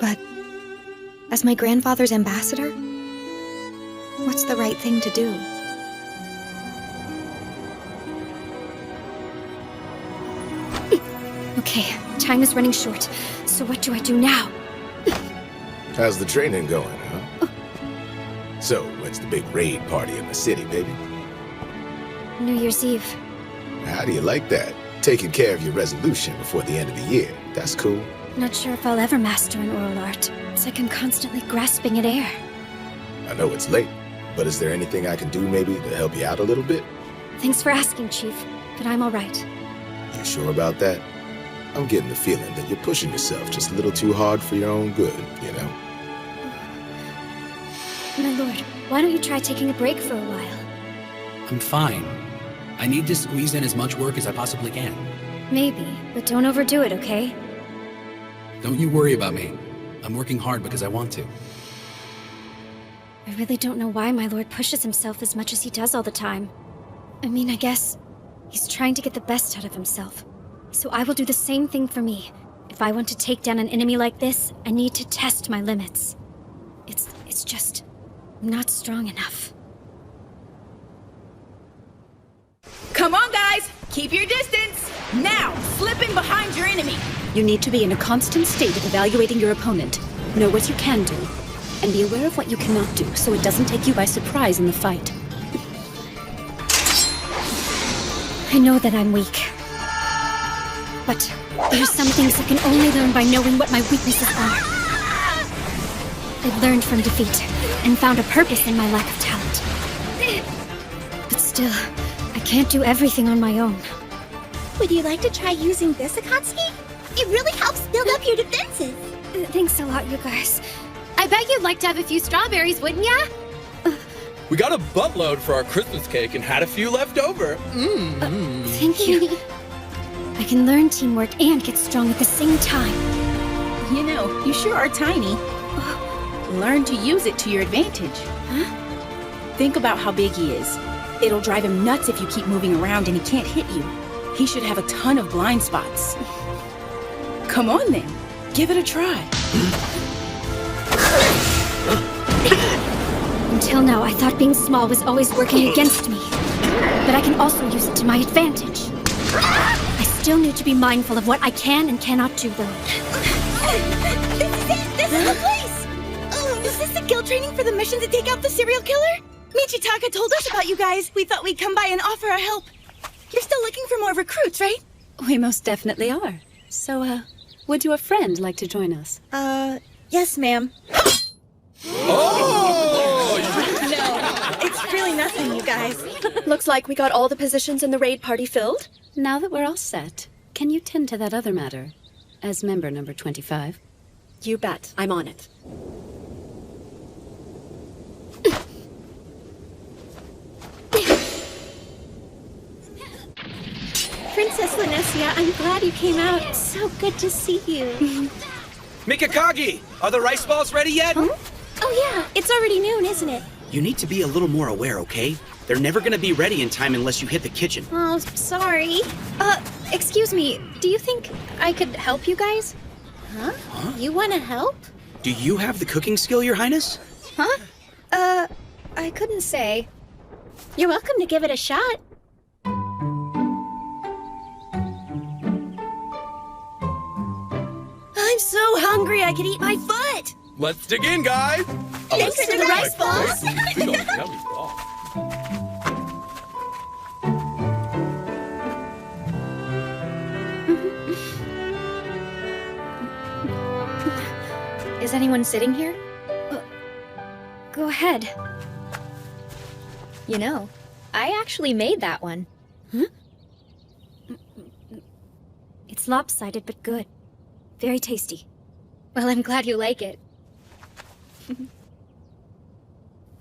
But as my grandfather's ambassador, what's the right thing to do? Okay, time is running short, so what do I do now? How's the training going, huh? So, when's the big raid party in the city, baby? New Year's Eve. How do you like that? Taking care of your resolution before the end of the year. That's cool. Not sure if I'll ever master an oral art. It's like I'm constantly grasping at air. I know it's late, but is there anything I can do maybe to help you out a little bit? Thanks for asking, Chief, but I'm all right. You sure about that? I'm getting the feeling that you're pushing yourself just a little too hard for your own good, you know? My lord, why don't you try taking a break for a while? I'm fine. I need to squeeze in as much work as I possibly can. Maybe, but don't overdo it, okay? Don't you worry about me. I'm working hard because I want to. I really don't know why my lord pushes himself as much as he does all the time. I mean, I guess he's trying to get the best out of himself. So I will do the same thing for me. If I want to take down an enemy like this, I need to test my limits. It's just... I'm not strong enough. Come on, guys! Keep your distance! Now, slip in behind your enemy! You need to be in a constant state of evaluating your opponent. Know what you can do, and be aware of what you cannot do, so it doesn't take you by surprise in the fight. I know that I'm weak. But there's some things I can only learn by knowing what my weaknesses are. I've learned from defeat, and found a purpose in my lack of talent. But still, I can't do everything on my own. Would you like to try using this, Akatsuki? It really helps build up your defenses. Thanks a lot, you guys. I bet you'd like to have a few strawberries, wouldn't ya? We got a buttload for our Christmas cake and had a few left over. Thank you. I can learn teamwork and get strong at the same time. You know, you sure are tiny. Learn to use it to your advantage. Huh? Think about how big he is. It'll drive him nuts if you keep moving around and he can't hit you. He should have a ton of blind spots. Come on then, give it a try. Until now, I thought being small was always working against me. But I can also use it to my advantage. I still need to be mindful of what I can and cannot do, though. This is it! This is the place! Is this the guild training for the mission to take out the serial killer? Michitaka told us about you guys. We thought we'd come by and offer our help. You're still looking for more recruits, right? We most definitely are. So, would your friend like to join us? Yes, ma'am. Oh! No, it's really nothing, you guys. Looks like we got all the positions in the raid party filled. Now that we're all set, can you tend to that other matter as member number 25? You bet. I'm on it. Princess Linesia, I'm glad you came out. It's so good to see you. Mikakagi, are the rice balls ready yet? Huh? Oh yeah, it's already noon, isn't it? You need to be a little more aware, okay? They're never gonna be ready in time unless you hit the kitchen. Oh, sorry. Excuse me, do you think I could help you guys? Huh? You want to help? Do you have the cooking skill, Your Highness? Huh? I couldn't say. You're welcome to give it a shot. I'm so hungry I could eat my foot. Let's dig in, guys. Thanks for the rice balls. We don't yummy balls. Is anyone sitting here? Go ahead. You know, I actually made that one. Huh? It's lopsided, but good. Very tasty. Well, I'm glad you like it.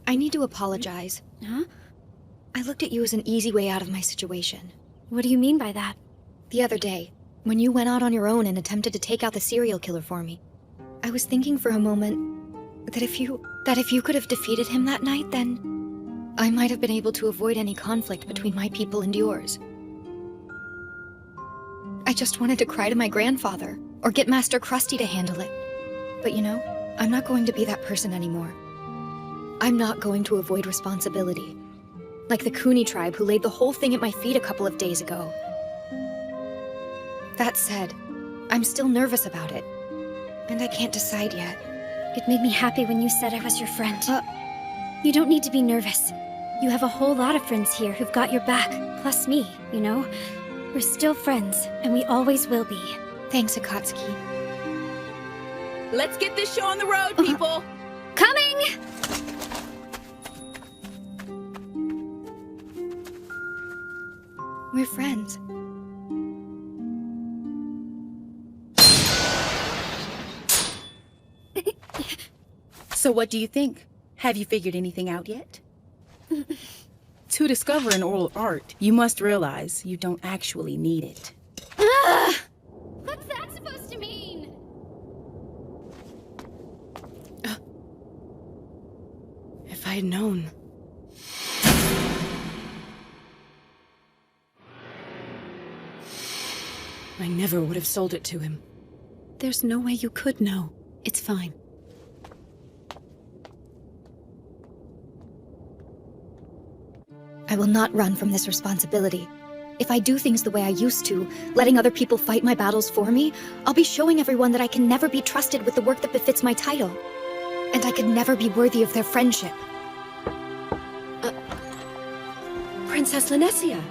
I need to apologize. Huh? I looked at you as an easy way out of my situation. What do you mean by that? The other day, when you went out on your own and attempted to take out the serial killer for me, I was thinking for a moment that if you could have defeated him that night, then I might have been able to avoid any conflict between my people and yours. I just wanted to cry to my grandfather, or get Master Krusty to handle it. But you know, I'm not going to be that person anymore. I'm not going to avoid responsibility. Like the Kuni tribe who laid the whole thing at my feet a couple of days ago. That said, I'm still nervous about it. And I can't decide yet. It made me happy when you said I was your friend. You don't need to be nervous. You have a whole lot of friends here who've got your back, plus me, you know? We're still friends, and we always will be. Thanks, Akatsuki. Let's get this show on the road, people! Coming! We're friends. So what do you think? Have you figured anything out yet? To discover an oral art, you must realize you don't actually need it. What's that supposed to mean? If I had known. I never would have sold it to him. There's no way you could know. It's fine. I will not run from this responsibility. If I do things the way I used to, letting other people fight my battles for me, I'll be showing everyone that I can never be trusted with the work that befits my title. And I could never be worthy of their friendship. Princess Linesia.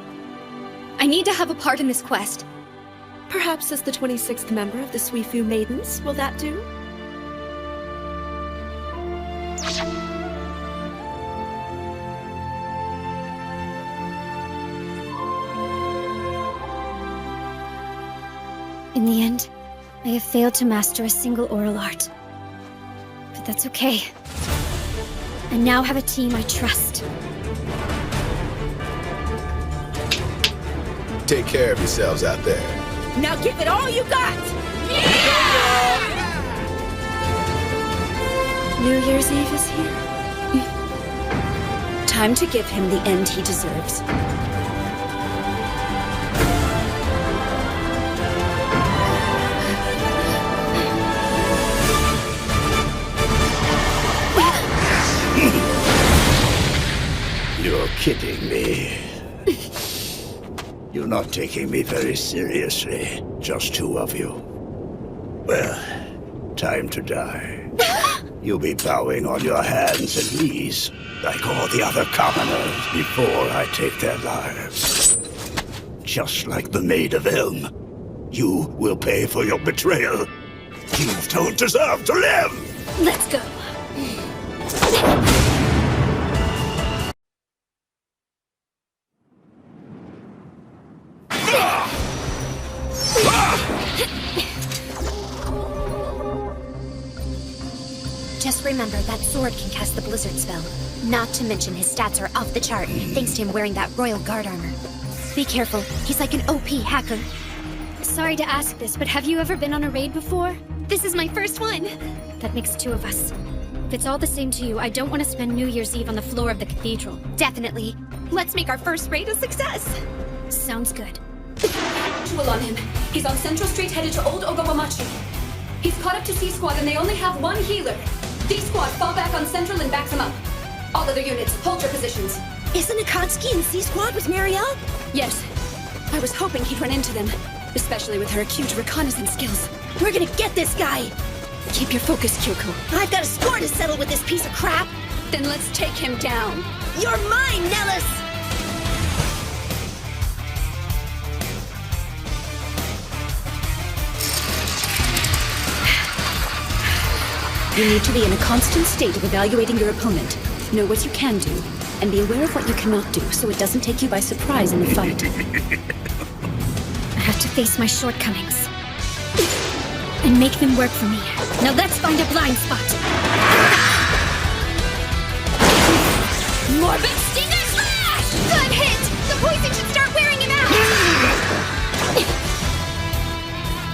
I need to have a part in this quest. Perhaps as the 26th member of the Suifu Maidens, will that do? In the end, I have failed to master a single oral art. But that's okay. I now have a team I trust. Take care of yourselves out there. Now give it all you got! New Year's Eve is here. Time to give him the end he deserves. You're kidding me. You're not taking me very seriously. Just two of you. Well, time to die. You'll be bowing on your hands and knees, like all the other commoners, before I take their lives. Just like the Maid of Elm. You will pay for your betrayal. You don't deserve to live! Let's go. Just remember, that sword can cast the blizzard spell. Not to mention his stats are off the chart, thanks to him wearing that royal guard armor. Be careful, he's like an OP hacker. Sorry to ask this, but have you ever been on a raid before? This is my first one. That makes two of us. If it's all the same to you, I don't want to spend New Year's Eve on the floor of the cathedral. Definitely. Let's make our first raid a success. Sounds good. Visual on him. He's on Central Street headed to Old Ogawamachi. He's caught up to C Squad and they only have one healer. D Squad, fall back on Central and backs him up. All other units, hold your positions. Isn't Akatsuki in C Squad with Marielle? Yes. I was hoping he'd run into them, especially with her acute reconnaissance skills. We're gonna get this guy! Keep your focus, Kyoko. I've got a score to settle with this piece of crap! Then let's take him down. You're mine, Nellis! You need to be in a constant state of evaluating your opponent. Know what you can do, and be aware of what you cannot do, so it doesn't take you by surprise in the fight. I have to face my shortcomings. And make them work for me. Now let's find a blind spot. Morbid Stinger Slash! Good hit! The poison should start wearing him out!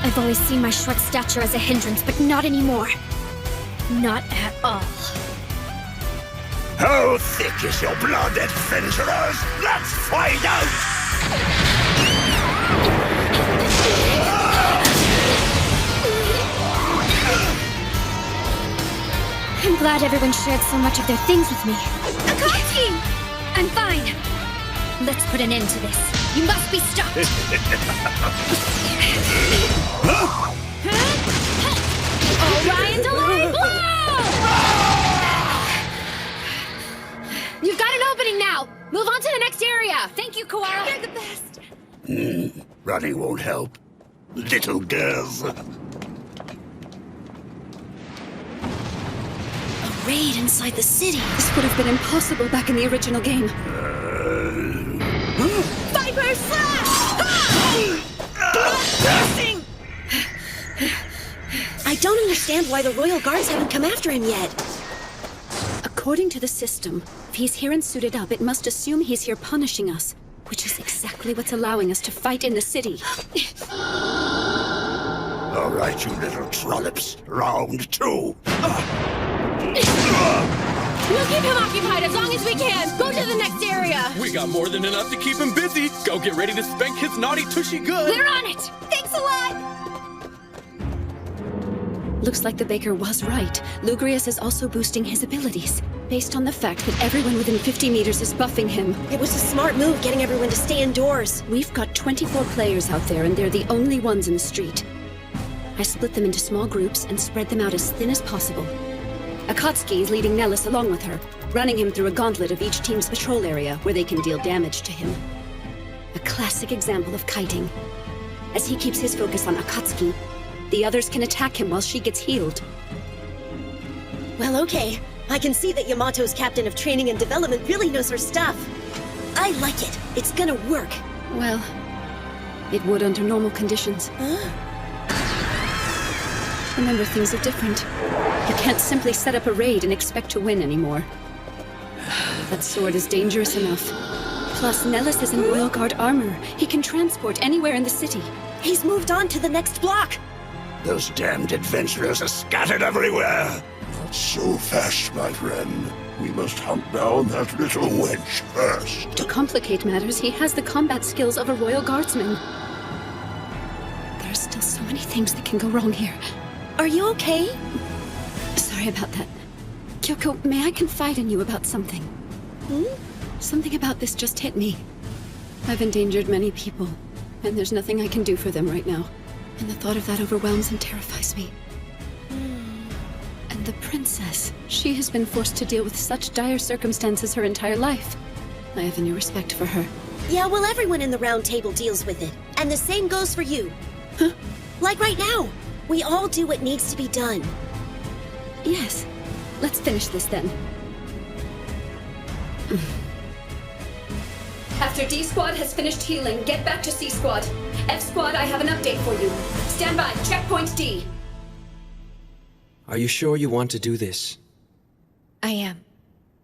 I've always seen my short stature as a hindrance, but not anymore. Not at all. How thick is your blood, adventurers? Let's find out! I'm glad everyone shared so much of their things with me. Akatsuki! I'm fine. Let's put an end to this. You must be stopped. Orion's Alarm Blow! You've got an opening now! Move on to the next area! Thank you, Kawara! You're the best! Running won't help. Little girls. A raid inside the city. This would have been impossible back in the original game. Viper Slash! Blasting! I don't understand why the Royal Guards haven't come after him yet. A According to the system, if he's here and suited up, it must assume he's here punishing us, which is exactly what's allowing us to fight in the city. All right, you little trollops. Round 2. We'll keep him occupied as long as we can. Go to the next area. We got more than enough to keep him busy. Go get ready to spank his naughty tushy good. We're on it. Thanks a lot! Looks like the baker was right. Lugrius is also boosting his abilities, based on the fact that everyone within 50 meters is buffing him. It was a smart move getting everyone to stay indoors. We've got 24 players out there, and they're the only ones in the street. I split them into small groups and spread them out as thin as possible. Akatsuki is leading Nellis along with her, running him through a gauntlet of each team's patrol area where they can deal damage to him. A classic example of kiting. As he keeps his focus on Akatsuki, the others can attack him while she gets healed. Well, okay. I can see that Yamato's captain of training and development really knows her stuff. I like it. It's gonna work. Well, it would under normal conditions. Remember, things are different. You can't simply set up a raid and expect to win anymore. That sword is dangerous enough. Plus, Nellis is in Royal Guard armor. He can transport anywhere in the city. He's moved on to the next block. Those damned adventurers are scattered everywhere. Not so fast, my friend. We must hunt down that little wench first. To complicate matters, he has the combat skills of a Royal Guardsman. There are still so many things that can go wrong here. Are you okay? Sorry about that. Kyoko, may I confide in you about something? Something about this just hit me. I've endangered many people, and there's nothing I can do for them right now. And the thought of that overwhelms and terrifies me. And the princess, she has been forced to deal with such dire circumstances her entire life. I have a new respect for her. Yeah, well, everyone in the round table deals with it. And the same goes for you. Huh? Like right now. We all do what needs to be done. Yes. Let's finish this then. After D Squad has finished healing, get back to C Squad. F Squad, I have an update for you. Stand by, checkpoint D. Are you sure you want to do this? I am.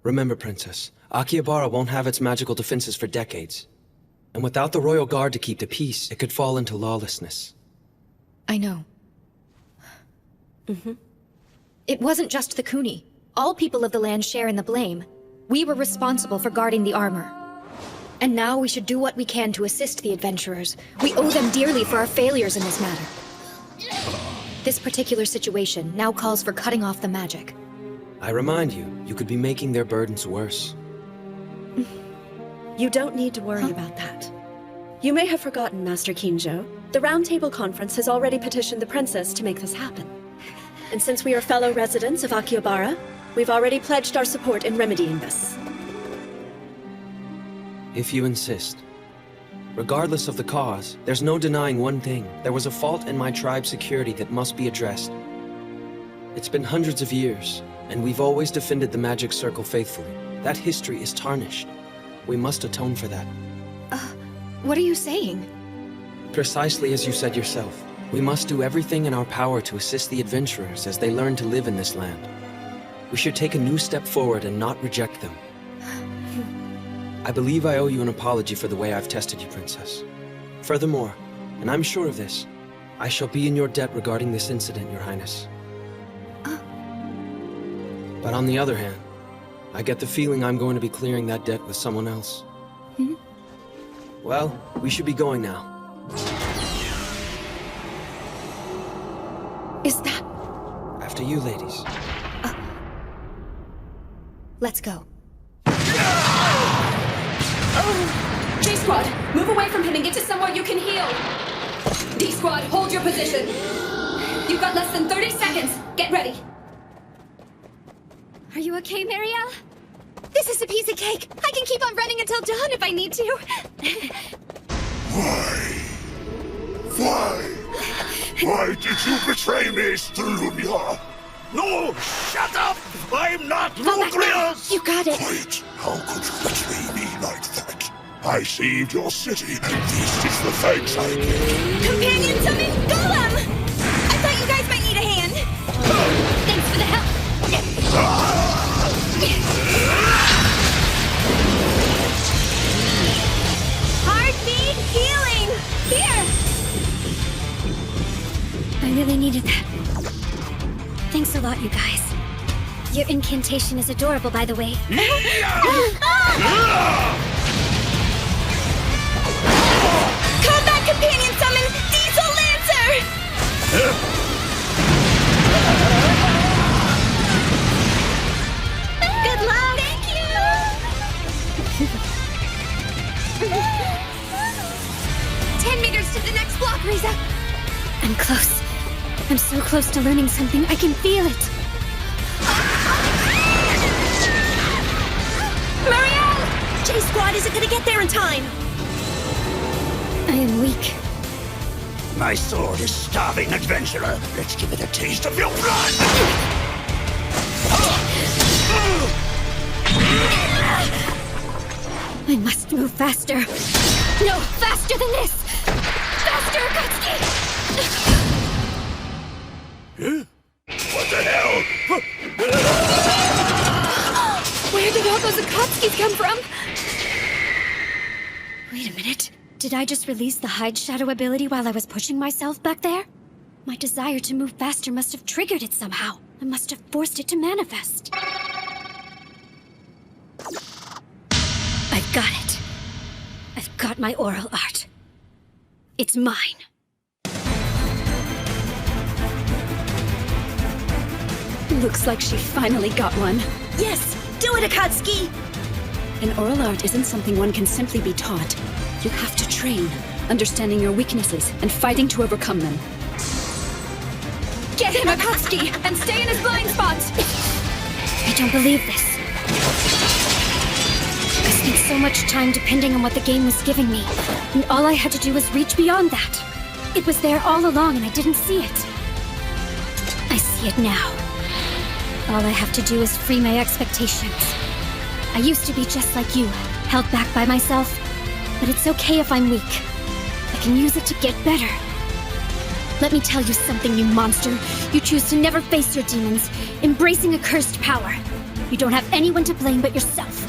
Remember, Princess, Akihabara won't have its magical defenses for decades. And without the Royal Guard to keep the peace, it could fall into lawlessness. I know. It wasn't just the Kuni. All people of the land share in the blame. We were responsible for guarding the armor. And now we should do what we can to assist the adventurers. We owe them dearly for our failures in this matter. This particular situation now calls for cutting off the magic. I remind you, you could be making their burdens worse. You don't need to worry about that. You may have forgotten, Master Kinjo. The Round Table Conference has already petitioned the princess to make this happen. And since we are fellow residents of Akihabara, we've already pledged our support in remedying this. If you insist. Regardless of the cause, there's no denying one thing. There was a fault in my tribe's security that must be addressed. It's been hundreds of years, and we've always defended the magic circle faithfully. That history is tarnished. We must atone for that. What are you saying? Precisely as you said yourself. We must do everything in our power to assist the adventurers as they learn to live in this land. We should take a new step forward and not reject them. I believe I owe you an apology for the way I've tested you, Princess. Furthermore, and I'm sure of this, I shall be in your debt regarding this incident, Your Highness. But on the other hand, I get the feeling I'm going to be clearing that debt with someone else. Well, we should be going now. Is that... After you, ladies. Let's go. J Squad, move away from him and get to somewhere you can heal. D Squad, hold your position. You've got less than 30 seconds. Get ready. Are you okay, Marielle? This is a piece of cake. I can keep on running until dawn if I need to. Why did you betray me, Strunia? No! Shut up! I'm not Lugrius! You got it. Quiet! How could you betray me like that? I saved your city, and this is the thanks I give. Companion summon Golem! I thought you guys might need a hand. Thanks for the help. you guys. Your incantation is adorable, by the way. Combat companion summon Diesel Lancer! Good luck! Thank you! 10 meters to the next block, Riza! I'm close. I'm so close to learning something, I can feel it. Marielle! J-Squad isn't gonna get there in time! I am weak. My sword is starving, adventurer. Let's give it a taste of your blood! I must move faster. No, faster than this! Faster, Akatsuki! What the hell? Where did all those Akatskis come from? Wait a minute. Did I just release the hide shadow ability while I was pushing myself back there? My desire to move faster must have triggered it somehow. I must have forced it to manifest. I've got it. I've got my oral art. It's mine. Looks like she finally got one. Yes! Do it, Akatsuki! An oral art isn't something one can simply be taught. You have to train, understanding your weaknesses and fighting to overcome them. Get him, Akatsuki! And stay in his blind spots! I don't believe this. I spent so much time depending on what the game was giving me, and all I had to do was reach beyond that. It was there all along and I didn't see it. I see it now. All I have to do is free my expectations. I used to be just like you, held back by myself. But it's okay if I'm weak. I can use it to get better. Let me tell you something, you monster. You choose to never face your demons, embracing a cursed power. You don't have anyone to blame but yourself.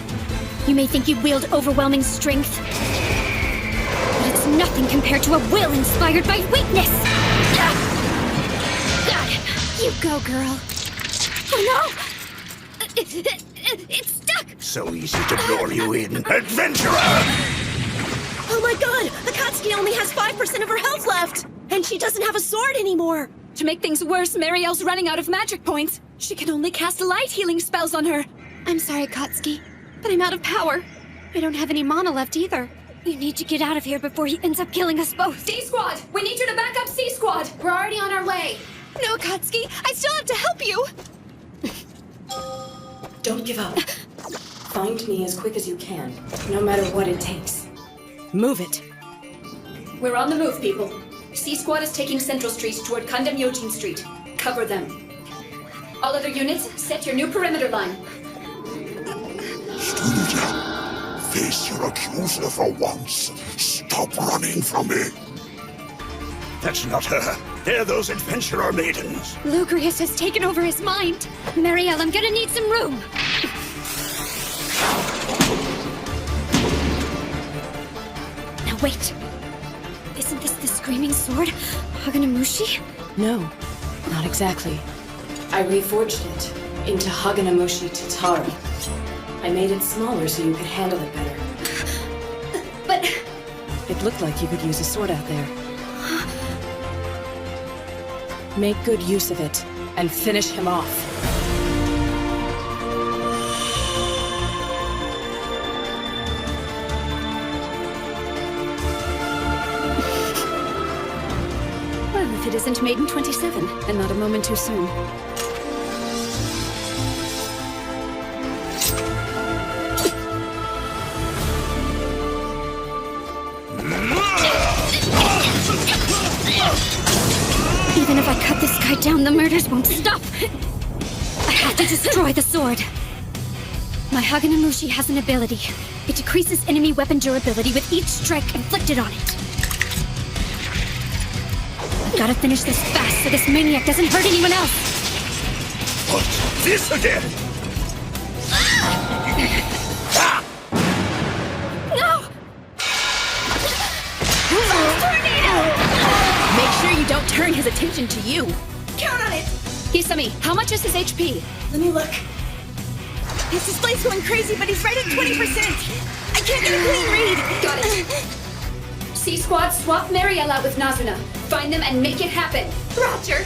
You may think you wield overwhelming strength, but it's nothing compared to a will inspired by weakness! Got him! You go, girl. Oh no! It's stuck! So easy to lure you in, adventurer! Oh my god! Akatsuki only has 5% of her health left! And she doesn't have a sword anymore! To make things worse, Marielle's running out of magic points. She can only cast light healing spells on her. I'm sorry, Akatsuki, but I'm out of power. I don't have any mana left either. We need to get out of here before he ends up killing us both. C-Squad! We need you to back up C-Squad! We're already on our way! No, Akatsuki! I still have to help you! Don't give up. Find me as quick as you can, no matter what it takes. Move it. We're on the move, people. C-Squad is taking Central Street toward Kandam Yojin Street. Cover them. All other units, set your new perimeter line. Student, face your accuser for once. Stop running from me. That's not her. They're those adventurer maidens. Lugrius has taken over his mind. Marielle, I'm gonna need some room. Now wait. Isn't this the screaming sword? Haganamushi? No, not exactly. I reforged it into Haganamushi Tatari. I made it smaller so you could handle it better. But... It looked like you could use a sword out there. Make good use of it, and finish him off. Well, if it isn't Maiden 27, and not a moment too soon. Even if I cut this guy down, the murders won't stop. I have to destroy the sword. My Haganamushi has an ability. It decreases enemy weapon durability with each strike inflicted on it. I've gotta finish this fast so this maniac doesn't hurt anyone else. What? This again? No! Make sure you don't turn his attention to you. Count on it! He's summoning Nami, how much is his HP? Let me look. His display's going crazy, but he's right at 20%. I can't get a clean read. Got it. C-Squad, swap Marielle out with Nazuna. Find them and make it happen. Roger.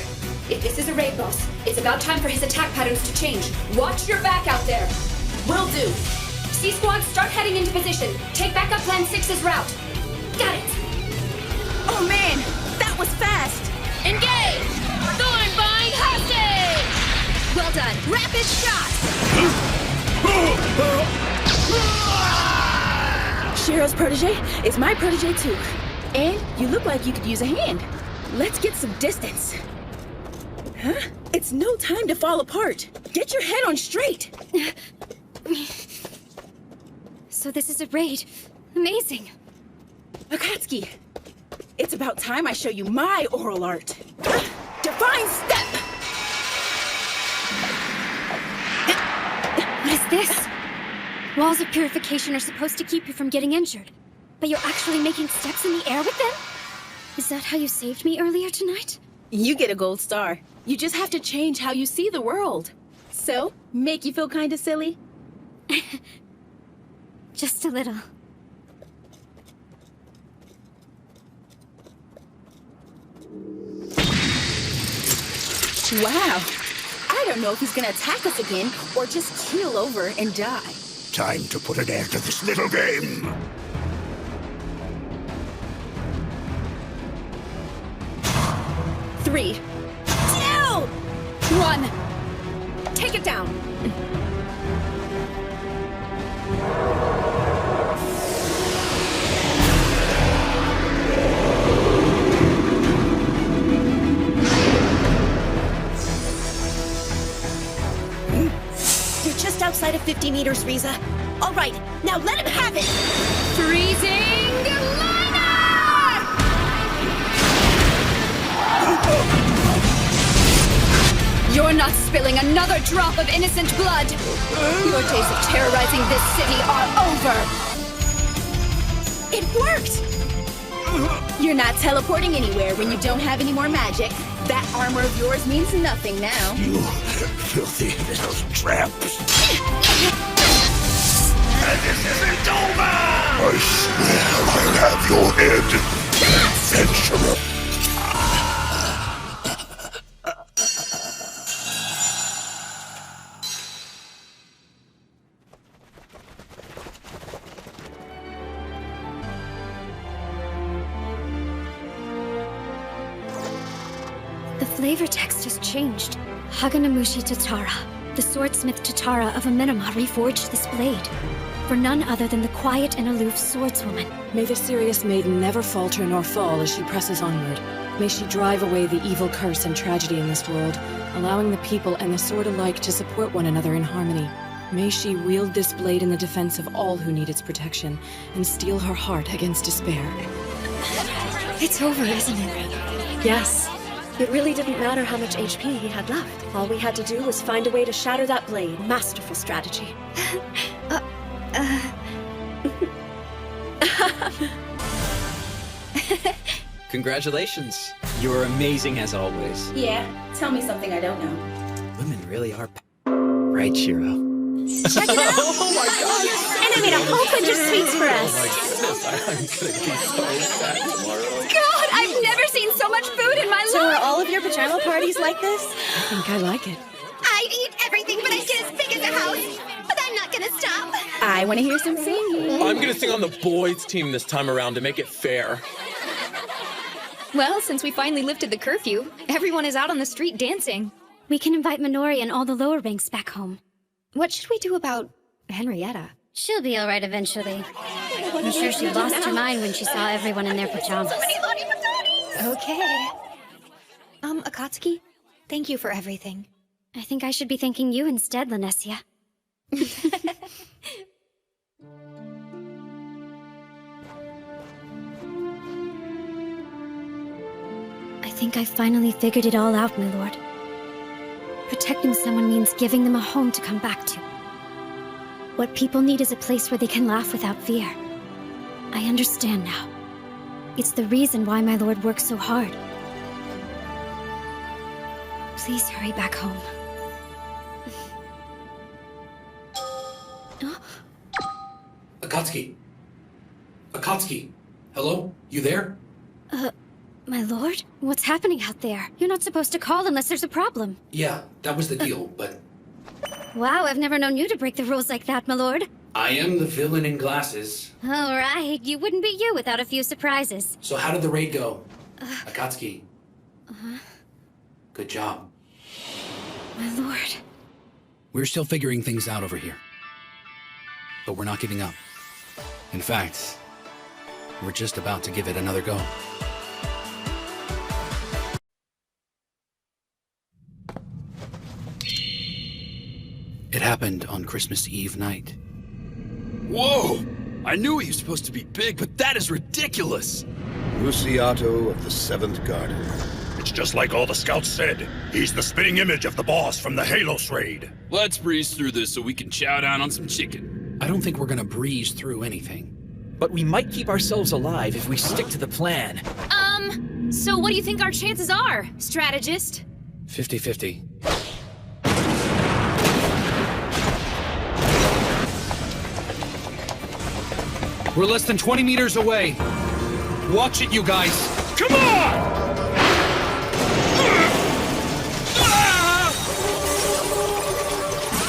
If this is a raid boss, it's about time for his attack patterns to change. Watch your back out there. Will do. C-Squad, start heading into position. Take back up Plan 6's route. Got it. Oh man, that was fast. Engage! Thornbind hostage! Well done. Rapid shot! Shiro's protege is my protege too. And you look like you could use a hand. Let's get some distance. Huh? It's no time to fall apart. Get your head on straight. So this is a raid. Amazing. Akatsuki, it's about time I show you my oral art. Divine step! What is this? Walls of purification are supposed to keep you from getting injured, but you're actually making steps in the air with them? Is that how you saved me earlier tonight? You get a gold star. You just have to change how you see the world. So, make you feel kinda silly? Just a little. Wow. I don't know if he's gonna attack us again or just keel over and die. Time to put an end to this little game. Three, 2, 1. Take it down. You're just outside of 50 meters, Riza. All right, now let him have it! Freezing liner! You're not spilling another drop of innocent blood! Your days of terrorizing this city are over! It worked! You're not teleporting anywhere when you don't have any more magic. That armor of yours means nothing now. You filthy little tramps. And this isn't over! I swear I'll have your head, adventurer. The flavor text has changed. Haganamushi Tatara, the swordsmith Tatara of Amenama, reforged this blade. For none other than the quiet and aloof swordswoman. May the serious maiden never falter nor fall as she presses onward. May she drive away the evil curse and tragedy in this world, allowing the people and the sword alike to support one another in harmony. May she wield this blade in the defense of all who need its protection, and steel her heart against despair. It's over, isn't it? Yes. It really didn't matter how much HP he had left. All we had to do was find a way to shatter that blade. Masterful strategy. Congratulations. You're amazing as always. Yeah, tell me something I don't know. Women really are right, Shiro. Check it out! Oh my god! And I made a whole bunch of sweets for us. Oh my goodness, I'm gonna be so fat tomorrow. God, I've never seen so much food in my life! So are all of your pajama parties like this? I think I like it. I'd eat everything, but I'd get as big as a house. But I'm not gonna stop. I want to hear some singing. I'm gonna sing on the boys' team this time around to make it fair. Well, since we finally lifted the curfew, everyone is out on the street dancing. We can invite Minori and all the lower ranks back home. What should we do about Henrietta? She'll be alright eventually. I'm sure she lost her mind when she saw everyone in their pajamas. Okay. Akatsuki, thank you for everything. I think I should be thanking you instead, Lanessia. I think I finally figured it all out, my lord. Protecting someone means giving them a home to come back to. What people need is a place where they can laugh without fear. I understand now. It's the reason why my lord works so hard. Please hurry back home. Akatsuki! Akatsuki! Hello? You there? My lord? What's happening out there? You're not supposed to call unless there's a problem. Yeah, that was the deal, but Wow, I've never known you to break the rules like that, my lord. I am the villain in glasses. All right, you wouldn't be you without a few surprises. So how did the raid go? Akatsuki, Uh-huh. good job. My lord. We're still figuring things out over here. But we're not giving up. In fact, we're just about to give it another go. It happened on Christmas Eve night. Whoa! I knew he was supposed to be big, but that is ridiculous! Luciato of the Seventh Garden. It's just like all the scouts said. He's the spitting image of the boss from the Halos raid. Let's breeze through this so we can chow down on some chicken. I don't think we're gonna breeze through anything. But we might keep ourselves alive if we stick to the plan. So what do you think our chances are, strategist? 50-50. We're less than 20 meters away. Watch it, you guys. Come on!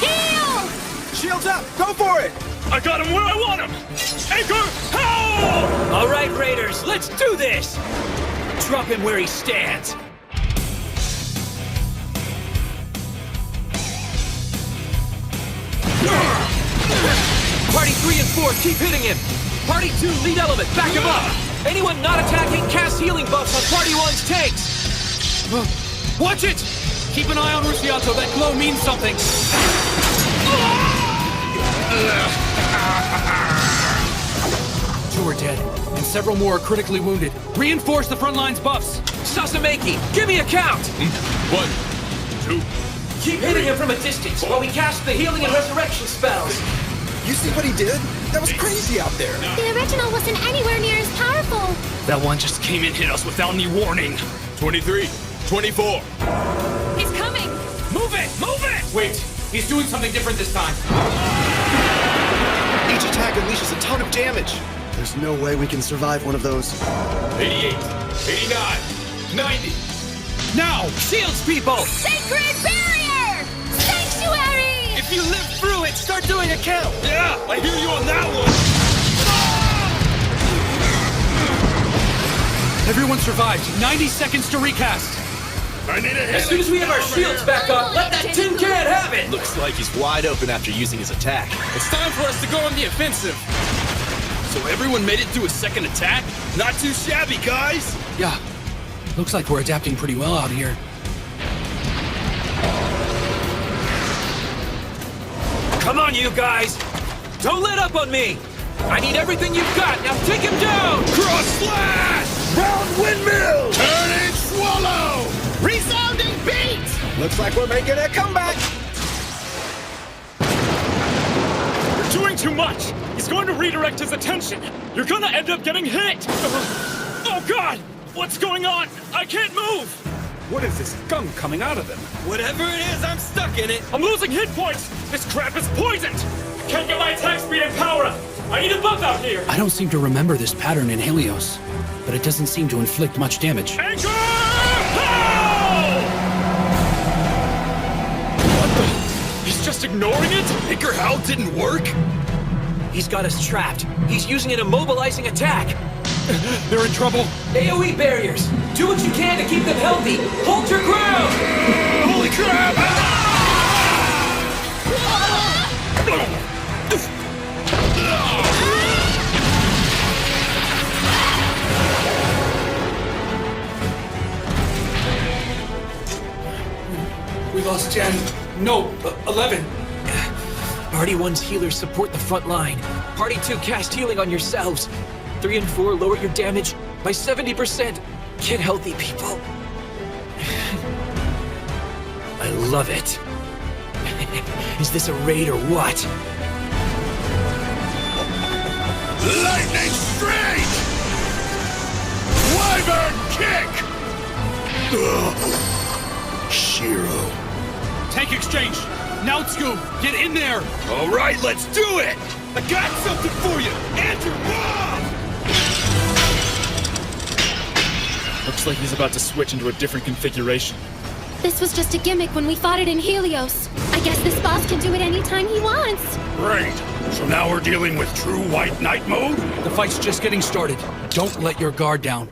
Heal! Shields up! Go for it! I got him where I want him! Anchor, help! All right, Raiders, let's do this! Drop him where he stands. Party 3 and 4, keep hitting him! Party 2, lead element, back him up! Anyone not attacking, cast healing buffs on Party 1's tanks! Watch it! Keep an eye on Rusiato. That glow means something. Two are dead, and several more are critically wounded. Reinforce the front line's buffs. Sasameki, give me a count! 1, 2. Keep hitting him from a distance while we cast the healing and resurrection spells. You see what he did? That was crazy out there. The original wasn't anywhere near as powerful. That one just came and hit us without any warning. 23, 24. He's coming! Move it! Move it! Wait, he's doing something different this time. Each attack unleashes a ton of damage. There's no way we can survive one of those. 88, 89, 90. Now, shields, people! Sacred barrier! Sanctuary! If you live through it, start doing a count. Yeah, I hear you on that one. Everyone survived. 90 seconds to recast. I need a As soon as we have our shields back up, let that tin can have it! Looks like he's wide open after using his attack. It's time for us to go on the offensive. So everyone made it through a second attack? Not too shabby, guys. Yeah, looks like we're adapting pretty well out here. Come on, you guys! Don't let up on me! I need everything you've got! Now take him down! Cross slash! Round windmill! Turning swallow! Resounding beat! Looks like we're making a comeback. You're doing too much! He's going to redirect his attention! You're gonna end up getting hit! Oh god! What's going on? I can't move! What is this gum coming out of them? Whatever it is, I'm stuck in it. I'm losing hit points! This crap is poisoned! Can't get my attack speed and power up! I need a buff out here! I don't seem to remember this pattern in Helios, but it doesn't seem to inflict much damage. Anchor! Pow! What the? He's just ignoring it? Anchor How didn't work? He's got us trapped. He's using an immobilizing attack. They're in trouble. AoE barriers! Do what you can to keep them healthy! Hold your ground! Holy crap! We lost 10. No, 11. Party 1's healers support the front line. Party 2 cast healing on yourselves. 3 and 4 lower your damage by 70%. Get healthy, people. I love it. Is this a raid or what? Lightning straight! Wyvern kick! Ugh. Shiro. Tank exchange! Now, Scoob, get in there! All right, let's do it! I got something for you! And your mom! Looks like he's about to switch into a different configuration. This was just a gimmick when we fought it in Helios. I guess this boss can do it anytime he wants. Great. So now we're dealing with true White Knight mode? The fight's just getting started. Don't let your guard down.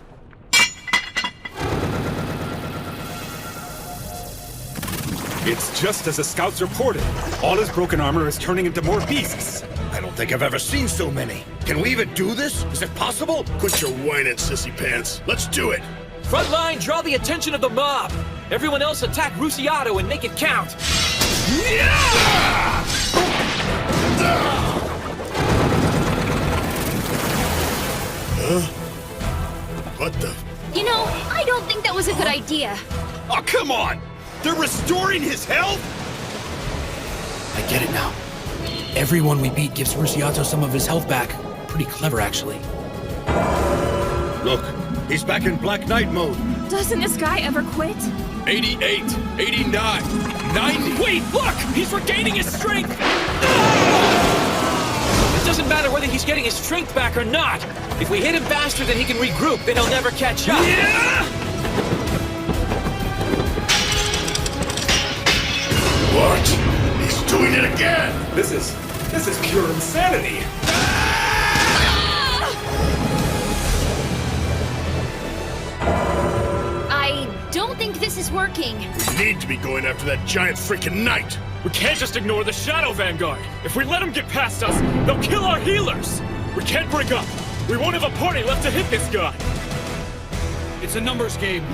It's just as the scouts reported. All his broken armor is turning into more beasts. I don't think I've ever seen so many. Can we even do this? Is it possible? Quit your whining, sissy pants. Let's do it. Front line, draw the attention of the mob. Everyone else attack Rusiato and make it count. Huh? What the? You know, I don't think that was a good idea. Oh, come on! They're restoring his health? I get it now. Everyone we beat gives Rusiato some of his health back. Pretty clever, actually. Look, he's back in Black Knight mode. Doesn't this guy ever quit? 88, 89, 90. Wait, look! He's regaining his strength! It doesn't matter whether he's getting his strength back or not. If we hit him faster than he can regroup, then he'll never catch up. What? He's doing it again! This is pure insanity. I don't think this is working. We need to be going after that giant freaking knight! We can't just ignore the Shadow Vanguard. If we let them get past us, they'll kill our healers. We can't break up. We won't have a party left to hit this guy. It's a numbers game.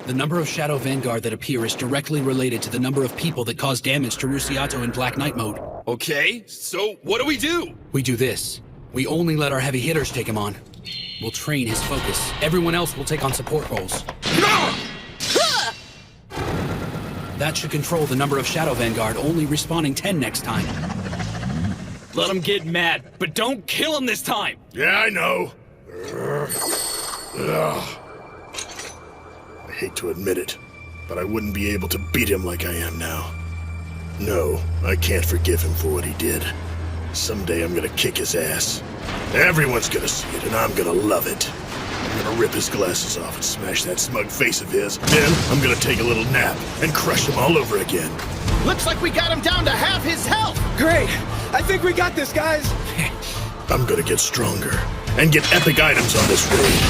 The number of Shadow Vanguard that appear is directly related to the number of people that cause damage to Rusiato in Black Knight mode. Okay, so what do? We do this. We only let our heavy hitters take him on. We'll train his focus. Everyone else will take on support roles. That should control the number of Shadow Vanguard, only respawning 10 next time. Let him get mad, but don't kill him this time! Yeah, I know. I hate to admit it, but I wouldn't be able to beat him like I am now. No, I can't forgive him for what he did. Someday I'm gonna kick his ass. Everyone's gonna see it, and I'm gonna love it. I'm gonna rip his glasses off and smash that smug face of his. Then I'm gonna take a little nap and crush him all over again. Looks like we got him down to half his health! Great! I think we got this, guys! I'm gonna get stronger and get epic items on this raid.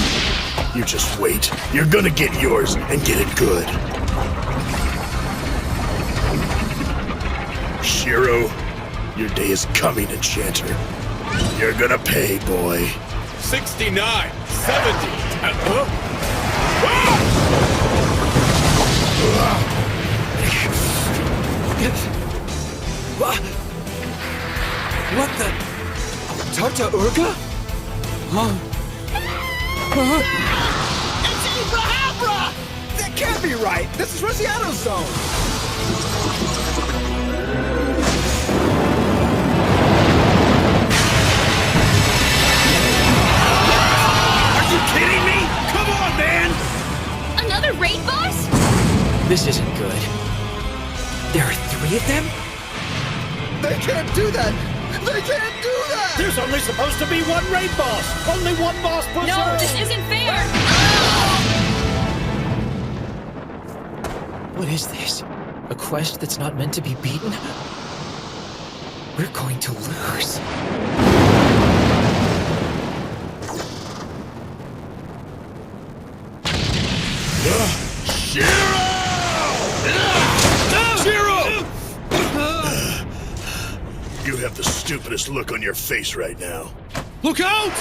You just wait. You're gonna get yours and get it good. Shiro, your day is coming, Enchanter. You're gonna pay, boy. 69, 70, What the? Tarta Urga? Huh? It's Abrahambra! That can't be right! This is Rosiano's zone! Are you kidding me? Come on, man! Another raid boss? This isn't good. There are 3 of them? They can't do that! They can't do that! There's only supposed to be one raid boss! Only one boss per No, zone! this isn't fair! What is this? A quest that's not meant to be beaten? We're going to lose. Shiro! You have the stupidest look on your face right now. Look out!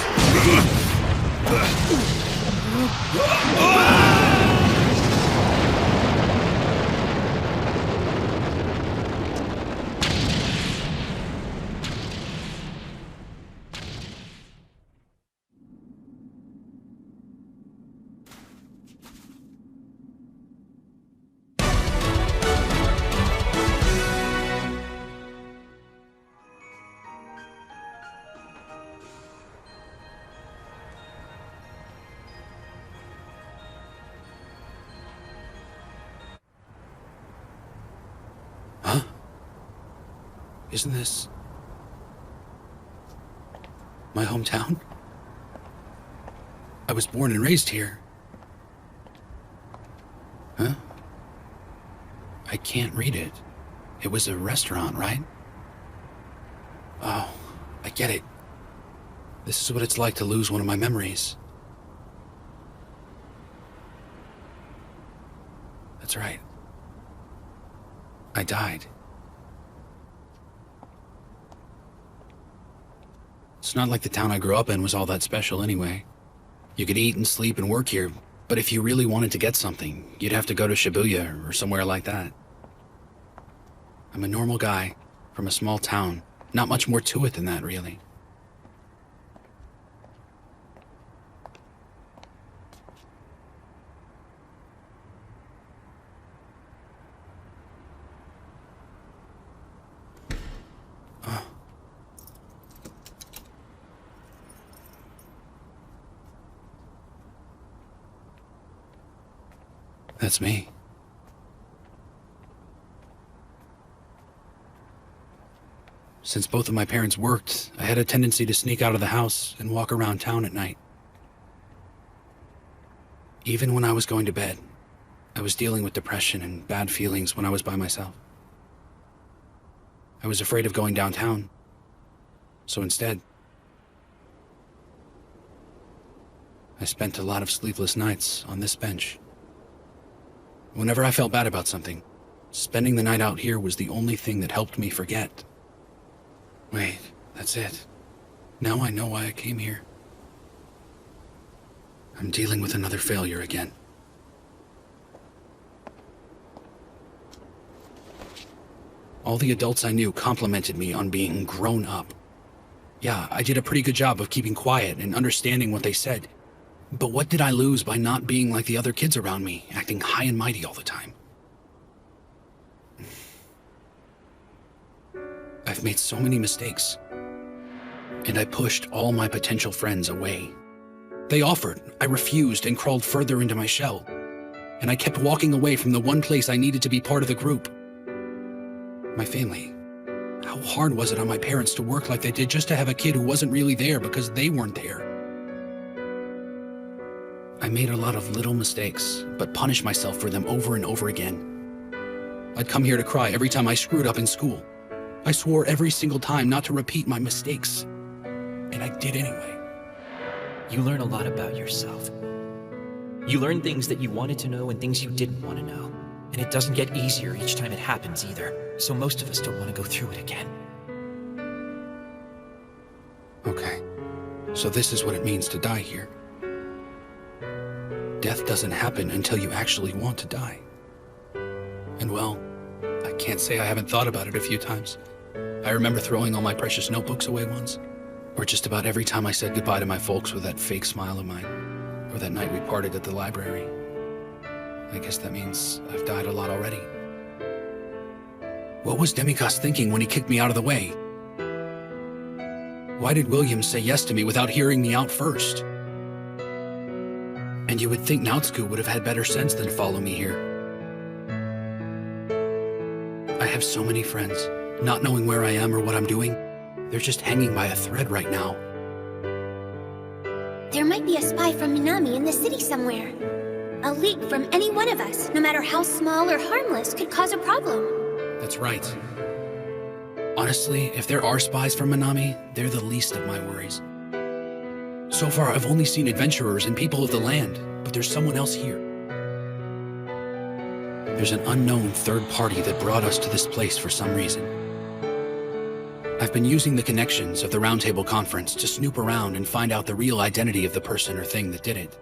Isn't this my hometown? I was born and raised here. Huh? I can't read it. It was a restaurant, right? Oh, I get it. This is what it's like to lose one of my memories. That's right. I died. It's not like the town I grew up in was all that special anyway. You could eat and sleep and work here, but if you really wanted to get something, you'd have to go to Shibuya or somewhere like that. I'm a normal guy from a small town. Not much more to it than that, really. That's me. Since both of my parents worked, I had a tendency to sneak out of the house and walk around town at night. Even when I was going to bed, I was dealing with depression and bad feelings when I was by myself. I was afraid of going downtown, so instead, I spent a lot of sleepless nights on this bench. Whenever I felt bad about something, spending the night out here was the only thing that helped me forget. Wait, that's it. Now I know why I came here. I'm dealing with another failure again. All the adults I knew complimented me on being grown up. Yeah, I did a pretty good job of keeping quiet and understanding what they said. But what did I lose by not being like the other kids around me, acting high and mighty all the time? I've made so many mistakes, and I pushed all my potential friends away. They offered, I refused, and crawled further into my shell. And I kept walking away from the one place I needed to be part of the group. My family. How hard was it on my parents to work like they did just to have a kid who wasn't really there because they weren't there? I made a lot of little mistakes, but punished myself for them over and over again. I'd come here to cry every time I screwed up in school. I swore every single time not to repeat my mistakes. And I did anyway. You learn a lot about yourself. You learn things that you wanted to know and things you didn't want to know. And it doesn't get easier each time it happens either. So most of us don't want to go through it again. Okay. So this is what it means to die here. Death doesn't happen until you actually want to die. And well, I can't say I haven't thought about it a few times. I remember throwing all my precious notebooks away once. Or just about every time I said goodbye to my folks with that fake smile of mine. Or that night we parted at the library. I guess that means I've died a lot already. What was Demikos thinking when he kicked me out of the way? Why did William say yes to me without hearing me out first? And you would think Nautsuku would have had better sense than follow me here. I have so many friends, not knowing where I am or what I'm doing. They're just hanging by a thread right now. There might be a spy from Minami in the city somewhere. A leak from any one of us, no matter how small or harmless, could cause a problem. That's right. Honestly, if there are spies from Minami, they're the least of my worries. So far, I've only seen adventurers and people of the land, but there's someone else here. There's an unknown third party that brought us to this place for some reason. I've been using the connections of the Roundtable Conference to snoop around and find out the real identity of the person or thing that did it.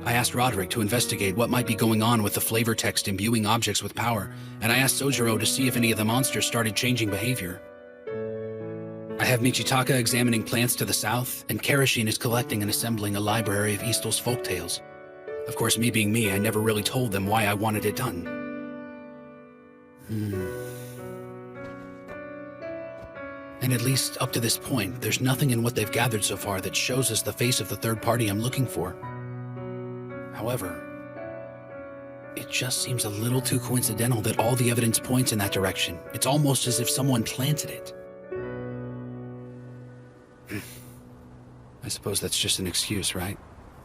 I asked Roderick to investigate what might be going on with the flavor text imbuing objects with power, and I asked Sojiro to see if any of the monsters started changing behavior. I have Michitaka examining plants to the south, and Karashin is collecting and assembling a library of Eastel's folktales. Of course, me being me, I never really told them why I wanted it done. And at least up to this point, there's nothing in what they've gathered so far that shows us the face of the third party I'm looking for. However, it just seems a little too coincidental that all the evidence points in that direction. It's almost as if someone planted it. I suppose that's just an excuse, right?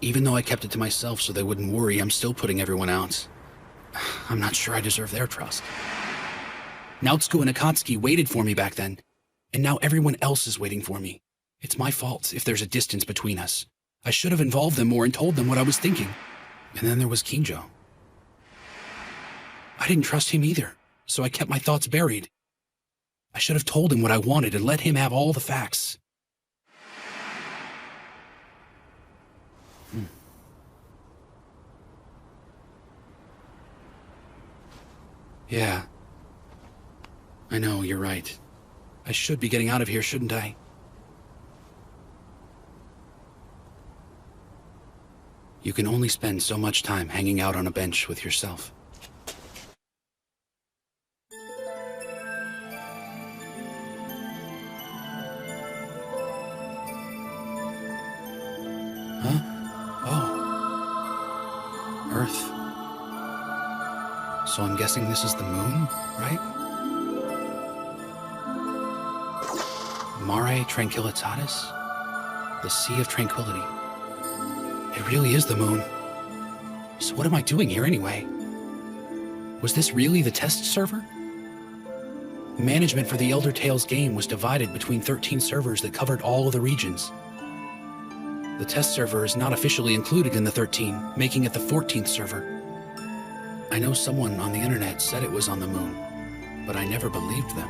Even though I kept it to myself so they wouldn't worry, I'm still putting everyone out. I'm not sure I deserve their trust. Nautsuko and Akatsuki waited for me back then, and now everyone else is waiting for me. It's my fault if there's a distance between us. I should have involved them more and told them what I was thinking. And then there was Kinjo. I didn't trust him either, so I kept my thoughts buried. I should have told him what I wanted and let him have all the facts. Yeah. I know, you're right. I should be getting out of here, shouldn't I? You can only spend so much time hanging out on a bench with yourself. Huh? Oh. Earth. So I'm guessing this is the moon, right? Mare Tranquillitatis? The Sea of Tranquility. It really is the moon. So what am I doing here anyway? Was this really the test server? Management for the Elder Tales game was divided between 13 servers that covered all of the regions. The test server is not officially included in the 13, making it the 14th server. I know someone on the internet said it was on the moon, but I never believed them.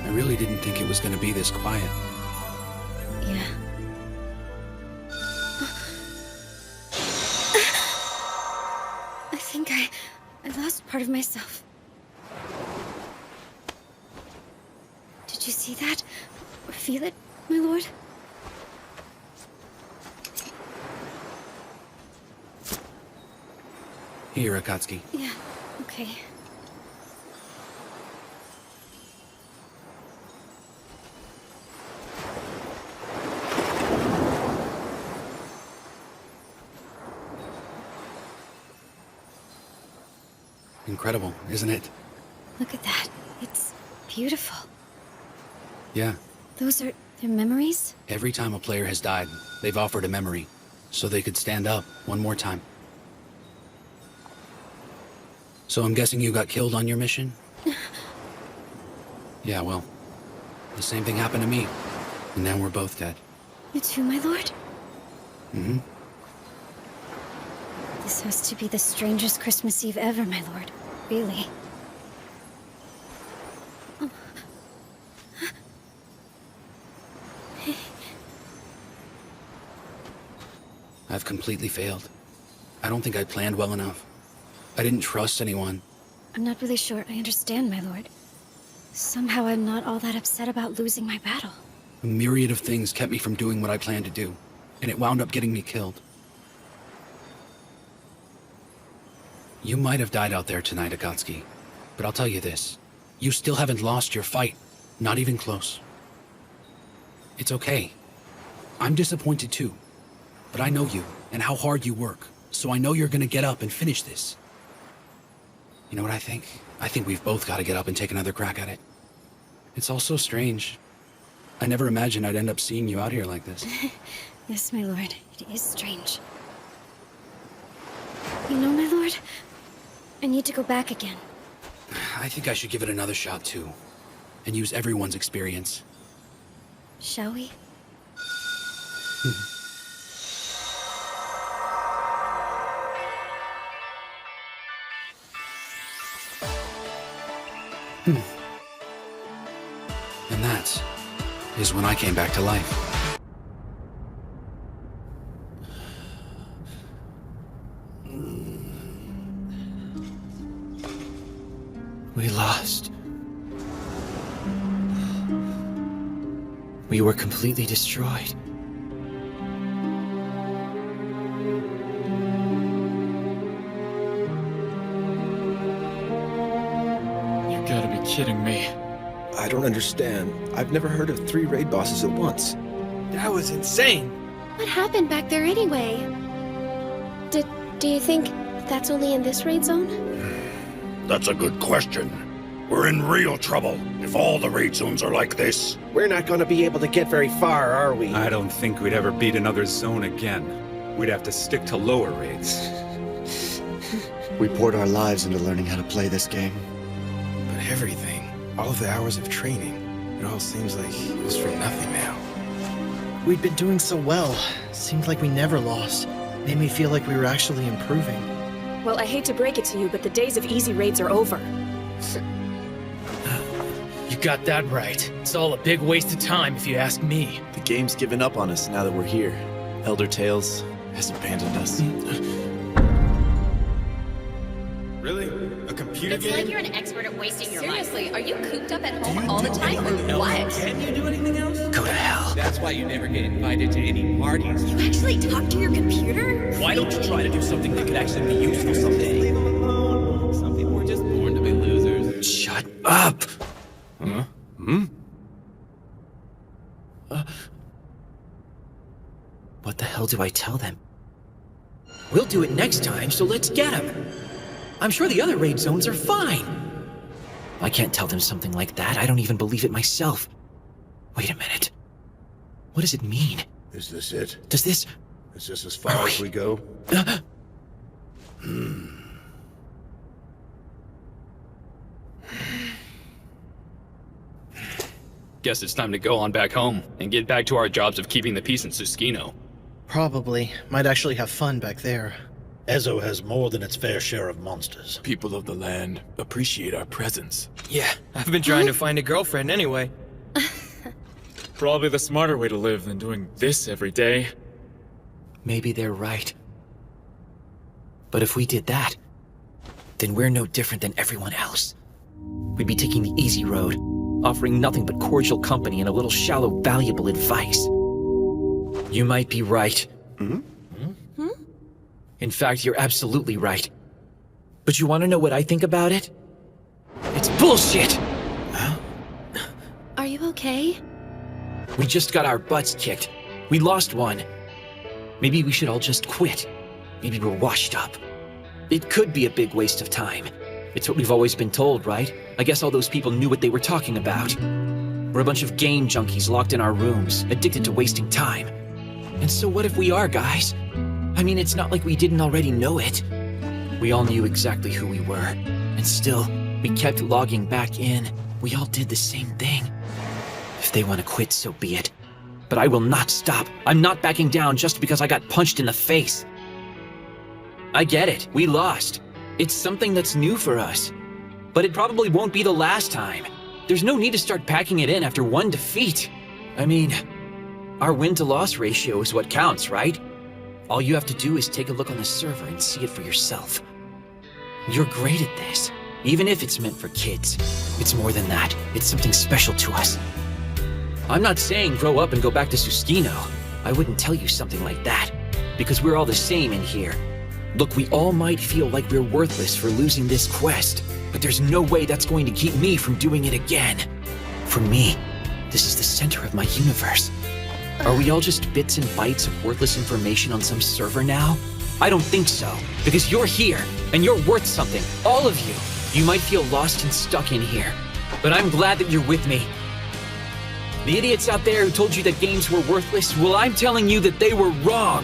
I really didn't think it was going to be this quiet. Yeah. I think I lost part of myself. Did you see that? Or feel it, my lord? Here, Akatsuki. Yeah, okay. Incredible, isn't it? Look at that. It's beautiful. Yeah. Those are their memories? Every time a player has died, they've offered a memory, so they could stand up one more time. So I'm guessing you got killed on your mission? Yeah, well, the same thing happened to me, and now we're both dead. You too, my lord? Mm-hmm. This has to be the strangest Christmas Eve ever, my lord. Really. Oh. I've completely failed. I don't think I planned well enough. I didn't trust anyone. I'm not really sure I understand, my lord. Somehow I'm not all that upset about losing my battle. A myriad of things kept me from doing what I planned to do, and it wound up getting me killed. You might have died out there tonight, Akatsuki, but I'll tell you this. You still haven't lost your fight. Not even close. It's okay. I'm disappointed too. But I know you, and how hard you work, so I know you're gonna get up and finish this. You know what I think? I think we've both got to get up and take another crack at it. It's all so strange. I never imagined I'd end up seeing you out here like this. Yes, my lord. It is strange. You know, my lord, I need to go back again. I think I should give it another shot too, and use everyone's experience. Shall we? And that is when I came back to life. We lost. We were completely destroyed. You gotta be kidding me. I don't understand. I've never heard of 3 raid bosses at once. That was insane. What happened back there anyway? Do you think that's only in this raid zone? That's a good question. We're in real trouble if all the raid zones are like this. We're not going to be able to get very far, are we? I don't think we'd ever beat another zone again. We'd have to stick to lower raids. We poured our lives into learning how to play this game. But everything, all of the hours of training, it all seems like it was for nothing now. We'd been doing so well. Seemed like we never lost. Made me feel like we were actually improving. Well, I hate to break it to you, but the days of easy raids are over. You got that right. It's all a big waste of time, if you ask me. The game's given up on us now that we're here. Elder Tales has abandoned us. Really? A computer It's game? like you're an expert at wasting your life. Seriously, are you cooped up at home all the time, or what? Can you do anything else? Go to hell. That's why you never get invited to any parties. You actually talk to your computer? Why don't you try to do something that could actually be useful someday? Some people were just born to be losers. Shut up! Huh? Hmm? What the hell do I tell them? We'll do it next time, so let's get them. I'm sure the other raid zones are fine. I can't tell them something like that. I don't even believe it myself. Wait a minute. What does it mean? Is this it? Does this... Is this as far as we go? Guess it's time to go on back home and get back to our jobs of keeping the peace in Susukino. Probably. Might actually have fun back there. Ezo has more than its fair share of monsters. People of the land appreciate our presence. Yeah, I've been trying to find a girlfriend anyway. Probably the smarter way to live than doing this every day. Maybe they're right. But if we did that, then we're no different than everyone else. We'd be taking the easy road, offering nothing but cordial company and a little shallow, valuable advice. You might be right. In fact, you're absolutely right. But you want to know what I think about it? It's bullshit! Are you okay? We just got our butts kicked. We lost one. Maybe we should all just quit. Maybe we're washed up. It could be a big waste of time. It's what we've always been told, right? I guess all those people knew what they were talking about. We're a bunch of game junkies locked in our rooms, addicted to wasting time. And so what if we are, guys? I mean, it's not like we didn't already know it. We all knew exactly who we were. And still, we kept logging back in. We all did the same thing. If they want to quit, so be it. But I will not stop. I'm not backing down just because I got punched in the face. I get it. We lost. It's something that's new for us. But it probably won't be the last time. There's no need to start packing it in after one defeat. I mean, our win-to-loss ratio is what counts, right? All you have to do is take a look on the server and see it for yourself. You're great at this, even if it's meant for kids. It's more than that. It's something special to us. I'm not saying grow up and go back to Susukino. I wouldn't tell you something like that, because we're all the same in here. Look, we all might feel like we're worthless for losing this quest, but there's no way that's going to keep me from doing it again. For me, this is the center of my universe. Are we all just bits and bytes of worthless information on some server now? I don't think so, because you're here, and you're worth something, all of you. You might feel lost and stuck in here, but I'm glad that you're with me. The idiots out there who told you that games were worthless, well, I'm telling you that they were wrong.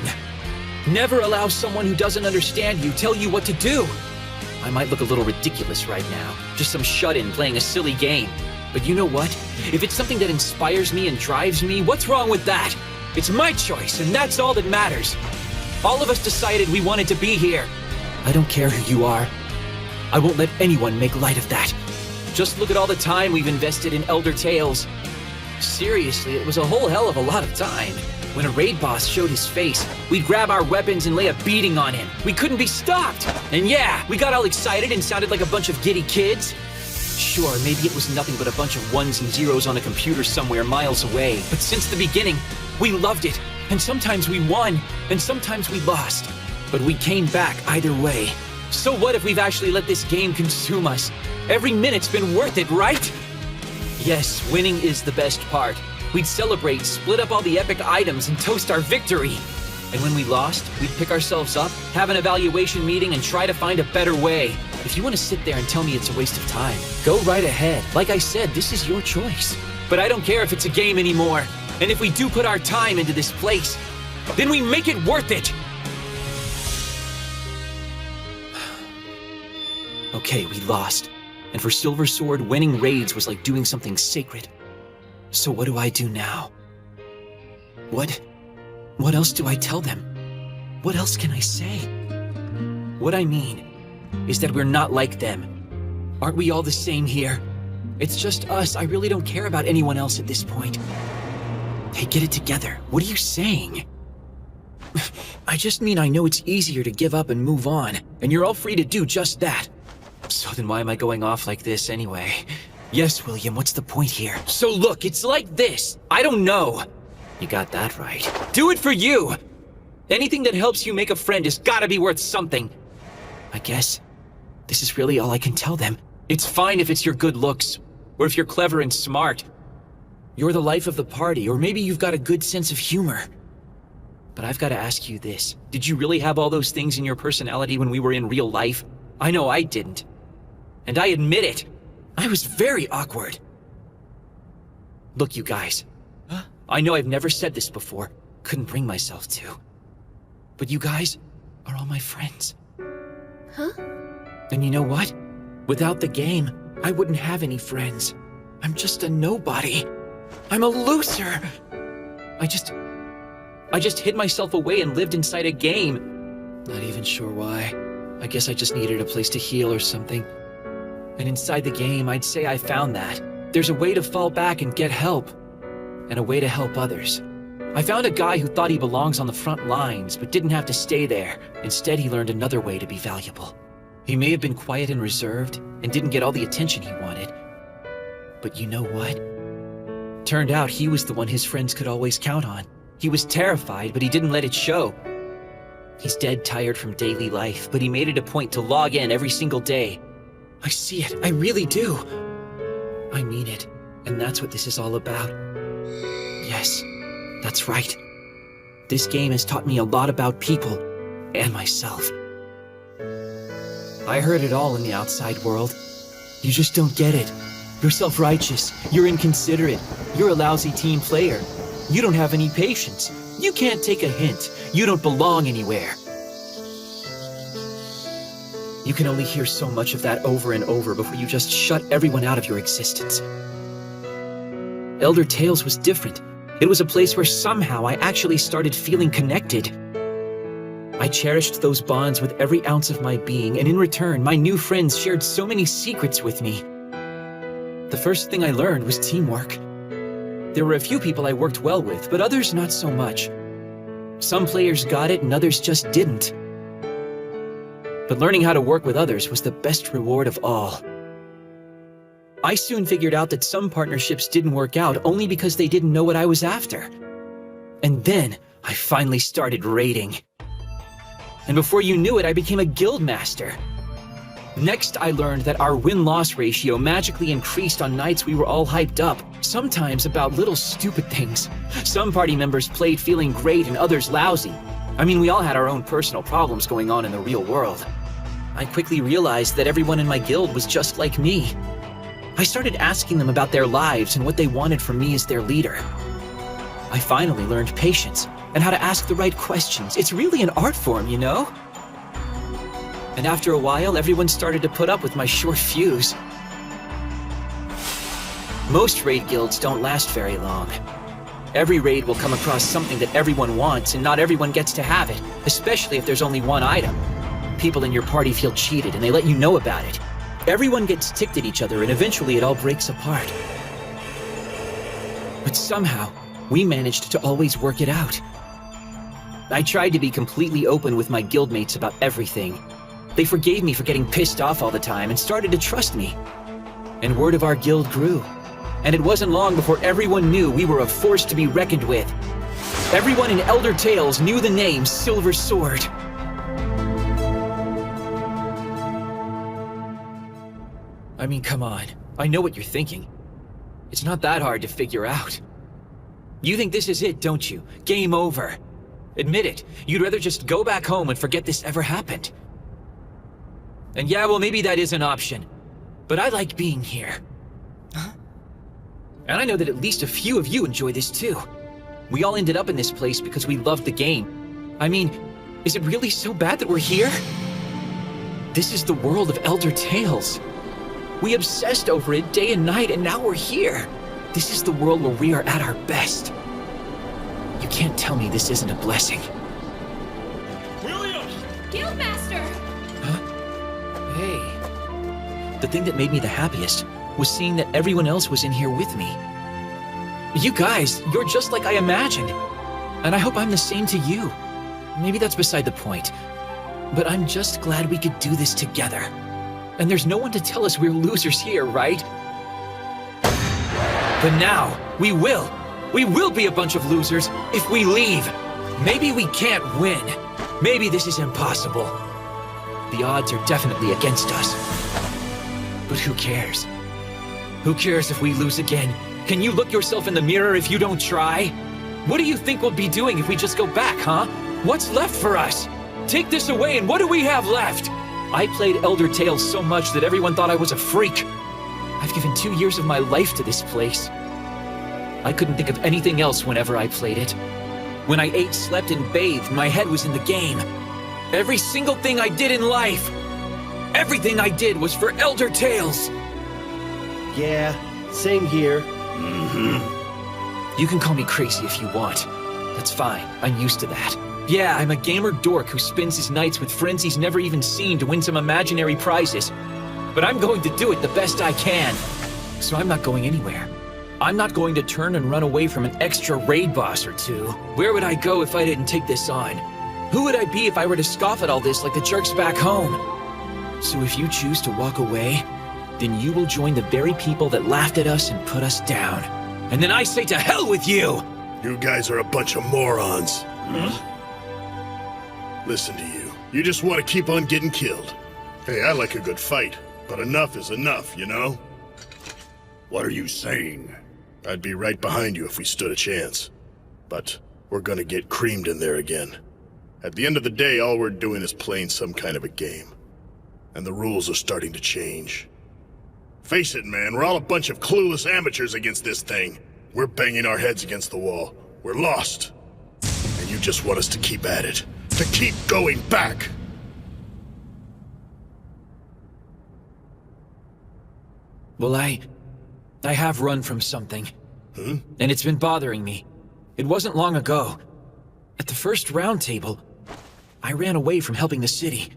Never allow someone who doesn't understand you tell you what to do. I might look a little ridiculous right now, just some shut-in playing a silly game. But you know what? If it's something that inspires me and drives me, what's wrong with that? It's my choice, and that's all that matters. All of us decided we wanted to be here. I don't care who you are. I won't let anyone make light of that. Just look at all the time we've invested in Elder Tales. Seriously, it was a whole hell of a lot of time. When a raid boss showed his face, we'd grab our weapons and lay a beating on him. We couldn't be stopped. And yeah, we got all excited and sounded like a bunch of giddy kids. Sure, maybe it was nothing but a bunch of ones and zeros on a computer somewhere miles away. But since the beginning, we loved it. And sometimes we won, and sometimes we lost. But we came back either way. So what if we've actually let this game consume us? Every minute's been worth it, right? Yes, winning is the best part. We'd celebrate, split up all the epic items, and toast our victory. And when we lost, we'd pick ourselves up, have an evaluation meeting, and try to find a better way. If you want to sit there and tell me it's a waste of time, go right ahead. Like I said, this is your choice. But I don't care if it's a game anymore. And if we do put our time into this place, then we make it worth it! Okay, we lost. And for Silver Sword, winning raids was like doing something sacred. So what do I do now? What else do I tell them? What else can I say? What I mean is that we're not like them. Aren't we all the same here? It's just us. I really don't care about anyone else at this point. Hey, get it together. What are you saying? I just mean I know it's easier to give up and move on, and you're all free to do just that. So then why am I going off like this anyway? Yes, William, what's the point here? So look, it's like this. I don't know. You got that right. Do it for you! Anything that helps you make a friend has gotta be worth something. I guess this is really all I can tell them. It's fine if it's your good looks, or if you're clever and smart. You're the life of the party, or maybe you've got a good sense of humor. But I've gotta ask you this. Did you really have all those things in your personality when we were in real life? I know I didn't. And I admit it. I was very awkward. Look, you guys. I know I've never said this before. Couldn't bring myself to. But you guys are all my friends. Huh? And you know what? Without the game, I wouldn't have any friends. I'm just a nobody. I'm a loser. I just hid myself away and lived inside a game. Not even sure why. I guess I just needed a place to heal or something. And inside the game, I'd say I found that. There's a way to fall back and get help. And a way to help others. I found a guy who thought he belongs on the front lines, but didn't have to stay there. Instead, he learned another way to be valuable. He may have been quiet and reserved, and didn't get all the attention he wanted. But you know what? Turned out he was the one his friends could always count on. He was terrified, but he didn't let it show. He's dead tired from daily life, but he made it a point to log in every single day. I see it, I really do. I mean it, and that's what this is all about. Yes, that's right. This game has taught me a lot about people, and myself. I heard it all in the outside world. You just don't get it. You're self-righteous, you're inconsiderate, you're a lousy team player. You don't have any patience. You can't take a hint. You don't belong anywhere. You can only hear so much of that over and over before you just shut everyone out of your existence. Elder Tales was different. It was a place where somehow I actually started feeling connected. I cherished those bonds with every ounce of my being, and in return, my new friends shared so many secrets with me. The first thing I learned was teamwork. There were a few people I worked well with, but others not so much. Some players got it and others just didn't. But learning how to work with others was the best reward of all. I soon figured out that some partnerships didn't work out only because they didn't know what I was after. And then I finally started raiding. And before you knew it, I became a guild master. Next, I learned that our win-loss ratio magically increased on nights we were all hyped up, sometimes about little stupid things. Some party members played feeling great and others lousy. I mean, we all had our own personal problems going on in the real world. I quickly realized that everyone in my guild was just like me. I started asking them about their lives and what they wanted from me as their leader. I finally learned patience and how to ask the right questions. It's really an art form, you know? And after a while, everyone started to put up with my short fuse. Most raid guilds don't last very long. Every raid will come across something that everyone wants, and not everyone gets to have it, especially if there's only one item. People in your party feel cheated, and they let you know about it. Everyone gets ticked at each other and eventually it all breaks apart. But somehow, we managed to always work it out. I tried to be completely open with my guildmates about everything. They forgave me for getting pissed off all the time and started to trust me. And word of our guild grew. And it wasn't long before everyone knew we were a force to be reckoned with. Everyone in Elder Tales knew the name Silver Sword. I mean, come on. I know what you're thinking. It's not that hard to figure out. You think this is it, don't you? Game over. Admit it. You'd rather just go back home and forget this ever happened. And yeah, well, maybe that is an option. But I like being here. Huh? And I know that at least a few of you enjoy this too. We all ended up in this place because we loved the game. I mean, is it really so bad that we're here? This is the world of Elder Tales. We obsessed over it day and night, and now we're here. This is the world where we are at our best. You can't tell me this isn't a blessing. Guildmaster! Hey. The thing that made me the happiest was seeing that everyone else was in here with me. You guys, you're just like I imagined. And I hope I'm the same to you. Maybe that's beside the point. But I'm just glad we could do this together. And there's no one to tell us we're losers here, right? But now, we will. We will be a bunch of losers if we leave. Maybe we can't win. Maybe this is impossible. The odds are definitely against us. But who cares? Who cares if we lose again? Can you look yourself in the mirror if you don't try? What do you think we'll be doing if we just go back, huh? What's left for us? Take this away and what do we have left? I played Elder Tales so much that everyone thought I was a freak. I've given 2 years of my life to this place. I couldn't think of anything else whenever I played it. When I ate, slept, and bathed, my head was in the game. Every single thing I did in life, everything I did was for Elder Tales. Yeah, same here. You can call me crazy if you want. That's fine, I'm used to that. Yeah, I'm a gamer dork who spends his nights with friends he's never even seen to win some imaginary prizes. But I'm going to do it the best I can. So I'm not going anywhere. I'm not going to turn and run away from an extra raid boss or two. Where would I go if I didn't take this on? Who would I be if I were to scoff at all this like the jerks back home? So if you choose to walk away, then you will join the very people that laughed at us and put us down. And then I say to hell with you! You guys are a bunch of morons. Listen to you. You just want to keep on getting killed. Hey, I like a good fight, but enough is enough, you know? What are you saying? I'd be right behind you if we stood a chance. But we're gonna get creamed in there again. At the end of the day, all we're doing is playing some kind of a game. And the rules are starting to change. Face it, man, we're all a bunch of clueless amateurs against this thing. We're banging our heads against the wall. We're lost. And you just want us to keep at it. To keep going back! Well, I have run from something. And it's been bothering me. It wasn't long ago. At the first round table, I ran away from helping the city.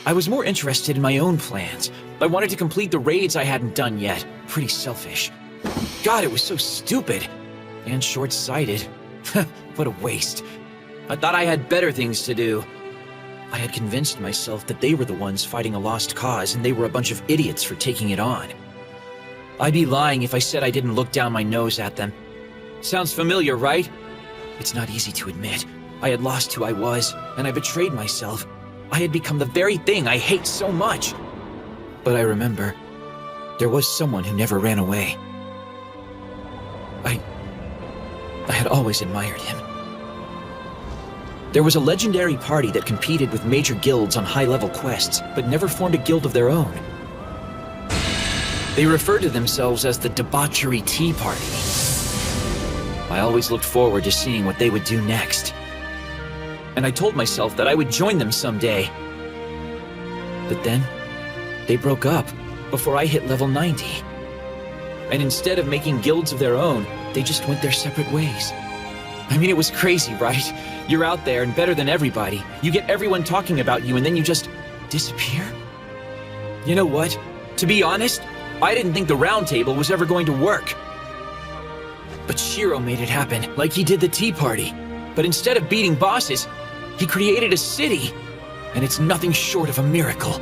I was more interested in my own plans. I wanted to complete the raids I hadn't done yet. Pretty selfish. God, it was so stupid. And short-sighted. What a waste. I thought I had better things to do. I had convinced myself that they were the ones fighting a lost cause and they were a bunch of idiots for taking it on. I'd be lying if I said I didn't look down my nose at them. Sounds familiar, right? It's not easy to admit. I had lost who I was, and I betrayed myself. I had become the very thing I hate so much. But I remember, there was someone who never ran away. I had always admired him. There was a legendary party that competed with major guilds on high-level quests, but never formed a guild of their own. They referred to themselves as the Debauchery Tea Party. I always looked forward to seeing what they would do next. And I told myself that I would join them someday. But then, they broke up before I hit level 90. And instead of making guilds of their own, they just went their separate ways. I mean, it was crazy, right? You're out there and better than everybody. You get everyone talking about you and then you just disappear? You know what? To be honest, I didn't think the round table was ever going to work. But Shiro made it happen, like he did the Tea Party. But instead of beating bosses, he created a city. And it's nothing short of a miracle.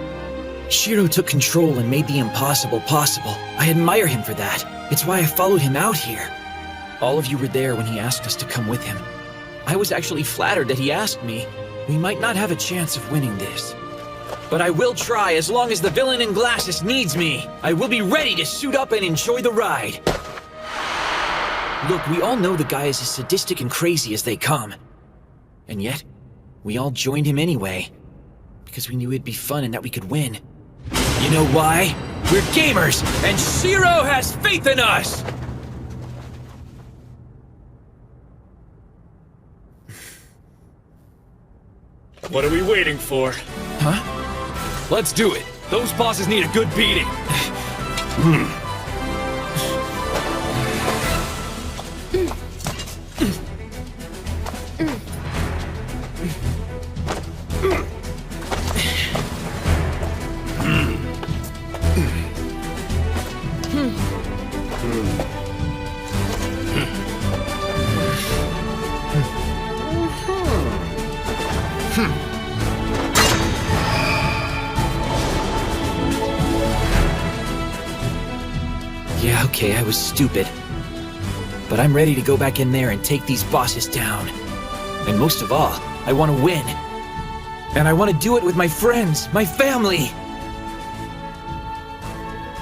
Shiro took control and made the impossible possible. I admire him for that. It's why I followed him out here. All of you were there when he asked us to come with him. I was actually flattered that he asked me. We might not have a chance of winning this. But I will try as long as the villain in glasses needs me. I will be ready to suit up and enjoy the ride. Look, we all know the guy is as sadistic and crazy as they come. And yet, we all joined him anyway. Because we knew it'd be fun and that we could win. You know why? We're gamers, and Shiro has faith in us! What are we waiting for? Huh? Let's do it. Those bosses need a good beating. Yeah, okay, I was stupid. But I'm ready to go back in there and take these bosses down. And most of all, I want to win. And I want to do it with my friends, my family.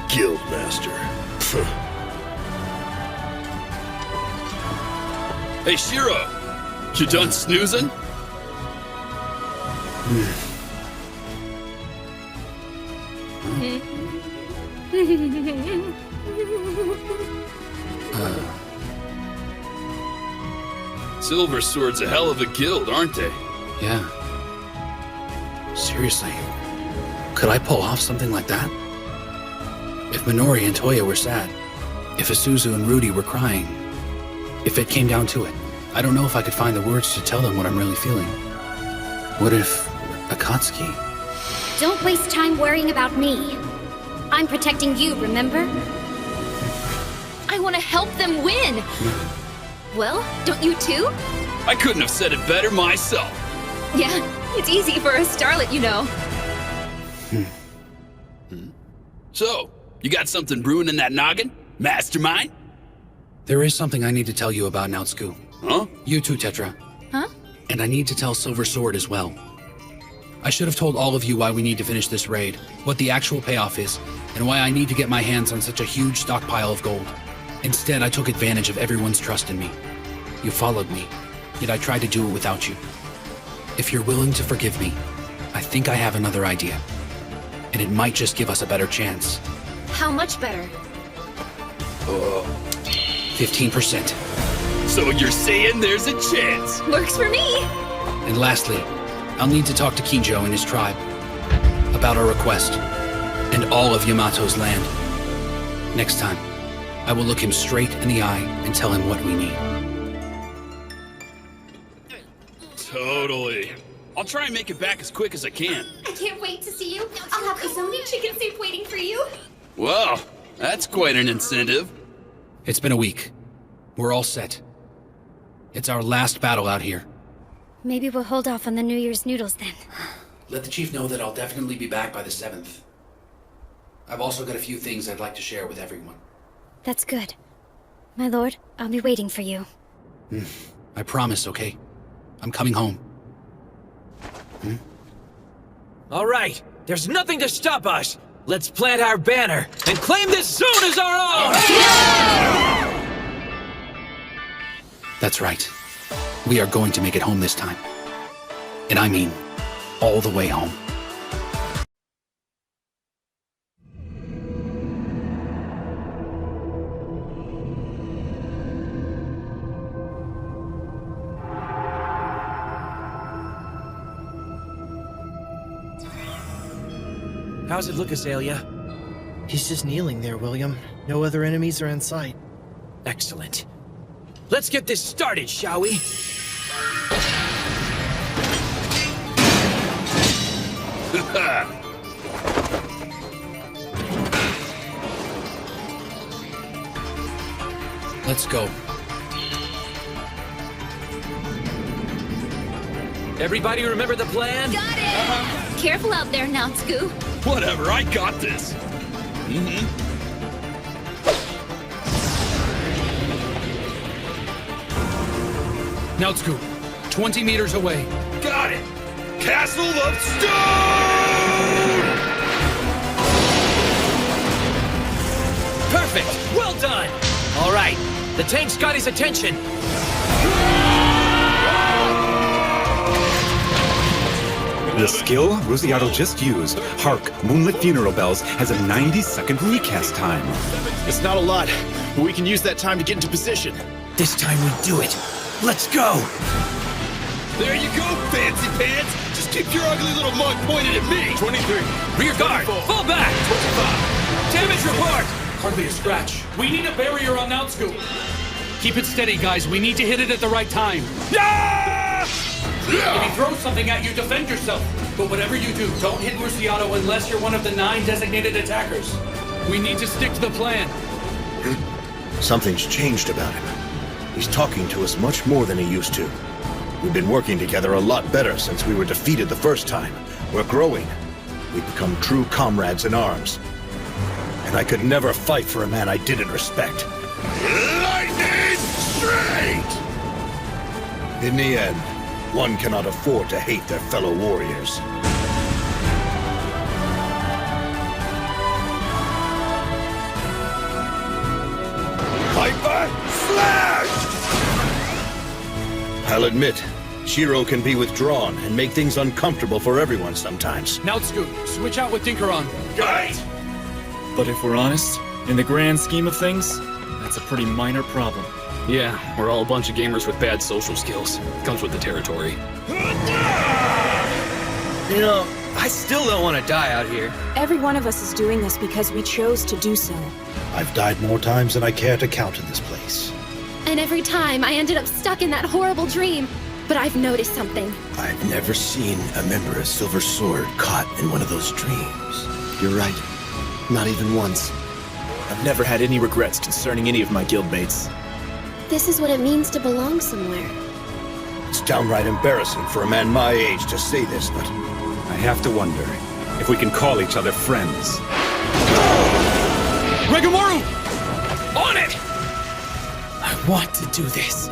Guildmaster. Hey, Shiro! You done snoozing? Silver Sword's a hell of a guild, aren't they? Yeah. Seriously, could I pull off something like that? If Minori and Toya were sad, if Isuzu and Rudy were crying, if it came down to it, I don't know if I could find the words to tell them what I'm really feeling. What if Akatsuki? Don't waste time worrying about me. I'm protecting you, remember? I want to help them win! Well, don't you too? I couldn't have said it better myself. Yeah, it's easy for a starlet, you know. So, you got something brewing in that noggin? Mastermind? There is something I need to tell you about Naotsuku. Huh? You too, Tetra. Huh? And I need to tell Silver Sword as well. I should have told all of you why we need to finish this raid, what the actual payoff is, and why I need to get my hands on such a huge stockpile of gold. Instead, I took advantage of everyone's trust in me. You followed me, yet I tried to do it without you. If you're willing to forgive me, I think I have another idea. And it might just give us a better chance. How much better? 15%. So you're saying there's a chance? Works for me! And lastly, I'll need to talk to Kinjo and his tribe about our request and all of Yamato's land. Next time, I will look him straight in the eye and tell him what we need. Totally. I'll try and make it back as quick as I can. I can't wait to see you. I'll have Izoni chicken soup waiting for you. Wow, that's quite an incentive. It's been a week. We're all set. It's our last battle out here. Maybe we'll hold off on the New Year's noodles then. Let the chief know that I'll definitely be back by the 7th. I've also got a few things I'd like to share with everyone. That's good. My lord, I'll be waiting for you. I promise, okay? I'm coming home. All right, there's nothing to stop us. Let's plant our banner and claim this zone as our own! That's right. We are going to make it home this time. And I mean, all the way home. How's it look, Azalea? He's just kneeling there, William. No other enemies are in sight. Excellent. Let's get this started, shall we? Let's go. Everybody remember the plan? Got it! Careful out there, Nautsu. Whatever, I got this. Nautsu, 20 meters away. Got it! Castle of Stone! Perfect! Well done! All right, the tank's got his attention. The skill Ruziato just used, Hark, Moonlit Funeral Bells, has a 90-second recast time. It's not a lot, but we can use that time to get into position. This time we do it. Let's go! There you go, fancy pants! Just keep your ugly little mug pointed at me! 23. Rear guard! Fall back! 25. Damage report! Hardly a scratch. We need a barrier on Nautsu. Keep it steady, guys. We need to hit it at the right time. Yeah! If he throws something at you, defend yourself. But whatever you do, don't hit Ruziato unless you're one of the 9 designated attackers. We need to stick to the plan. Something's changed about him. He's talking to us much more than he used to. We've been working together a lot better since we were defeated the first time. We're growing. We've become true comrades in arms. And I could never fight for a man I didn't respect. Lightning straight! In the end, one cannot afford to hate their fellow warriors. Hyper Slash! I'll admit, Shiro can be withdrawn and make things uncomfortable for everyone sometimes. Nautsu, switch out with Dinkaron. Right! But if we're honest, in the grand scheme of things, that's a pretty minor problem. Yeah, we're all a bunch of gamers with bad social skills. Comes with the territory. You know, I still don't want to die out here. Every one of us is doing this because we chose to do so. I've died more times than I care to count in this place. And every time I ended up stuck in that horrible dream. But I've noticed something. I've never seen a member of Silver Sword caught in one of those dreams. You're right. Not even once. I've never had any regrets concerning any of my guildmates. This is what it means to belong somewhere. It's downright embarrassing for a man my age to say this, but I have to wonder if we can call each other friends. Regimaru! On it! I want to do this.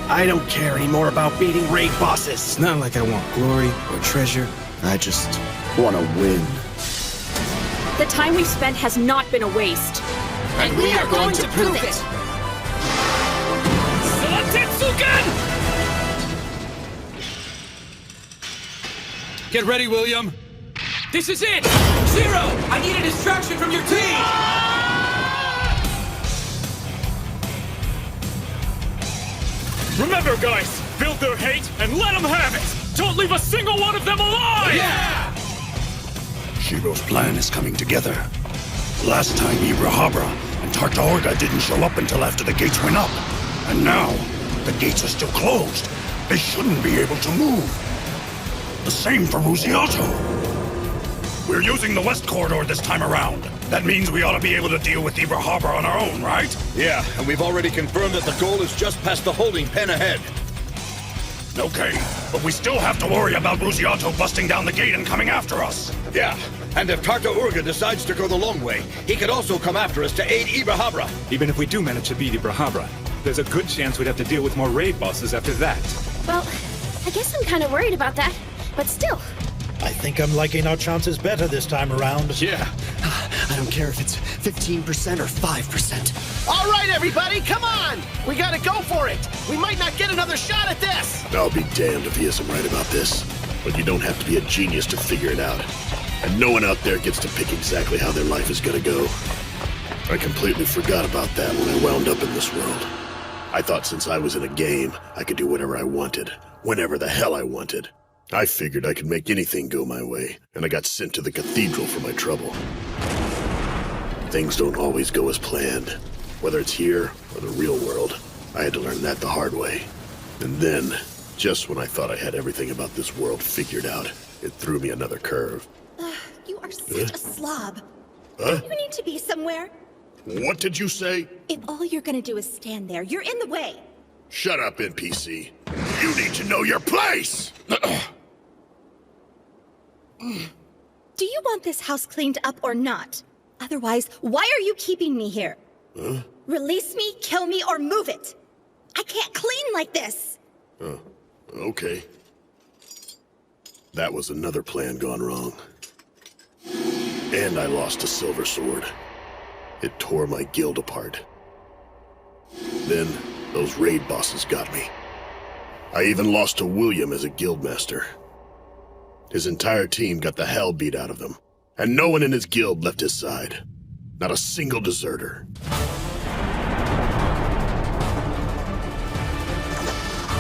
I don't care anymore about beating raid bosses. It's not like I want glory or treasure. I just want to win. The time we've spent has not been a waste. And we are going to prove it! Satetsuken! Get ready, William. This is it! Zero! I need a distraction from your team! Remember, guys, build their hate and let them have it! Don't leave a single one of them alive! Yeah! Shiro's plan is coming together. Last time, Ibrahabra and Tartaorga didn't show up until after the gates went up. And now, the gates are still closed. They shouldn't be able to move. The same for Ruziato. We're using the west corridor this time around. That means we ought to be able to deal with Ibrahabra on our own, right? Yeah, and we've already confirmed that the goal is just past the holding pen ahead. Okay, but we still have to worry about Ruziato busting down the gate and coming after us. Yeah, and if Tartaorga decides to go the long way, he could also come after us to aid Ibrahabra. Even if we do manage to beat Ibrahabra, there's a good chance we'd have to deal with more raid bosses after that. Well, I guess I'm kind of worried about that. But still. I think I'm liking our chances better this time around. Yeah. I don't care if it's 15% or 5%. All right, everybody, come on! We gotta go for it! We might not get another shot at this! I'll be damned if he isn't right about this. But you don't have to be a genius to figure it out. And no one out there gets to pick exactly how their life is gonna go. I completely forgot about that when I wound up in this world. I thought since I was in a game, I could do whatever I wanted, whenever the hell I wanted. I figured I could make anything go my way, and I got sent to the cathedral for my trouble. Things don't always go as planned, whether it's here or the real world. I had to learn that the hard way. And then, just when I thought I had everything about this world figured out, it threw me another curve. You are such a slob. Huh? You need to be somewhere. What did you say? If all you're gonna do is stand there, you're in the way. Shut up, NPC. You need to know your place! Do you want this house cleaned up or not? Otherwise, why are you keeping me here? Huh? Release me, kill me, or move it! I can't clean like this! Okay. That was another plan gone wrong. And I lost a silver sword. It tore my guild apart. Then, those raid bosses got me. I even lost to William as a guildmaster. His entire team got the hell beat out of them, and no one in his guild left his side. Not a single deserter.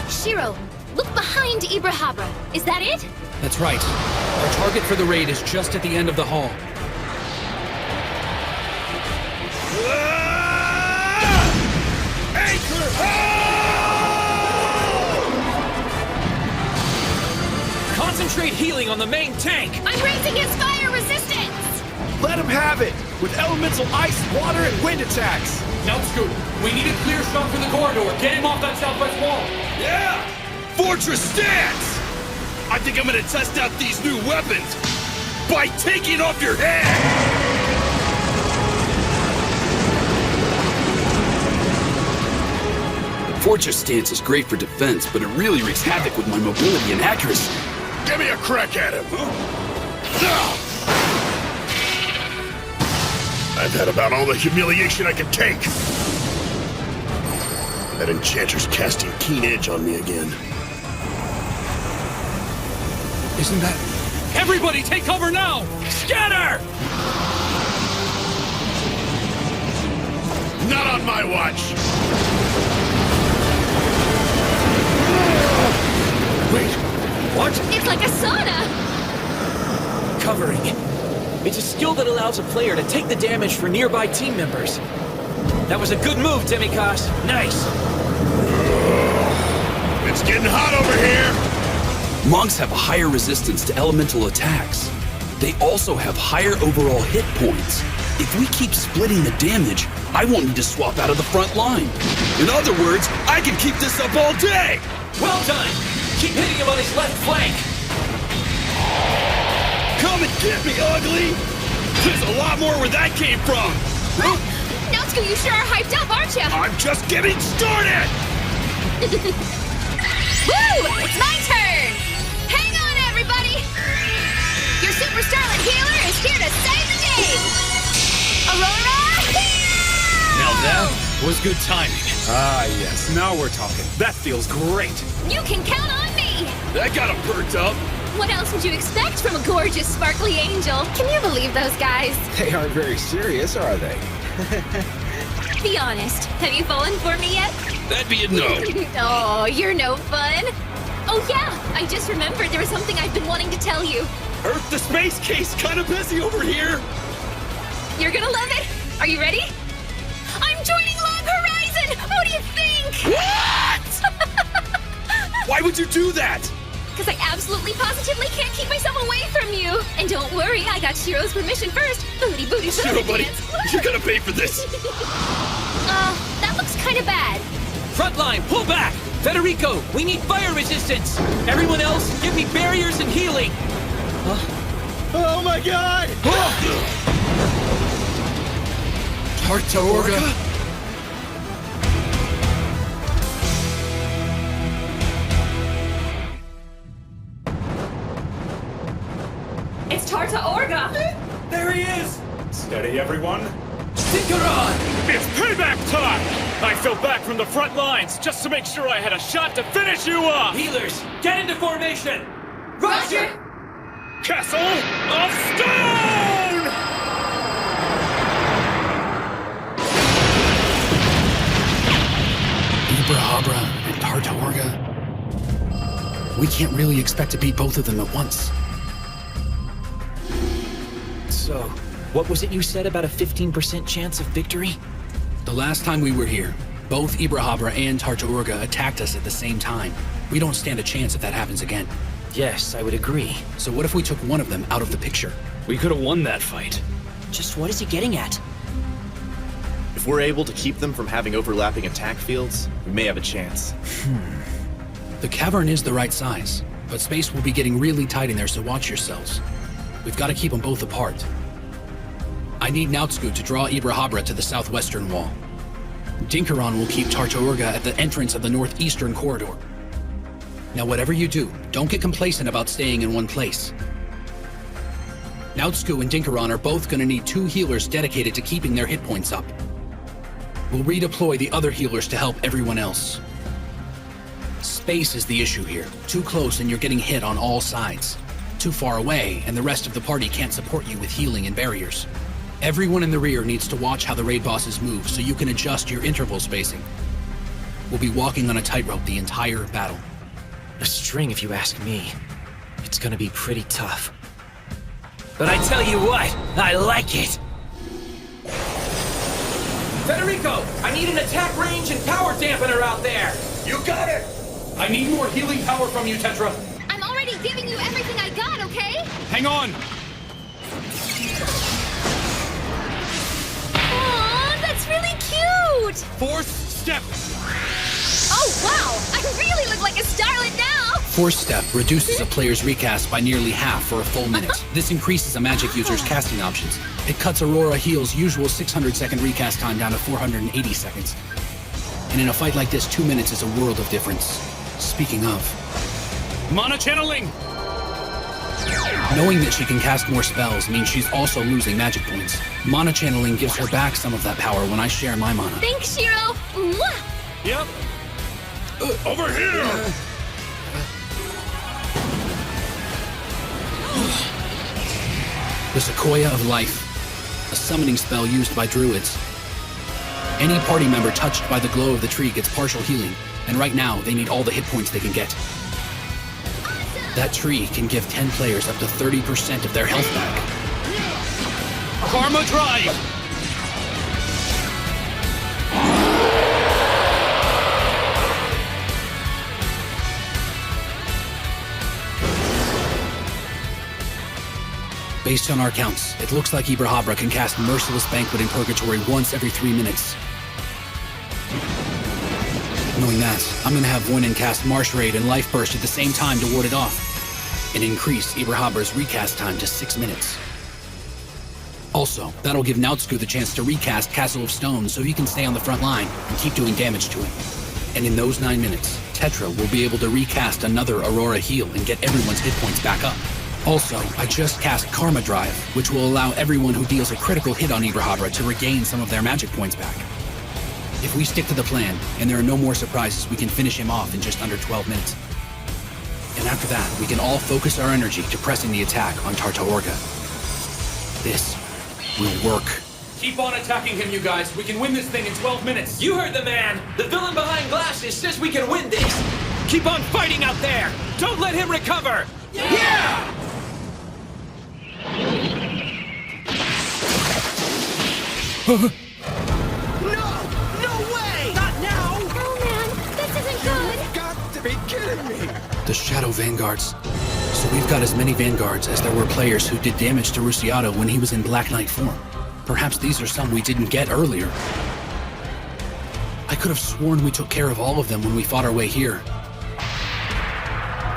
Shiro, look behind Ibrahaba. Is that it? That's right. Our target for the raid is just at the end of the hall. Concentrate healing on the main tank! I'm raising his fire resistance! Let him have it! With elemental ice, water, and wind attacks! Now, Scoot, we need a clear shot for the corridor. Get him off that southwest wall. Yeah! Fortress stance! I think I'm gonna test out these new weapons by taking off your head! Fortress stance is great for defense, but it really wreaks havoc with my mobility and accuracy. Give me a crack at him! I've had about all the humiliation I can take. That enchanter's casting keen edge on me again. Isn't that... Everybody take cover now! Scatter! Not on my watch! Wait, what? It's like a sauna! Covering. It's a skill that allows a player to take the damage for nearby team members. That was a good move, Demikos. Nice. It's getting hot over here! Monks have a higher resistance to elemental attacks. They also have higher overall hit points. If we keep splitting the damage, I won't need to swap out of the front line. In other words, I can keep this up all day! Well done! Keep hitting him on his left flank! Come and get me, ugly! There's a lot more where that came from! Natsuko, you sure are hyped up, aren't you? I'm just getting started! Woo! It's my turn! Hang on, everybody! Your super starlet healer is here to save the day! Aurora, heal! Now that was good timing. Ah, yes. Now we're talking. That feels great. You can count on me! That got him perked up. What else would you expect from a gorgeous, sparkly angel? Can you believe those guys? They aren't very serious, are they? Be honest. Have you fallen for me yet? That'd be a no. Oh, you're no fun. Oh yeah, I just remembered there was something I've been wanting to tell you. Earth to space case kind of busy over here. You're gonna love it. Are you ready? I'm joining Log Horizon! What do you think? What? Why would you do that? Because I absolutely positively can't keep myself away from you. And don't worry, I got Shiro's permission first. Booty, booty, Shiro, buddy, you're gonna pay for this. That looks kind of bad. Frontline, pull back! Federico, we need fire resistance! Everyone else, give me barriers and healing! Oh my god! Tartaorga? It's Tartaorga! There he is! Steady, everyone. Synchron! It's payback time! I fell back from the front lines just to make sure I had a shot to finish you off! Healers, get into formation! Roger! Castle of Stone! Ibrahaba and Tartaorga. We can't really expect to beat both of them at once. So, what was it you said about a 15% chance of victory? The last time we were here, both Ibrahaba and Tartaorga attacked us at the same time. We don't stand a chance if that happens again. Yes, I would agree. So what if we took one of them out of the picture? We could have won that fight. Just what is he getting at? If we're able to keep them from having overlapping attack fields, we may have a chance. The cavern is the right size, but space will be getting really tight in there, so watch yourselves. We've got to keep them both apart. I need Nautsku to draw Ibrahabra to the southwestern wall. Dinkaron will keep Tartaorga at the entrance of the northeastern corridor. Now whatever you do, don't get complacent about staying in one place. Nautsku and Dinkaron are both going to need 2 healers dedicated to keeping their hit points up. We'll redeploy the other healers to help everyone else. Space is the issue here. Too close and you're getting hit on all sides. Too far away and the rest of the party can't support you with healing and barriers. Everyone in the rear needs to watch how the raid bosses move so you can adjust your interval spacing. We'll be walking on a tightrope the entire battle. A string, if you ask me. It's gonna be pretty tough. But I tell you what, I like it! Federico, I need an attack range and power dampener out there! You got it! I need more healing power from you, Tetra. I'm already giving you everything I got, okay? Hang on! Aw, that's really cute! Force step! Oh, wow! I really look like a starlet now! Force Step reduces a player's recast by nearly half for a full minute. This increases a magic user's casting options. It cuts Aurora Heal's usual 600-second recast time down to 480 seconds. And in a fight like this, 2 minutes is a world of difference. Speaking of... Mana channeling! Knowing that she can cast more spells means she's also losing magic points. Mana channeling gives her back some of that power when I share my mana. Thanks, Shiro! Mwah! Yep. Over here! The Sequoia of Life, a summoning spell used by druids. Any party member touched by the glow of the tree gets partial healing, and right now they need all the hit points they can get. That tree can give 10 players up to 30% of their health back. Karma Drive! Based on our counts, it looks like Ibrahabra can cast Merciless Banquet in Purgatory once every 3 minutes. Knowing that, I'm gonna have Voinen cast Marsh Raid and Life Burst at the same time to ward it off, and increase Ibrahabra's recast time to 6 minutes. Also, that'll give Nautsku the chance to recast Castle of Stone so he can stay on the front line and keep doing damage to him. And in those 9 minutes, Tetra will be able to recast another Aurora Heal and get everyone's hit points back up. Also, I just cast Karma Drive, which will allow everyone who deals a critical hit on Ibrahabra to regain some of their magic points back. If we stick to the plan, and there are no more surprises, we can finish him off in just under 12 minutes. And after that, we can all focus our energy to pressing the attack on Tartaorga. This will work. Keep on attacking him, you guys. We can win this thing in 12 minutes. You heard the man. The villain behind glasses says we can win this. Keep on fighting out there. Don't let him recover. Yeah! No! No way! Not now! Oh man, this isn't good! You've got to be kidding me! The Shadow Vanguards. So we've got as many Vanguards as there were players who did damage to Rusiato when he was in Black Knight form. Perhaps these are some we didn't get earlier. I could have sworn we took care of all of them when we fought our way here.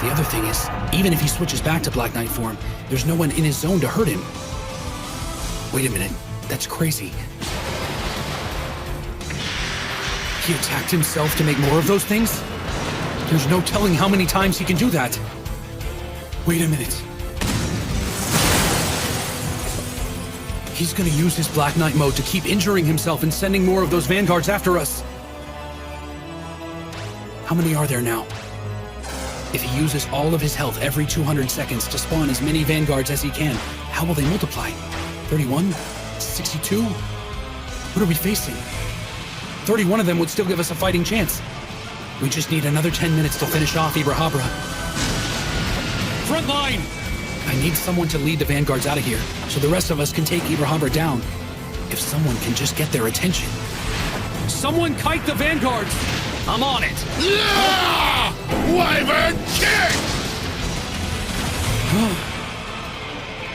The other thing is, even if he switches back to Black Knight form, there's no one in his zone to hurt him. Wait a minute, that's crazy. He attacked himself to make more of those things? There's no telling how many times he can do that. Wait a minute. He's gonna use his Black Knight mode to keep injuring himself and sending more of those Vanguards after us. How many are there now? If he uses all of his health every 200 seconds to spawn as many Vanguards as he can, how will they multiply? 31? 62? What are we facing? 31 of them would still give us a fighting chance. We just need another 10 minutes to finish off Ibrahabra. Front line! I need someone to lead the Vanguards out of here, so the rest of us can take Ibrahabra down. If someone can just get their attention. Someone kite the Vanguards! I'm on it! Yeah! Wyvern kick!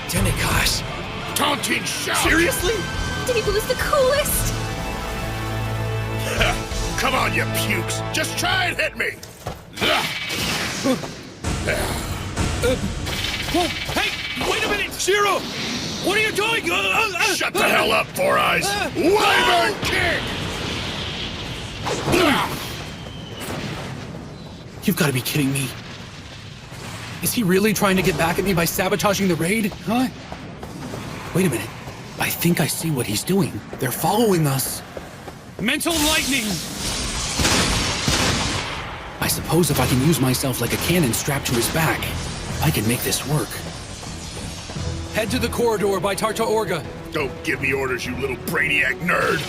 Demigosh. Taunting shout! Seriously? Debu's the coolest! Come on, you pukes! Just try and hit me! Whoa, hey! Wait a minute! Zero! What are you doing? Shut the hell up, Four Eyes! Wyvern kick! You've got to be kidding me. Is he really trying to get back at me by sabotaging the raid? Huh? Wait a minute. I think I see what he's doing. They're following us. Mental lightning! I suppose if I can use myself like a cannon strapped to his back, I can make this work. Head to the corridor by Tarta Orga. Don't give me orders, you little brainiac nerd!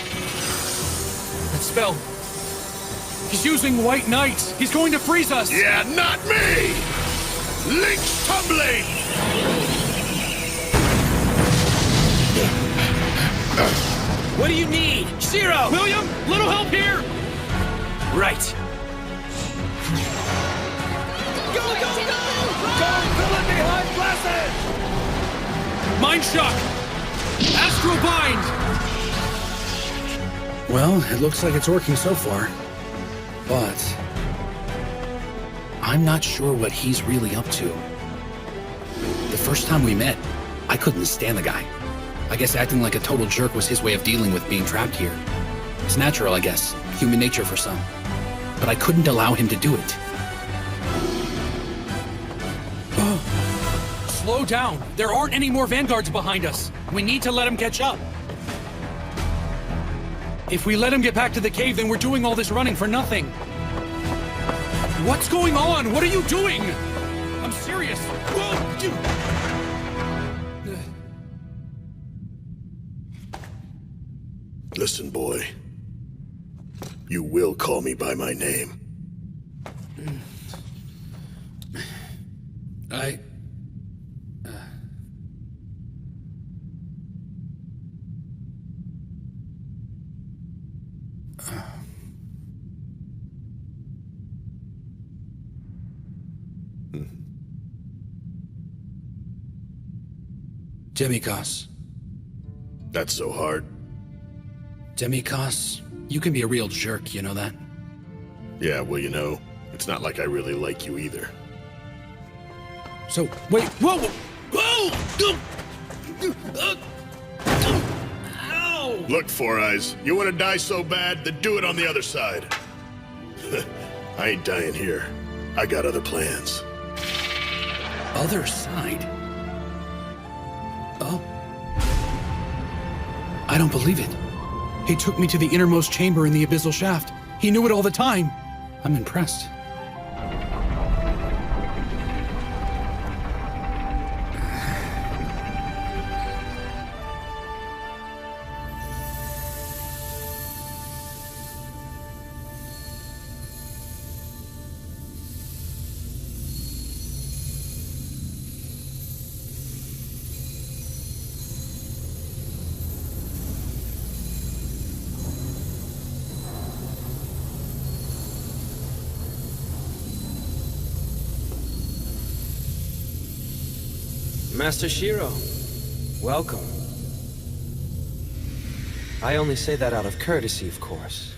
That spell. He's using White Knight. He's going to freeze us. Yeah, not me! Link's tumbling! What do you need? Zero! William, little help here! Right. Go, go, go! Go, villain behind Blessed! Mind shock! Astral bind! Well, it looks like it's working so far. But I'm not sure what he's really up to. The first time we met, I couldn't stand the guy. I guess acting like a total jerk was his way of dealing with being trapped here. It's natural, I guess. Human nature for some. But I couldn't allow him to do it. Slow down. There aren't any more vanguards behind us. We need to let him catch up. If we let him get back to the cave, then we're doing all this running for nothing. What's going on? What are you doing? I'm serious. Listen, boy. You will call me by my name. Demikos. That's so hard. Demikos, you can be a real jerk, you know that? Yeah, well, you know, it's not like I really like you either. So, wait, whoa! Whoa! Ow! Look, Four Eyes, you want to die so bad, then do it on the other side. I ain't dying here. I got other plans. Other side? Oh. I don't believe it. He took me to the innermost chamber in the abyssal shaft. He knew it all the time. I'm impressed. Master Shiro, welcome. I only say that out of courtesy, of course.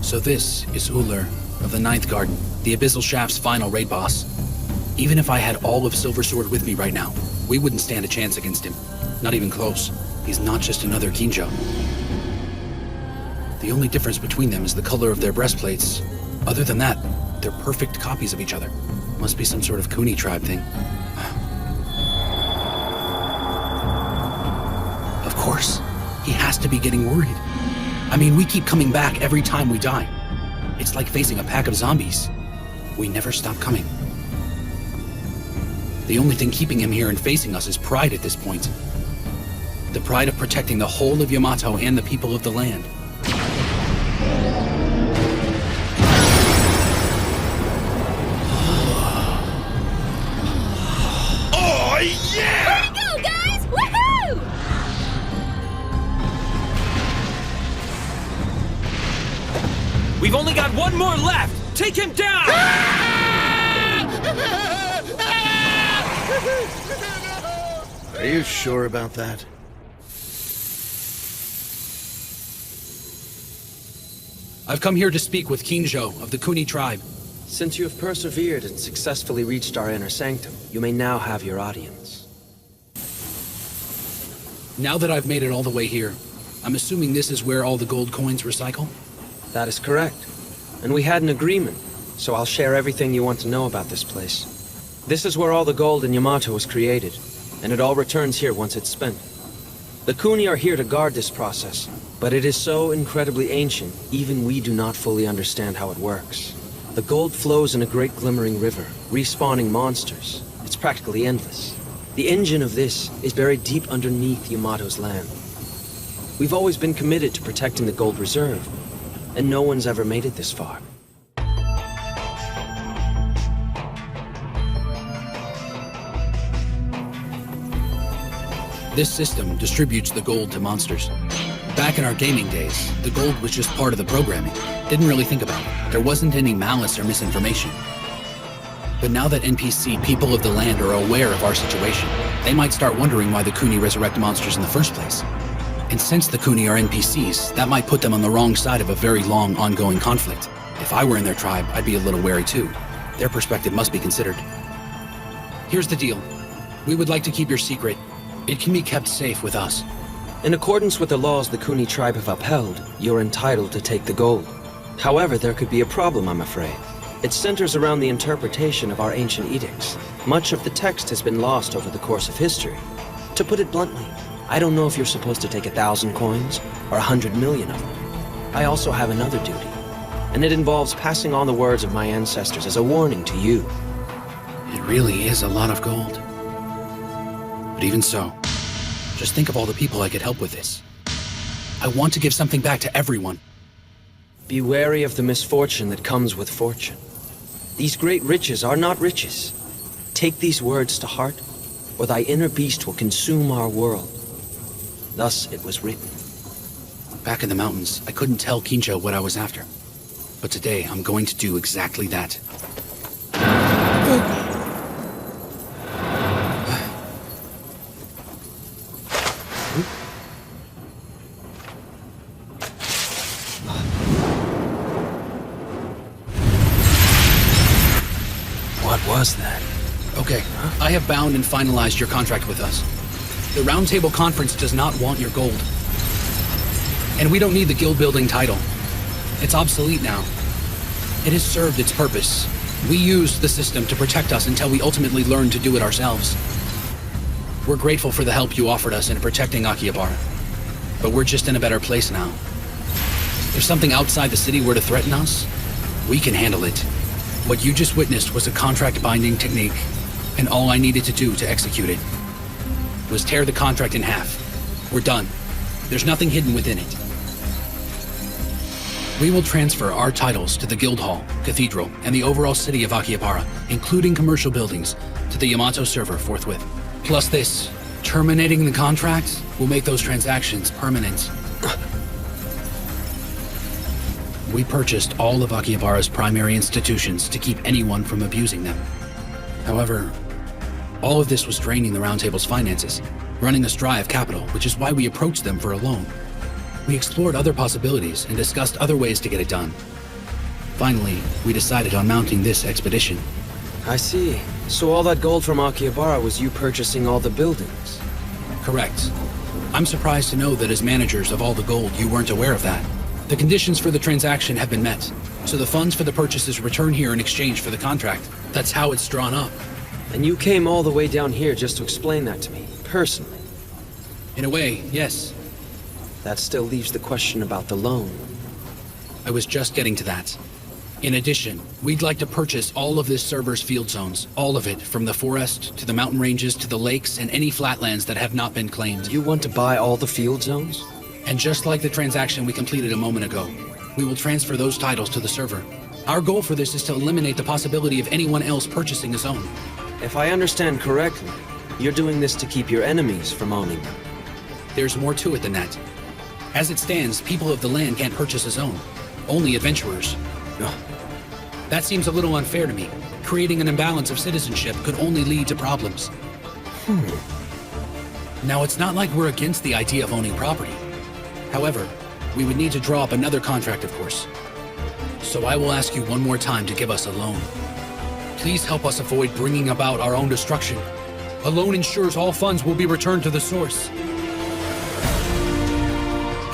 So this is Uller of the Ninth Garden, the Abyssal Shaft's final raid boss. Even if I had all of Silver Sword with me right now, we wouldn't stand a chance against him. Not even close. He's not just another Kinjo. The only difference between them is the color of their breastplates. Other than that, they're perfect copies of each other. Must be some sort of Kuni tribe thing. Of course. He has to be getting worried. I mean, we keep coming back every time we die. It's like facing a pack of zombies. We never stop coming. The only thing keeping him here and facing us is pride at this point. The pride of protecting the whole of Yamato and the people of the land. Oh, yeah! Way to go, guys! Woohoo! We've only got one more left! Take him down! Are you sure about that? I've come here to speak with Kinjo of the Kuni tribe. Since you have persevered and successfully reached our inner sanctum, you may now have your audience. Now that I've made it all the way here, I'm assuming this is where all the gold coins recycle? That is correct. And we had an agreement, so I'll share everything you want to know about this place. This is where all the gold in Yamato was created, and it all returns here once it's spent. The Kuni are here to guard this process, but it is so incredibly ancient, even we do not fully understand how it works. The gold flows in a great glimmering river, respawning monsters. It's practically endless. The engine of this is buried deep underneath Yamato's land. We've always been committed to protecting the gold reserve, and no one's ever made it this far. This system distributes the gold to monsters. Back in our gaming days, the gold was just part of the programming. Didn't really think about it. There wasn't any malice or misinformation. But now that NPC people of the land are aware of our situation, they might start wondering why the Kuni resurrect monsters in the first place. And since the Kuni are NPCs, that might put them on the wrong side of a very long, ongoing conflict. If I were in their tribe, I'd be a little wary too. Their perspective must be considered. Here's the deal. We would like to keep your secret. It can be kept safe with us. In accordance with the laws the Kuni tribe have upheld, you're entitled to take the gold. However, there could be a problem, I'm afraid. It centers around the interpretation of our ancient edicts. Much of the text has been lost over the course of history. To put it bluntly, I don't know if you're supposed to take 1,000 coins or 100 million of them. I also have another duty, and it involves passing on the words of my ancestors as a warning to you. It really is a lot of gold. But even so, just think of all the people I could help with this. I want to give something back to everyone. Be wary of the misfortune that comes with fortune. These great riches are not riches. Take these words to heart, or thy inner beast will consume our world. Thus it was written. Back in the mountains, I couldn't tell Kinjo what I was after. But today, I'm going to do exactly that. What was that? Okay, I have bound and finalized your contract with us. The Roundtable Conference does not want your gold. And we don't need the guild building title. It's obsolete now. It has served its purpose. We used the system to protect us until we ultimately learned to do it ourselves. We're grateful for the help you offered us in protecting Akihabara. But we're just in a better place now. If something outside the city were to threaten us, we can handle it. What you just witnessed was a contract-binding technique, and all I needed to do to execute it was tear the contract in half. We're done. There's nothing hidden within it. We will transfer our titles to the Guild Hall, Cathedral, and the overall city of Akihabara, including commercial buildings, to the Yamato server forthwith. Plus this, terminating the contract will make those transactions permanent. We purchased all of Akihabara's primary institutions to keep anyone from abusing them. However, all of this was draining the Roundtable's finances, running us dry of capital, which is why we approached them for a loan. We explored other possibilities and discussed other ways to get it done. Finally, we decided on mounting this expedition. I see. So all that gold from Akihabara was you purchasing all the buildings? Correct. I'm surprised to know that as managers of all the gold, you weren't aware of that. The conditions for the transaction have been met, so the funds for the purchases return here in exchange for the contract. That's how it's drawn up. And you came all the way down here just to explain that to me, personally? In a way, yes. That still leaves the question about the loan. I was just getting to that. In addition, we'd like to purchase all of this server's field zones. All of it, from the forest, to the mountain ranges, to the lakes, and any flatlands that have not been claimed. You want to buy all the field zones? And just like the transaction we completed a moment ago, we will transfer those titles to the server. Our goal for this is to eliminate the possibility of anyone else purchasing a zone. If I understand correctly, you're doing this to keep your enemies from owning them. There's more to it than that. As it stands, people of the land can't purchase a zone. Only adventurers. That seems a little unfair to me. Creating an imbalance of citizenship could only lead to problems. Now, it's not like we're against the idea of owning property. However, we would need to draw up another contract, of course. So I will ask you one more time to give us a loan. Please help us avoid bringing about our own destruction. A loan ensures all funds will be returned to the source.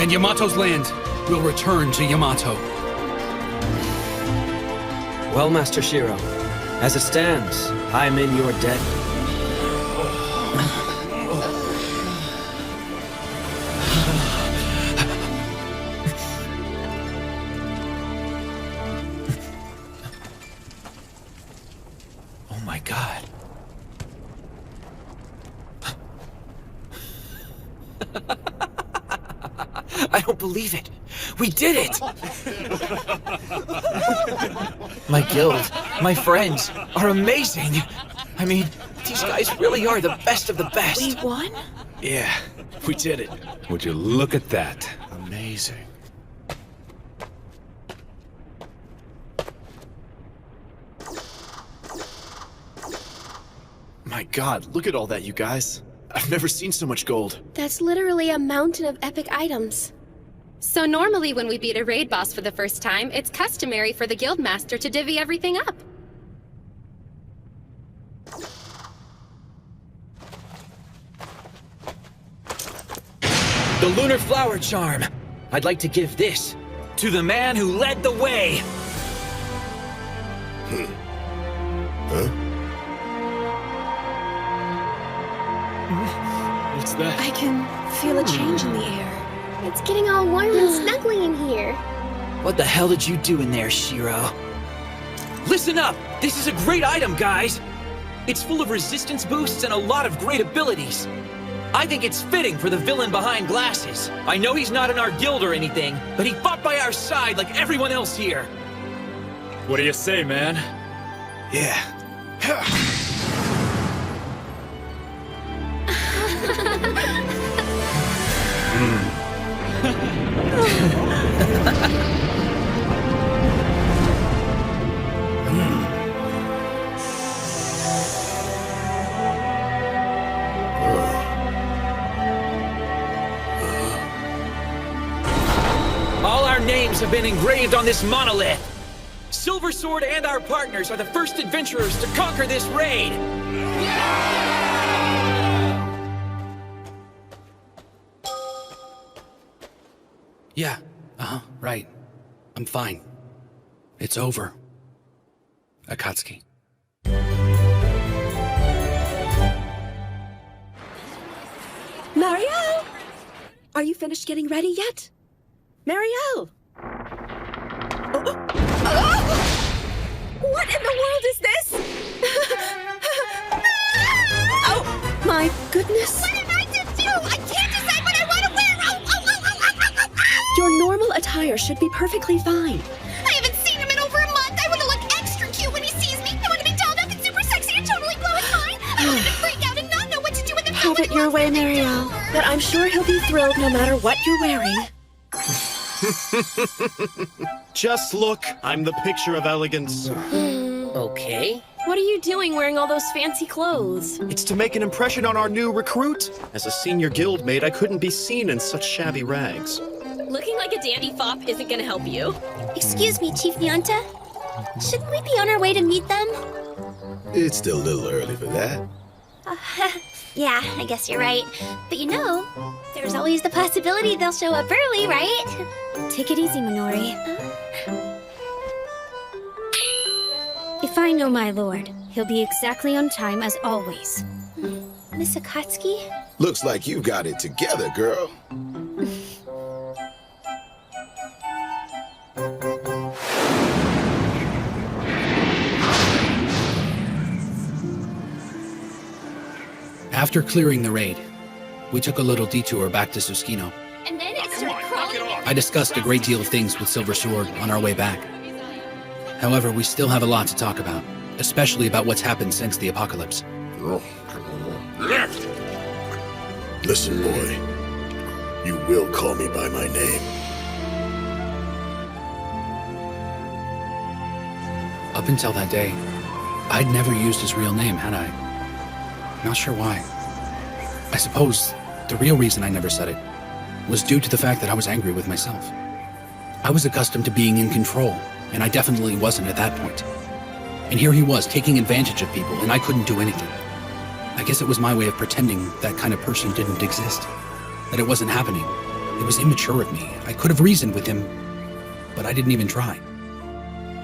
And Yamato's land will return to Yamato. Well, Master Shiro, as it stands, I am in your debt. Oh my god. I don't believe it. We did it! My guild, my friends, are amazing. I mean, these guys really are the best of the best. We won? Yeah, we did it. Would you look at that? Amazing. My god, look at all that, you guys. I've never seen so much gold. That's literally a mountain of epic items. So normally when we beat a raid boss for the first time, it's customary for the guildmaster to divvy everything up. The Lunar Flower Charm. I'd like to give this to the man who led the way. Huh? What's that? I can feel a change in the air. It's getting all warm and snuggly in here. What the hell did you do in there, Shiro? Listen up! This is a great item, guys! It's full of resistance boosts and a lot of great abilities. I think it's fitting for the villain behind glasses. I know he's not in our guild or anything, but he fought by our side like everyone else here. What do you say, man? Yeah. All our names have been engraved on this monolith. Silver Sword and our partners are the first adventurers to conquer this raid. Yeah, right. I'm fine. It's over. Akatsuki. Marielle! Are you finished getting ready yet? Marielle! What in the world is this? Oh, my goodness. What am I to do? I can't decide what I want to wear. Your normal attire should be perfectly fine. I haven't seen him in over a month. I want to look extra cute when he sees me. I want to be dolled up and super sexy and totally blow his mind. I want him to freak out and not know what to do with the Have it your way, Marielle. But I'm sure he'll be thrilled no matter what you're wearing. Just look, I'm the picture of elegance. Okay. What are you doing wearing all those fancy clothes? It's to make an impression on our new recruit. As a senior guildmate, I couldn't be seen in such shabby rags. Looking like a dandy fop isn't gonna help you. Excuse me, Chief Nyanta. Shouldn't we be on our way to meet them? It's still a little early for that. Yeah, I guess you're right. But you know, there's always the possibility they'll show up early, right? Take it easy, Minori. If I know my lord, he'll be exactly on time as always. Miss Akatsuki? Looks like you got it together, girl. After clearing the raid, we took a little detour back to Susukino. And then it started crawling. I discussed a great deal of things with Silver Sword on our way back. However, we still have a lot to talk about, especially about what's happened since the apocalypse. Listen, boy. You will call me by my name. Up until that day, I'd never used his real name, had I? Not sure why. I suppose the real reason I never said it was due to the fact that I was angry with myself. I was accustomed to being in control, and I definitely wasn't at that point. And here he was, taking advantage of people, and I couldn't do anything. I guess it was my way of pretending that kind of person didn't exist, that it wasn't happening. It was immature of me. I could have reasoned with him, but I didn't even try.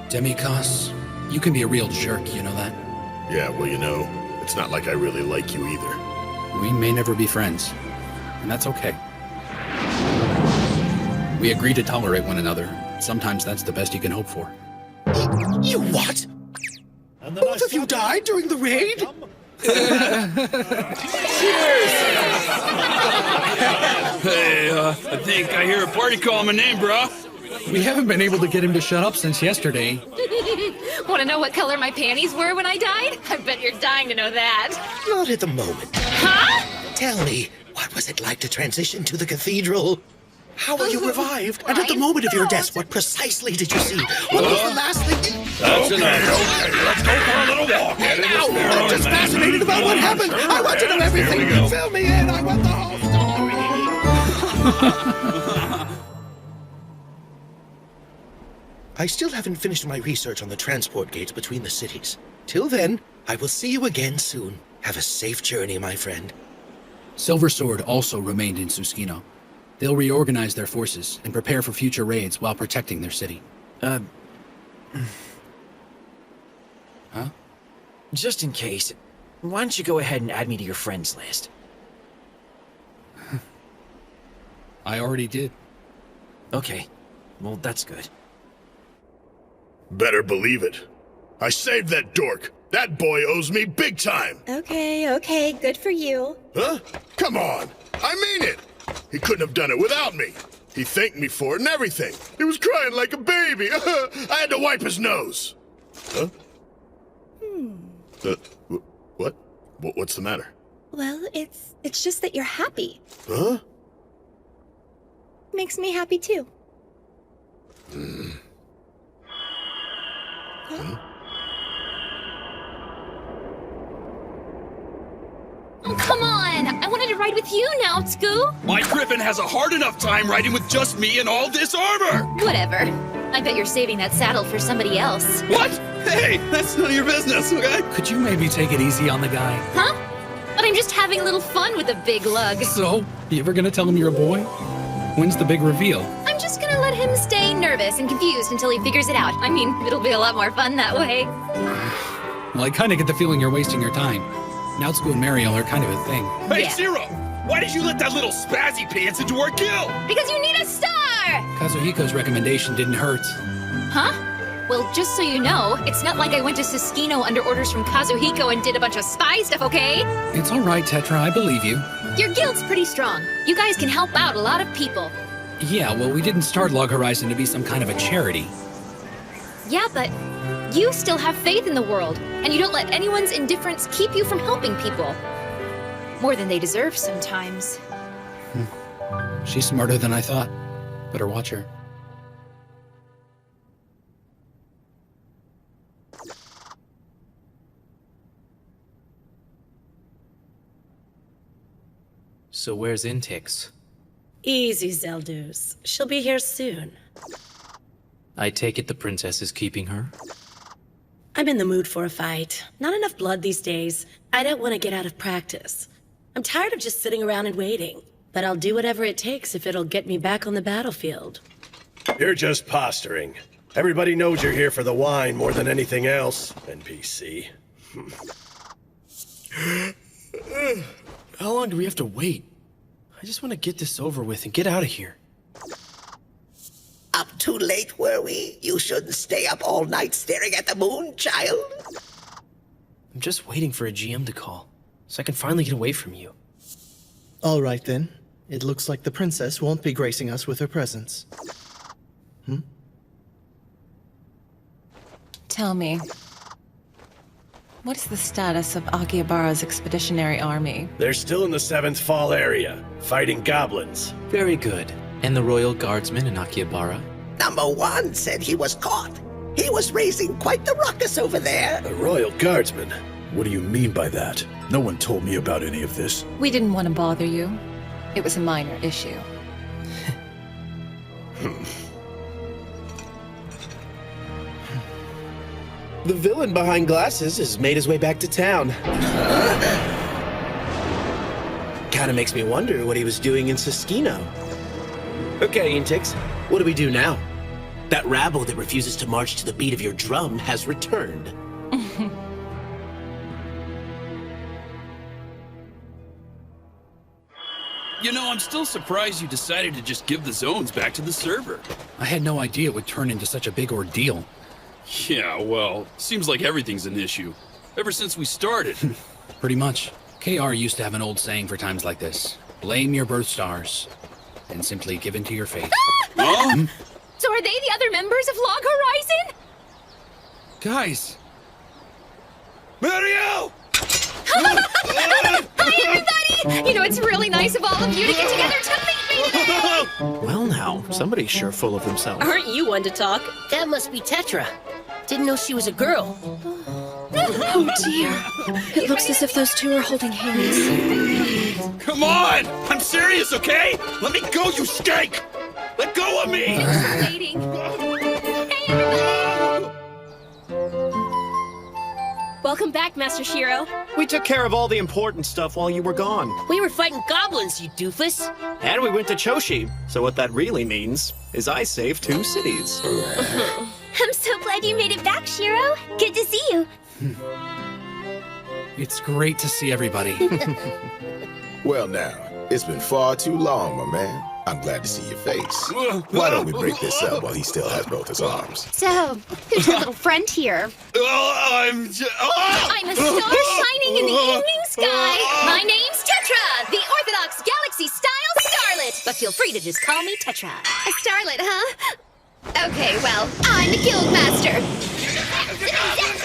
Demi-Cos, you can be a real jerk, you know that? Yeah, well, you know, it's not like I really like you either. We may never be friends, and that's okay. We agree to tolerate one another. Sometimes that's the best you can hope for. You what? Both of you died during the raid? Hey, I think I hear a party calling my name, bro. We haven't been able to get him to shut up since yesterday. Want to know what color my panties were when I died? I bet you're dying to know that. Not at the moment. Huh? Tell me, what was it like to transition to the cathedral? How were you revived? And at the moment of your death, what precisely did you see? What was the last thing? That's enough. Okay, let's go for a little walk. I'm just fascinated about what happened. I want to know everything. Fill me in. I want the whole story. I still haven't finished my research on the transport gates between the cities. Till then, I will see you again soon. Have a safe journey, my friend. Silver Sword also remained in Susukino. They'll reorganize their forces and prepare for future raids while protecting their city. Huh? Just in case, why don't you go ahead and add me to your friends list? I already did. Okay, well, that's good. Better believe it. I saved that dork. That boy owes me big time. Okay, good for you. Huh? Come on. I mean it. He couldn't have done it without me. He thanked me for it and everything. He was crying like a baby. I had to wipe his nose. Huh? What? What's the matter? Well, it's just that you're happy. Huh? Makes me happy too. Oh, come on! I wanted to ride with you now, Scoo! My griffin has a hard enough time riding with just me and all this armor! Whatever. I bet you're saving that saddle for somebody else. What? Hey, that's none of your business, okay? Could you maybe take it easy on the guy? Huh? But I'm just having a little fun with a big lug. So, you ever gonna tell him you're a boy? When's the big reveal? I'm just gonna let him stay nervous and confused until he figures it out. I mean, it'll be a lot more fun that way. Well, I kinda get the feeling you're wasting your time. Naotsuku and Mariel are kind of a thing. Hey, Yeah. Zero! Why did you let that little spazzy pants into our guild? Because you need a star! Kazuhiko's recommendation didn't hurt. Huh? Well, just so you know, it's not like I went to Susukino under orders from Kazuhiko and did a bunch of spy stuff, okay? It's alright, Tetra, I believe you. Your guild's pretty strong. You guys can help out a lot of people. Yeah, well, we didn't start Log Horizon to be some kind of a charity. Yeah, but you still have faith in the world, and you don't let anyone's indifference keep you from helping people. More than they deserve sometimes. She's smarter than I thought. Better watch her. So where's Intix? Easy, Zeldus. She'll be here soon. I take it the princess is keeping her? I'm in the mood for a fight. Not enough blood these days. I don't want to get out of practice. I'm tired of just sitting around and waiting. But I'll do whatever it takes if it'll get me back on the battlefield. You're just posturing. Everybody knows you're here for the wine more than anything else, NPC. How long do we have to wait? I just want to get this over with and get out of here. Up too late, were we? You shouldn't stay up all night staring at the moon, child. I'm just waiting for a GM to call, so I can finally get away from you. All right, then. It looks like the princess won't be gracing us with her presence. Tell me, what is the status of Akihabara's expeditionary army? They're still in the 7th Fall area, fighting goblins. Very good. And the royal guardsmen in Akihabara? Number 1 said he was caught. He was raising quite the ruckus over there. A royal guardsman? What do you mean by that? No one told me about any of this. We didn't want to bother you. It was a minor issue. The villain behind glasses has made his way back to town. Kinda makes me wonder what he was doing in Siskino. Okay, Intix, what do we do now? That rabble that refuses to march to the beat of your drum has returned. You know, I'm still surprised you decided to just give the zones back to the server. I had no idea it would turn into such a big ordeal. Yeah, well, seems like everything's an issue. Ever since we started. Pretty much. KR used to have an old saying for times like this. Blame your birth stars, and simply give in to your fate. Huh? So are they the other members of Log Horizon? Guys! Mario! Hi, everybody! You know, it's really nice of all of you to get together to meet me today! Well now, somebody's sure full of themselves. Aren't you one to talk? That must be Tetra. Didn't know she was a girl. Oh dear. It looks as if those two are holding hands. Come on! I'm serious, okay? Let me go, you skank! Let go of me! Waiting. Hey, everybody! Welcome back, Master Shiro. We took care of all the important stuff while you were gone. We were fighting goblins, you doofus. And we went to Choshi. So what that really means is I saved 2 cities. I'm so glad you made it back, Shiro. Good to see you. It's great to see everybody. Well now, it's been far too long, my man. I'm glad to see your face. Why don't we break this up while he still has both his arms? So, who's your little friend here? I'm I'm a star shining in the evening sky. My name's Tetra, the Orthodox Galaxy-style starlet. But feel free to just call me Tetra. A starlet, huh? Okay, well, I'm the guild master.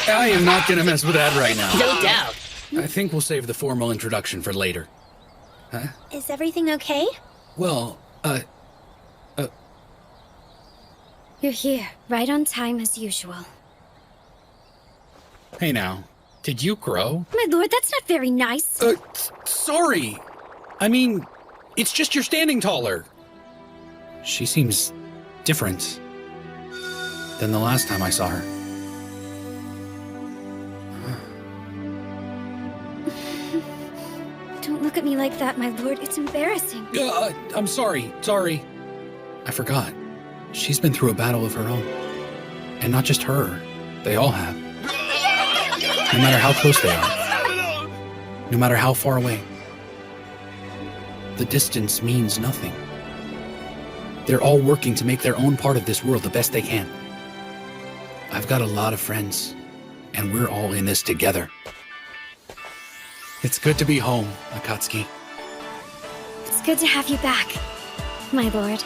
I am not gonna mess with that right now. No doubt. I think we'll save the formal introduction for later. Huh? Is everything okay? Well, You're here, right on time as usual. Hey now, did you grow? My lord, that's not very nice. Sorry. I mean, it's just you're standing taller. She seems different than the last time I saw her. Don't look at me like that, my lord. It's embarrassing. I'm sorry. I forgot. She's been through a battle of her own. And not just her. They all have. No matter how close they are. No matter how far away. The distance means nothing. They're all working to make their own part of this world the best they can. I've got a lot of friends, and we're all in this together. It's good to be home, Akatsuki. It's good to have you back, my lord.